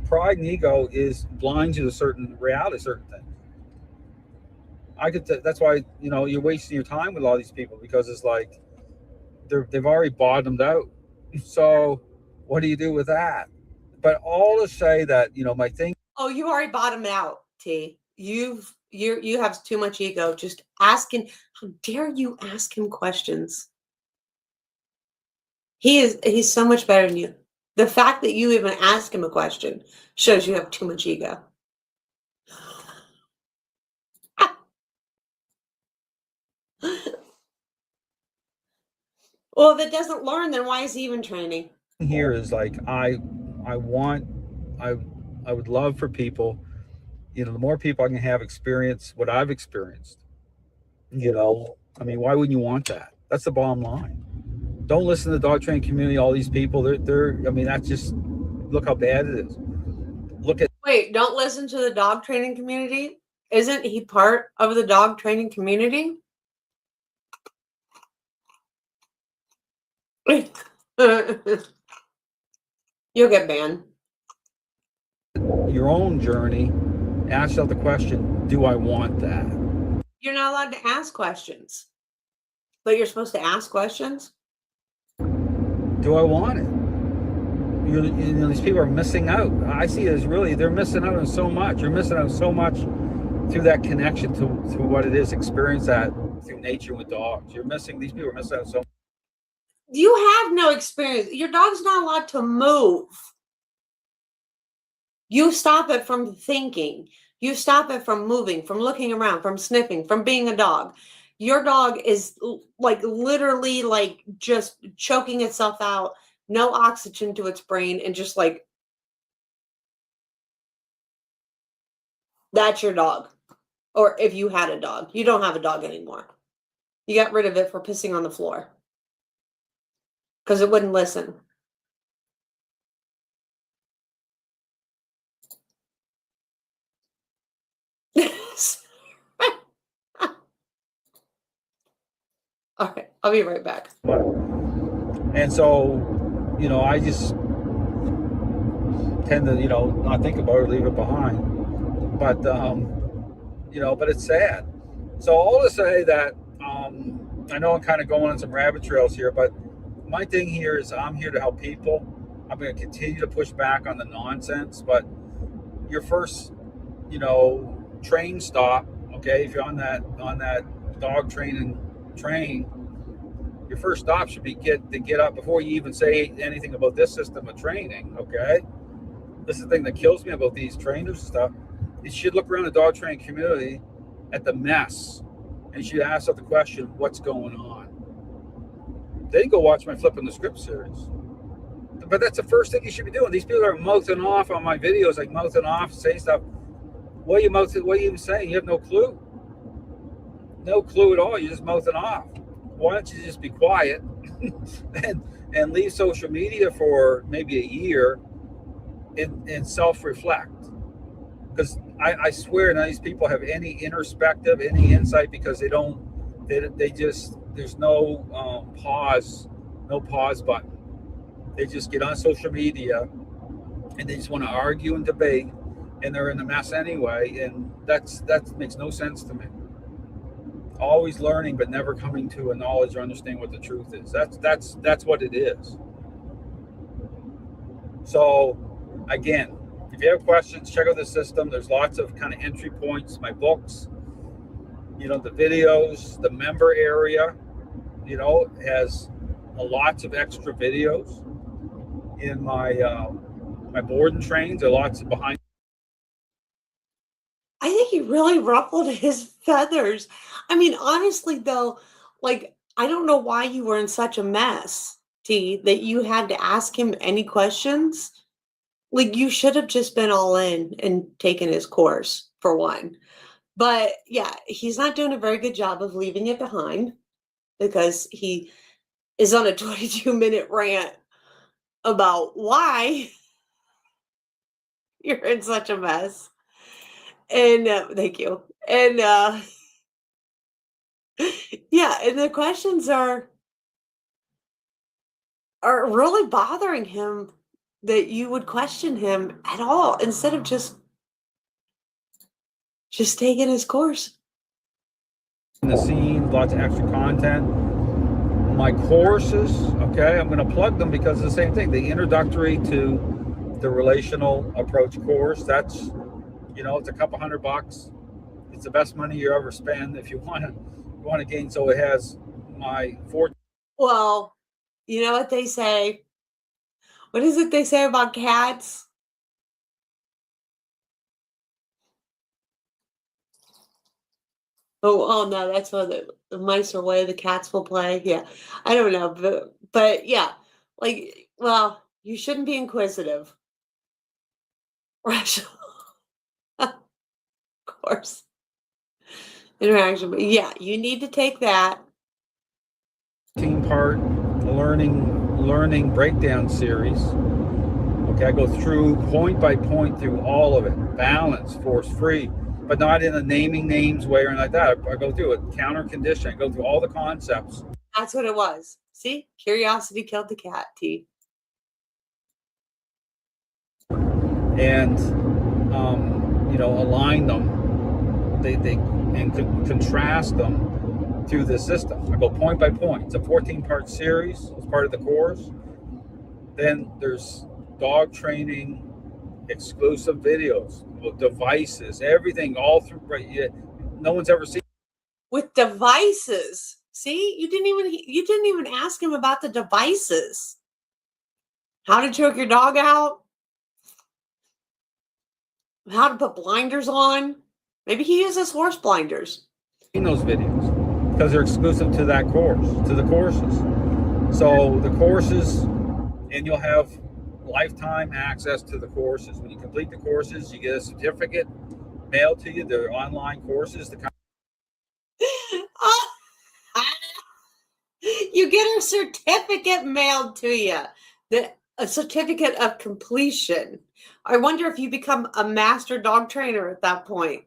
Pride and ego blinds you to certain reality, certain things. That's why, you're wasting your time with all these people, because it's like they've already bottomed out. So what do you do with that? But all to say that, my thing. Oh, you already bottomed out, T. You have too much ego. Just asking. How dare you ask him questions? He's so much better than you. The fact that you even ask him a question shows you have too much ego. Well, if it doesn't learn, then why is he even training? Here is like, I would love for people, the more people I can have experience what I've experienced, why wouldn't you want that? That's the bottom line. Don't listen to the dog training community, all these people, that's just, look how bad it is. Wait, don't listen to the dog training community? Isn't he part of the dog training community? You'll get banned. Your own journey, ask yourself the question, do I want that? You're not allowed to ask questions, but you're supposed to ask questions. Do I want it? These people are missing out. I see it as they're missing out on so much. You're missing out so much through that connection to what it is, experience that through nature with dogs. These people are missing out so much. You have no experience. Your dog's not allowed to move. You stop it from thinking. You stop it from moving, from looking around, from sniffing, from being a dog. Your dog is literally just choking itself out, no oxygen to its brain, and just that's your dog. Or if you had a dog, you don't have a dog anymore. You got rid of it for pissing on the floor. because it wouldn't listen. All right, I'll be right back. And so, you know, I just tend to, you know, not think about it, leave it behind. But, you know, but it's sad. So all to say that, I know I'm kind of going on some rabbit trails here, but my thing here is I'm here to help people. I'm going to continue to push back on the nonsense, but your first, you know, train stop, okay, if you're on that dog training train, your first stop should be get up before you even say anything about this system of training, okay? This is the thing that kills me about these trainers and stuff. You should look around the dog training community at the mess, and you should ask yourself the question, what's going on? Then go watch my Flipping the Script series. But that's the first thing you should be doing. These people are mouthing off on my videos, like mouthing off, saying stuff. What are you even saying? You have no clue. No clue at all. You're just mouthing off. Why don't you just be quiet and leave social media for maybe a year and self-reflect? Because I swear none of these people have any introspective, any insight, because they just, there's no pause button. They just get on social media and they just want to argue and debate, and they're in a mess anyway, and that makes no sense to me. Always learning but never coming to a knowledge or understanding what the truth is. That's what it is. So again, if you have questions, check out the system. There's lots of kind of entry points, my books, you know, the videos, the member area, you know, has lots of extra videos. In my my board and trains, there are lots of behind. I think he really ruffled his feathers. I mean, honestly, though, like, I don't know why you were in such a mess, T, that you had to ask him any questions. Like, you should have just been all in and taken his course, for one. But yeah, he's not doing a very good job of leaving it behind, because he is on a 22-minute rant about why you're in such a mess. And thank you. And yeah, and the questions are really bothering him, that you would question him at all instead of just taking his course. In the scene, lots of extra content. My courses, okay, I'm going to plug them because it's the same thing. The introductory to the relational approach course, that's, you know, it's a couple $100. It's the best money you ever spend if you want to gain. So it has my 4. Well, you know what they say? What is it they say about cats? Oh no, that's what the mice are away, the cats will play. Yeah, I don't know, but yeah, like, well, you shouldn't be inquisitive. Rational, of course, interaction. But yeah, you need to take that. Team part learning breakdown series. Okay, I go through point by point through all of it, balance, force free, but not in a naming names way or like that. I go through it, counter condition. I go through all the concepts. That's what it was. See, curiosity killed the cat. T. And you know, align them. They and contrast them through the system. I go point by point. It's a 14-part series. It's part of the course. Then there's dog training exclusive videos with devices, everything all through. Right, yeah, no one's ever seen. With devices. See, you didn't even ask him about the devices. How to choke your dog out. How to put blinders on. Maybe he uses horse blinders. In those videos, because they're exclusive to that course, to the courses. So the courses, and you'll have lifetime access to the courses. When you complete the courses, you get a certificate mailed to you. They're online courses. You get a certificate mailed to you, a certificate of completion. I wonder if you become a master dog trainer at that point.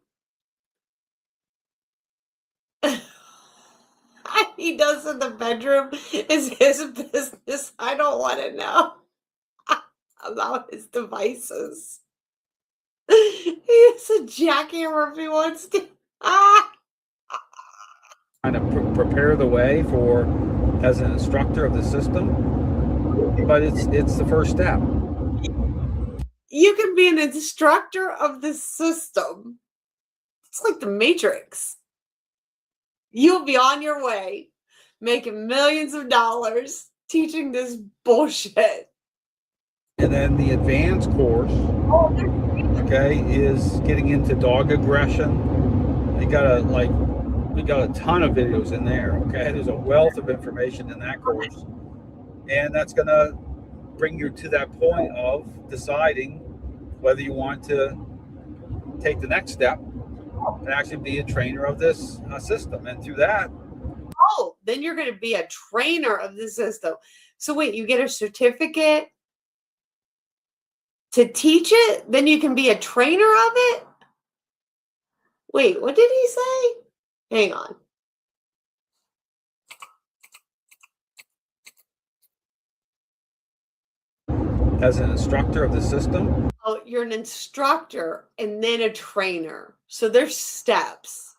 He does in the bedroom is his business. I don't want to know about his devices. He has a jackhammer if he wants to. Kind of prepare the way for as an instructor of the system, but it's the first step. You can be an instructor of the system. It's like the Matrix. You'll be on your way, making millions of dollars, teaching this bullshit. And then the advanced course, okay, is getting into dog aggression. We got a ton of videos in there, okay? There's a wealth of information in that course. And that's gonna bring you to that point of deciding whether you want to take the next step and actually be a trainer of this system. And through that, then you're going to be a trainer of the system. So wait, you get a certificate to teach it, then you can be a trainer of it? Wait, what did he say? Hang on. as an instructor of the system? Oh, you're an instructor and then a trainer. So there's steps.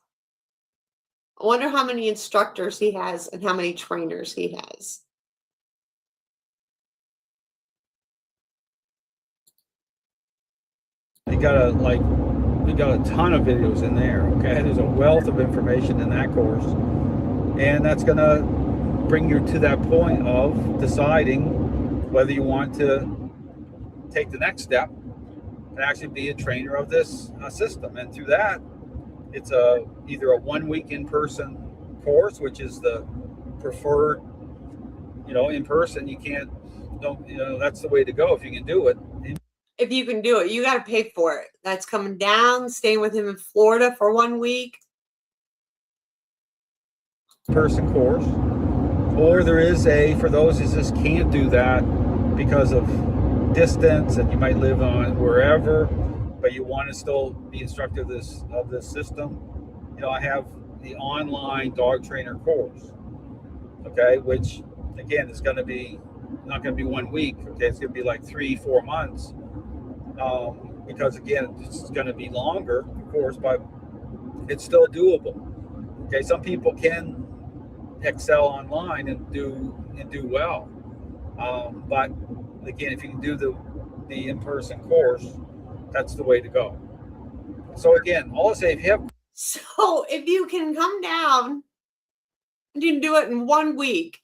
I wonder how many instructors he has and how many trainers he has. We got a ton of videos in there, okay? There's a wealth of information in that course. And that's gonna bring you to that point of deciding whether you want to take the next step and actually be a trainer of this system. And through that, it's either a 1 week in-person course, which is the preferred, in person. That's the way to go if you can do it. If you can do it, you got to pay for it. That's coming down, staying with him in Florida for 1 week. Person course. Or there is for those who just can't do that because of distance and you might live on wherever, but you want to still be instructor of this system. I have the online dog trainer course, okay, which again is going to be not going to be 1 week, okay, it's going to be like 3-4 months, because again it's going to be longer, of course, but it's still doable. Okay, some people can excel online and do well, but again, if you can do the in-person course, that's the way to go. So again, all I say, if you can come down, you can do it in 1 week.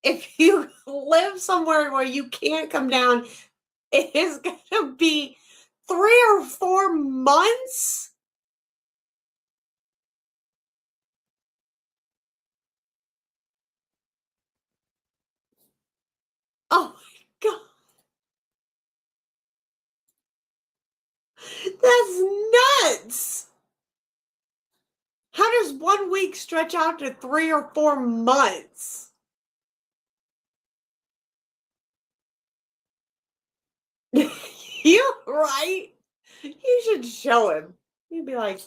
If you live somewhere where you can't come down, it is going to be 3 or 4 months. Oh my God. That's nuts. How does 1 week stretch out to 3 or 4 months? You're right. You should show him. You'd be like,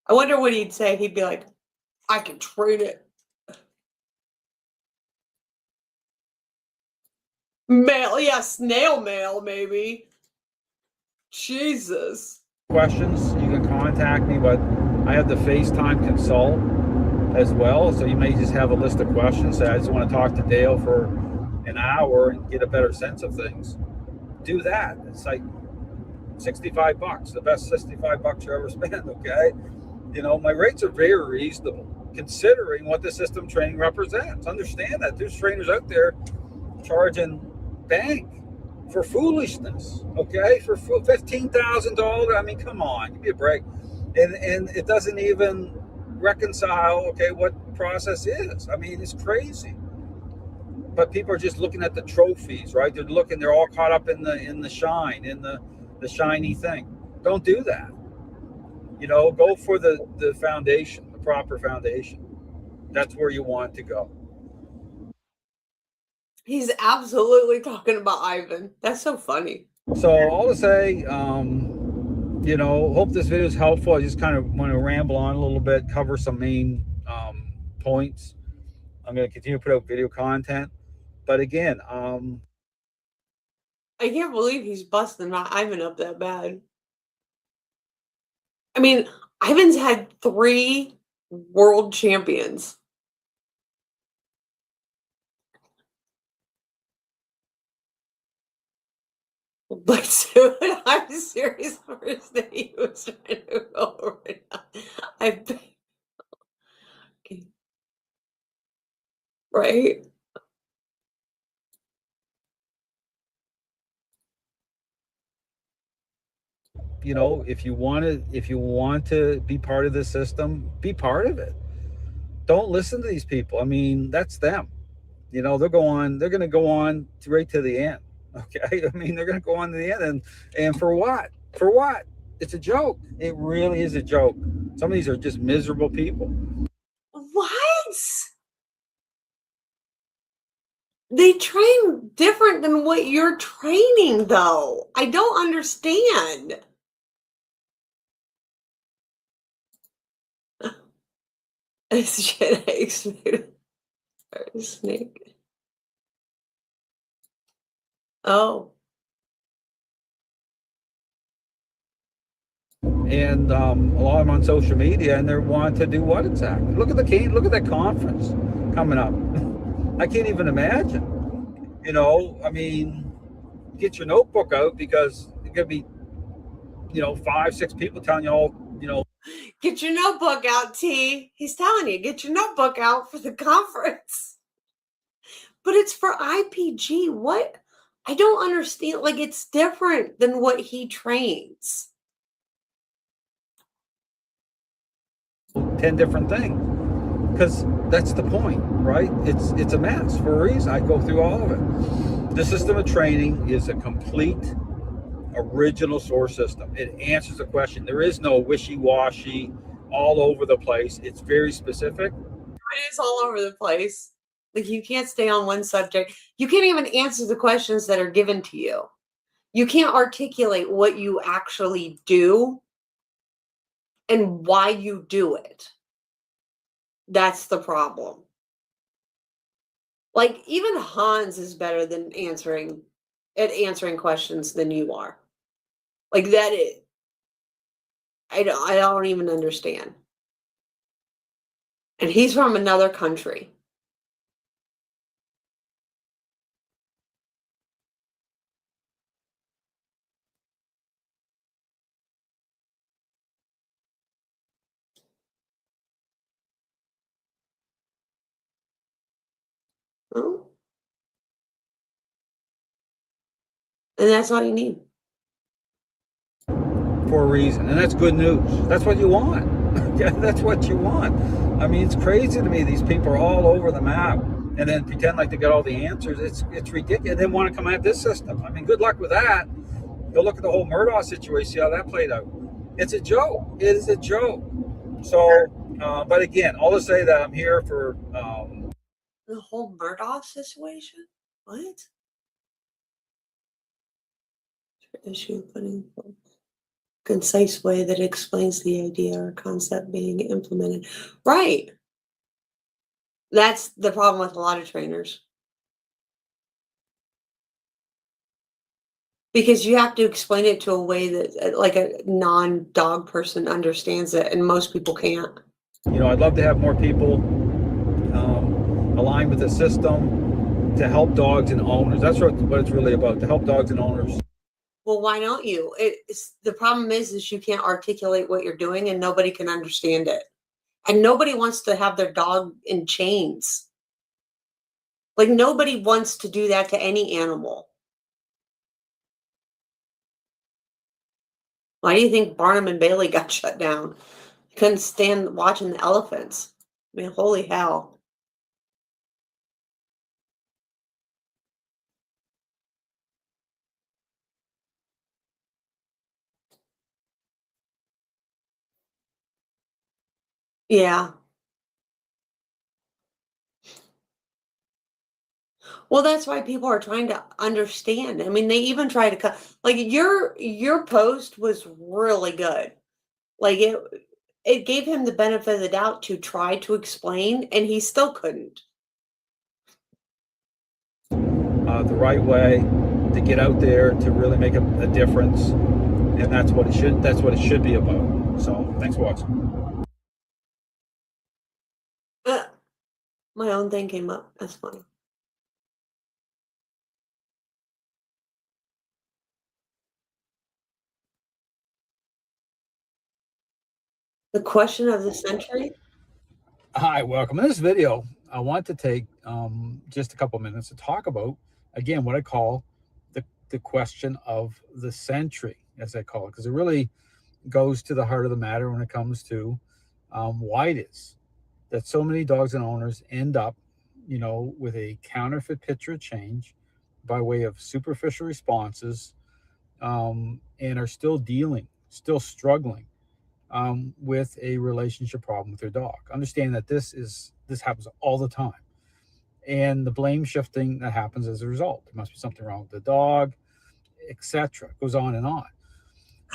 I wonder what he'd say. He'd be like, I can train it. Mail, yeah, snail mail, maybe. Jesus. questions, you can contact me, but I have the FaceTime consult as well. So you may just have a list of questions. Say, I just want to talk to Dale for an hour and get a better sense of things. Do that. It's like $65, the best $65 you ever spend, okay? My rates are very reasonable considering what the system training represents. Understand that there's trainers out there charging bank for foolishness, okay? For $15,000. I mean, come on, give me a break. And it doesn't even reconcile, okay, what process is. I mean, it's crazy. But people are just looking at the trophies, right? They're all caught up in the shine, in the shiny thing. Don't do that. You know, go for the foundation, the proper foundation. That's where you want to go. He's absolutely talking about Ivan. That's so funny. So all to say, you know, hope this video is helpful. I just kind of want to ramble on a little bit, cover some main points. I'm going to continue to put out video content. But again, I can't believe he's busting Ivan up that bad. I mean, Ivan's had 3 world champions. But I'm serious first that he was trying to go over it. Okay. Right? You know, if you want to be part of the system, be part of it. Don't listen to these people. I mean, that's them. You know, they're going to go on right to the end. Okay. I mean, they're going to go on to the end, and for what? For what? It's a joke. It really is a joke. Some of these are just miserable people. What? They train different than what you're training, though. I don't understand. Shit, I expected a snake. Oh. And a lot of them on social media, and they want to do what exactly? Look at that conference coming up. I can't even imagine. You know, I mean, get your notebook out, because it could be, you know, 5, 6 people telling you all, you know. Get your notebook out, T. He's telling you, get your notebook out for the conference. But it's for IPG. What? I don't understand. Like, it's different than what he trains. 10 different things, because that's the point, right? It's a mess for a reason. I go through all of it. The system of training is a complete original source system. It answers the question. There is no wishy-washy, all over the place. It's very specific. It is all over the place. Like, you can't stay on one subject. You can't even answer the questions that are given to you. You can't articulate what you actually do and why you do it. That's the problem. Like, even Hans is better than answering questions than you are. Like, that is, I don't even understand. And he's from another country. Oh. And that's all you need. For a reason. And that's good news. That's what you want. Yeah, that's what you want. I mean, it's crazy to me. These people are all over the map and then pretend like they got all the answers. It's ridiculous. And then want to come at this system. I mean, good luck with that. Go look at the whole Murdoch situation, see how that played out. It's a joke. It is a joke. So, but again, all to say that I'm here for... the whole Murdoch situation? What? Issue putting concise way that explains the idea or concept being implemented. Right. That's the problem with a lot of trainers. Because you have to explain it to a way that, like, a non-dog person understands it, and most people can't. You know, I'd love to have more people aligned with the system to help dogs and owners. That's what it's really about, to help dogs and owners. Well, why don't you? The problem is you can't articulate what you're doing, and nobody can understand it. And nobody wants to have their dog in chains. Like, nobody wants to do that to any animal. Why do you think Barnum and Bailey got shut down? Couldn't stand watching the elephants. I mean, holy hell. Yeah. Well, that's why people are trying to understand. I mean, they even try to cut, like, your post was really good. Like, it gave him the benefit of the doubt to try to explain, and he still couldn't. The right way to get out there to really make a difference, and that's what it should be about. So thanks for watching. My own thing came up. That's funny. The question of the century. Hi, welcome. In this video, I want to take just a couple minutes to talk about, again, what I call the question of the century, as I call it, because it really goes to the heart of the matter when it comes to why it is that so many dogs and owners end up, with a counterfeit picture of change by way of superficial responses, and are still struggling with a relationship problem with their dog. Understand that this happens all the time, and the blame shifting that happens as a result. There must be something wrong with the dog, etc. Goes on and on.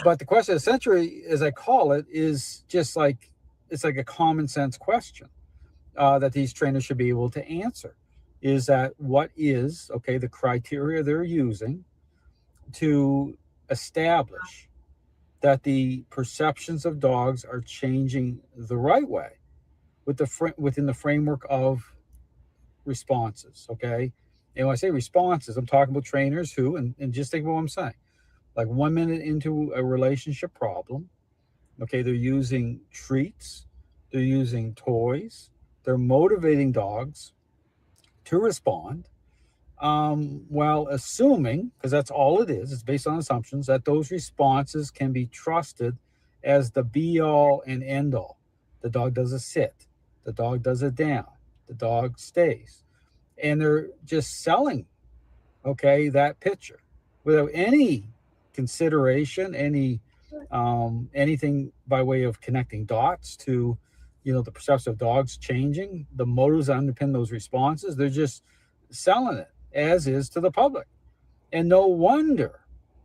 But the question of the century, as I call it, is just like it's like a common sense question that these trainers should be able to answer. Is that what is the criteria they're using to establish that the perceptions of dogs are changing the right way within the framework of responses, okay? And when I say responses, I'm talking about trainers who, and just think about what I'm saying, like 1 minute into a relationship problem, okay, they're using treats, they're using toys, they're motivating dogs to respond, while assuming, because that's all it is, it's based on assumptions, that those responses can be trusted as the be all and end all. The dog does a sit, the dog does a down, the dog stays. And they're just selling, that picture without any consideration, anything by way of connecting dots to, the perception of dogs changing, the motives that underpin those responses. They're just selling it as is to the public. And no wonder,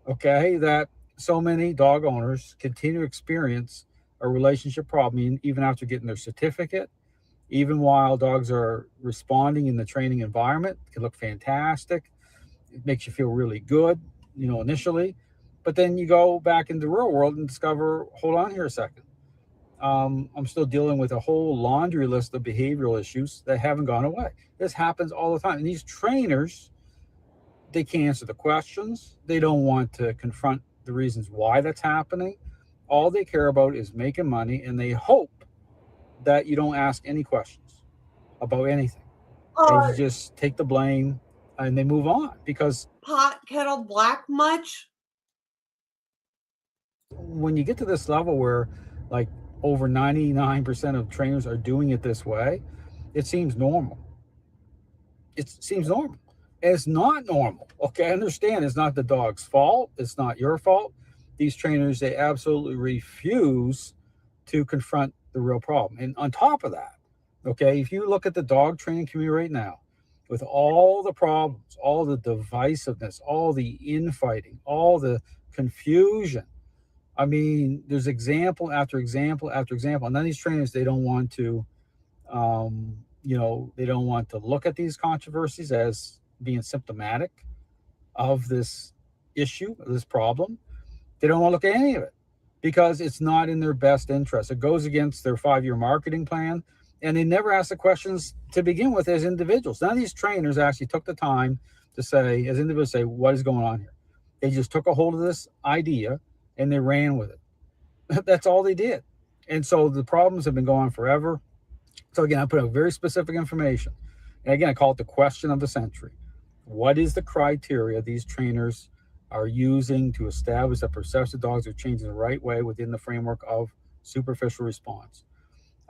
that so many dog owners continue to experience a relationship problem even after getting their certificate, even while dogs are responding in the training environment. It can look fantastic. It makes you feel really good, initially. But then you go back into the real world and discover, hold on here a second. I'm still dealing with a whole laundry list of behavioral issues that haven't gone away. This happens all the time. And these trainers, they can't answer the questions. They don't want to confront the reasons why that's happening. All they care about is making money, and they hope that you don't ask any questions about anything. And you just take the blame and they move on, because pot kettle black much? When you get to this level where like over 99% of trainers are doing it this way, it seems normal. It seems normal. And it's not normal. Okay, I understand it's not the dog's fault. It's not your fault. These trainers, they absolutely refuse to confront the real problem. And on top of that, if you look at the dog training community right now, with all the problems, all the divisiveness, all the infighting, all the confusion, I mean, there's example after example after example. And then these trainers, they don't want to, they don't want to look at these controversies as being symptomatic of this issue, of this problem. They don't want to look at any of it because it's not in their best interest. It goes against their 5-year marketing plan. And they never ask the questions to begin with as individuals. None of these trainers actually took the time to say, as individuals, say, what is going on here? They just took a hold of this idea and they ran with it. That's all they did. And so the problems have been going on forever. So again, I put out very specific information. And again, I call it the question of the century. What is the criteria these trainers are using to establish that perception of dogs are changing the right way within the framework of superficial response?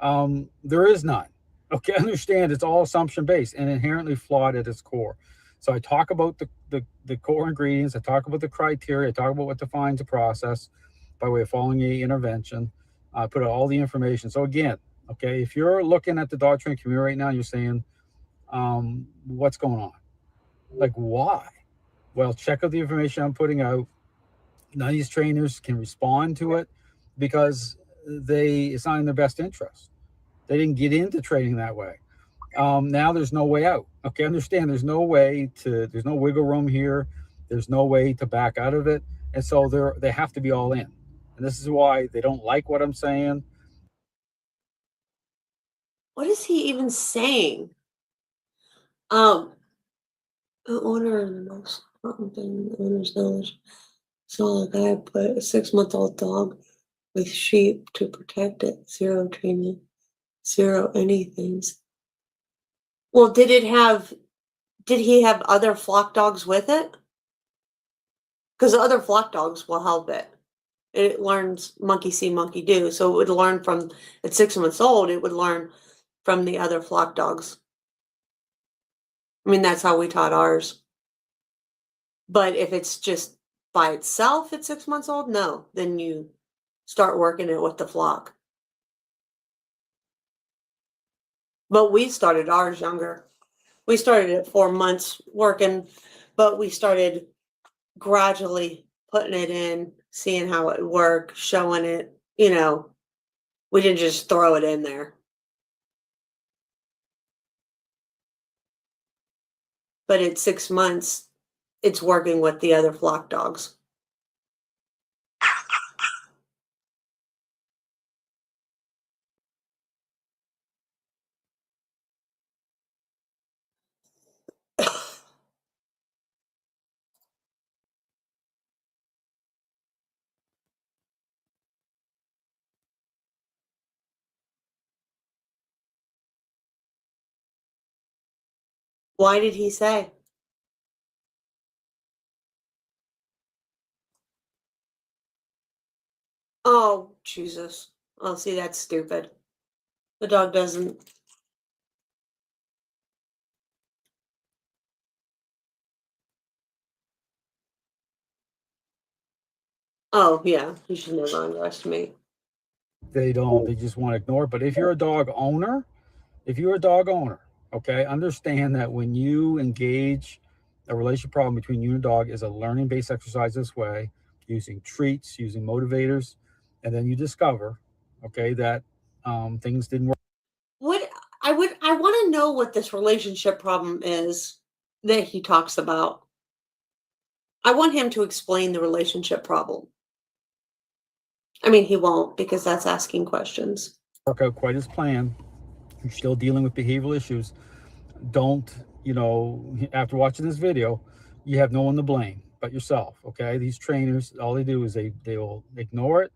There is none. Okay, understand it's all assumption based and inherently flawed at its core. So I talk about the core ingredients, I talk about the criteria, I talk about what defines a process by way of following a intervention. I put out all the information. So again, Okay, if you're looking at the dog training community right now, you're saying, what's going on? Like, why? Well, check out the information I'm putting out. None of these trainers can respond to it because it's not in their best interest. They didn't get into training that way. Now there's no way out. Okay, understand there's no wiggle room here. There's no way to back out of it. And so they have to be all in. And this is why they don't like what I'm saying. What is he even saying? The owner of the most important thing in the owner's knowledge. So a guy put a 6-month-old dog with sheep to protect it. 0 training, 0 anythings. Well, did he have other flock dogs with it? Because the other flock dogs will help it. It learns monkey see, monkey do. So it would learn from, at 6 months old, it would learn from the other flock dogs. I mean, that's how we taught ours. But if it's just by itself at 6 months old, no, then you start working it with the flock. But we started ours younger. We started at 4 months working, but we started gradually putting it in, seeing how it worked, showing it, we didn't just throw it in there. But at 6 months, it's working with the other flock dogs. Why did he say? Oh, Jesus. Oh, see, that's stupid. The dog doesn't. Oh, yeah. You should never underestimate. They just want to ignore it. But if you're a dog owner, okay, understand that when you engage a relationship problem between you and a dog is a learning-based exercise this way, using treats, using motivators, and then you discover, okay, that things didn't work. I want to know what this relationship problem is that he talks about. I want him to explain the relationship problem. I mean, he won't, because that's asking questions. Work out quite as planned. You're still dealing with behavioral issues. Don't, after watching this video, you have no one to blame but yourself. Okay, these trainers, all they do is they'll ignore it,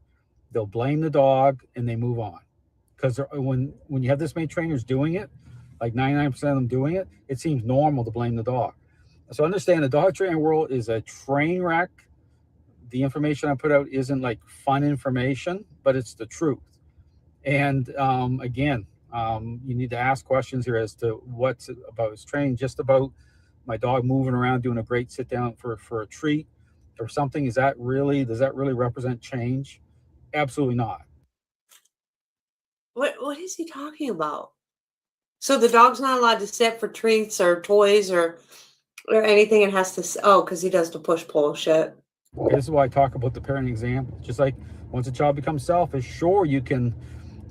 they'll blame the dog, and they move on. Because when you have this many trainers doing it, like 99% of them doing it, it seems normal to blame the dog. So understand the dog training world is a train wreck. The information I put out isn't like fun information, but it's the truth. And again, you need to ask questions here as to what's about his training, just about my dog moving around doing a great sit down for a treat or something. Does that really represent change? Absolutely not. What is he talking about? So the dog's not allowed to sit for treats or toys or anything. It has to, because he does the push-pull shit. Okay, this is why I talk about the parenting example. Just like once a child becomes selfish, sure, you can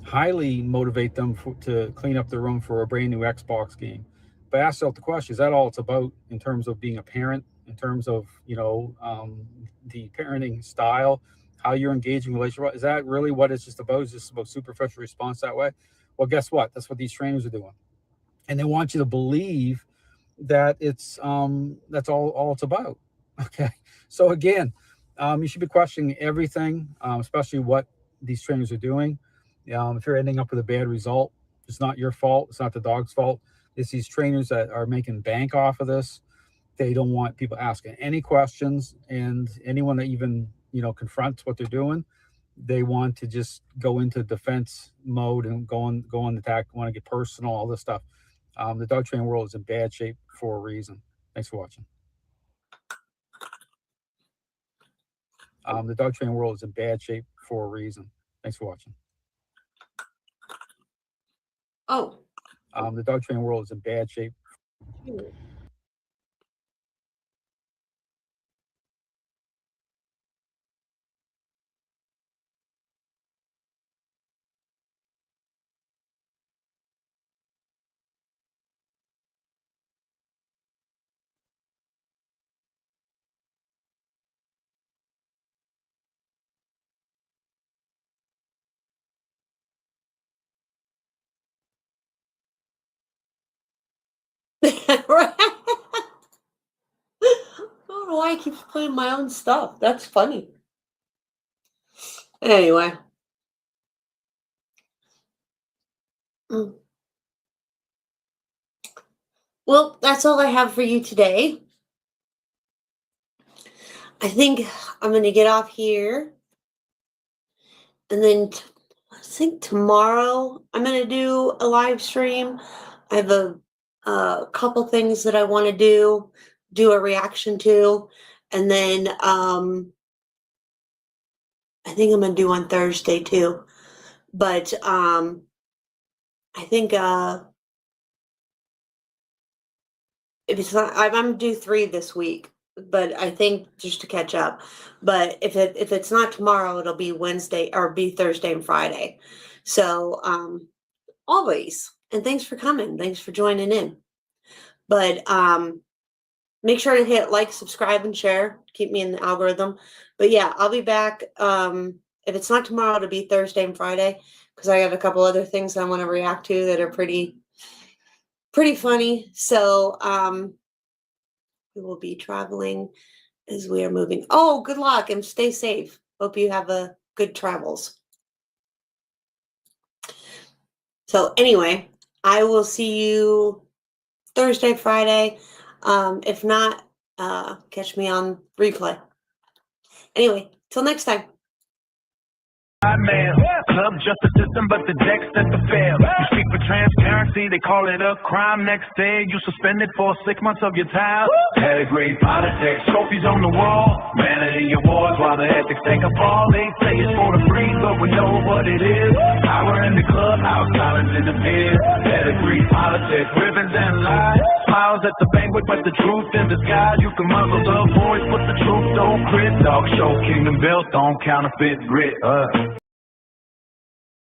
highly motivate them to clean up their room for a brand new Xbox game. But ask yourself the question, is that all it's about in terms of being a parent, in terms of, the parenting style, how you're engaging relationship? Is that really what it's just about? Is just about superficial response that way? Well, guess what? That's what these trainers are doing. And they want you to believe that it's that's all it's about. Okay. So again, you should be questioning everything, especially what these trainers are doing. If you're ending up with a bad result, it's not your fault. It's not the dog's fault. It's these trainers that are making bank off of this. They don't want people asking any questions, and anyone that even confronts what they're doing, they want to just go into defense mode and go on attack, want to get personal, all this stuff. The dog training world is in bad shape for a reason. Thanks for watching. The dog training world is in bad shape for a reason. Thanks for watching. Oh. The dog training world is in bad shape. Right. I don't know why I keep playing my own stuff. That's funny. Anyway. Well, that's all I have for you today. I think I'm going to get off here. And then I think tomorrow I'm going to do a live stream. I have a couple things that I want to do a reaction to. And then I think I'm going to do on Thursday too. But I think if it's not, I'm going to do 3 this week. But I think just to catch up. But if it's not tomorrow, it'll be Wednesday or be Thursday and Friday. So always. And thanks for coming. Thanks for joining in. But make sure to hit like, subscribe, and share. Keep me in the algorithm. But yeah, I'll be back. If it's not tomorrow, it'll be Thursday and Friday because I got a couple other things I want to react to that are pretty funny. So we will be traveling as we are moving. Oh, good luck and stay safe. Hope you have a good travels. So anyway, I will see you Thursday, Friday. If not, catch me on replay. Anyway, till next time. Man, club just a system, but the deck set to fail. You speak for transparency, they call it a crime. Next day, you suspended for 6 months of your time. Pedigree, politics, trophies on the wall. Vanity awards while the ethics take a fall. They say it's for the free, but we know what it is. Power in the clubhouse, silence in the beer. Pedigree, politics, ribbons and lies. Smiles at the banquet, but the truth in disguise. You can muzzle the voice, but the truth don't quit. Dog show, kingdom built on counterfeit grit.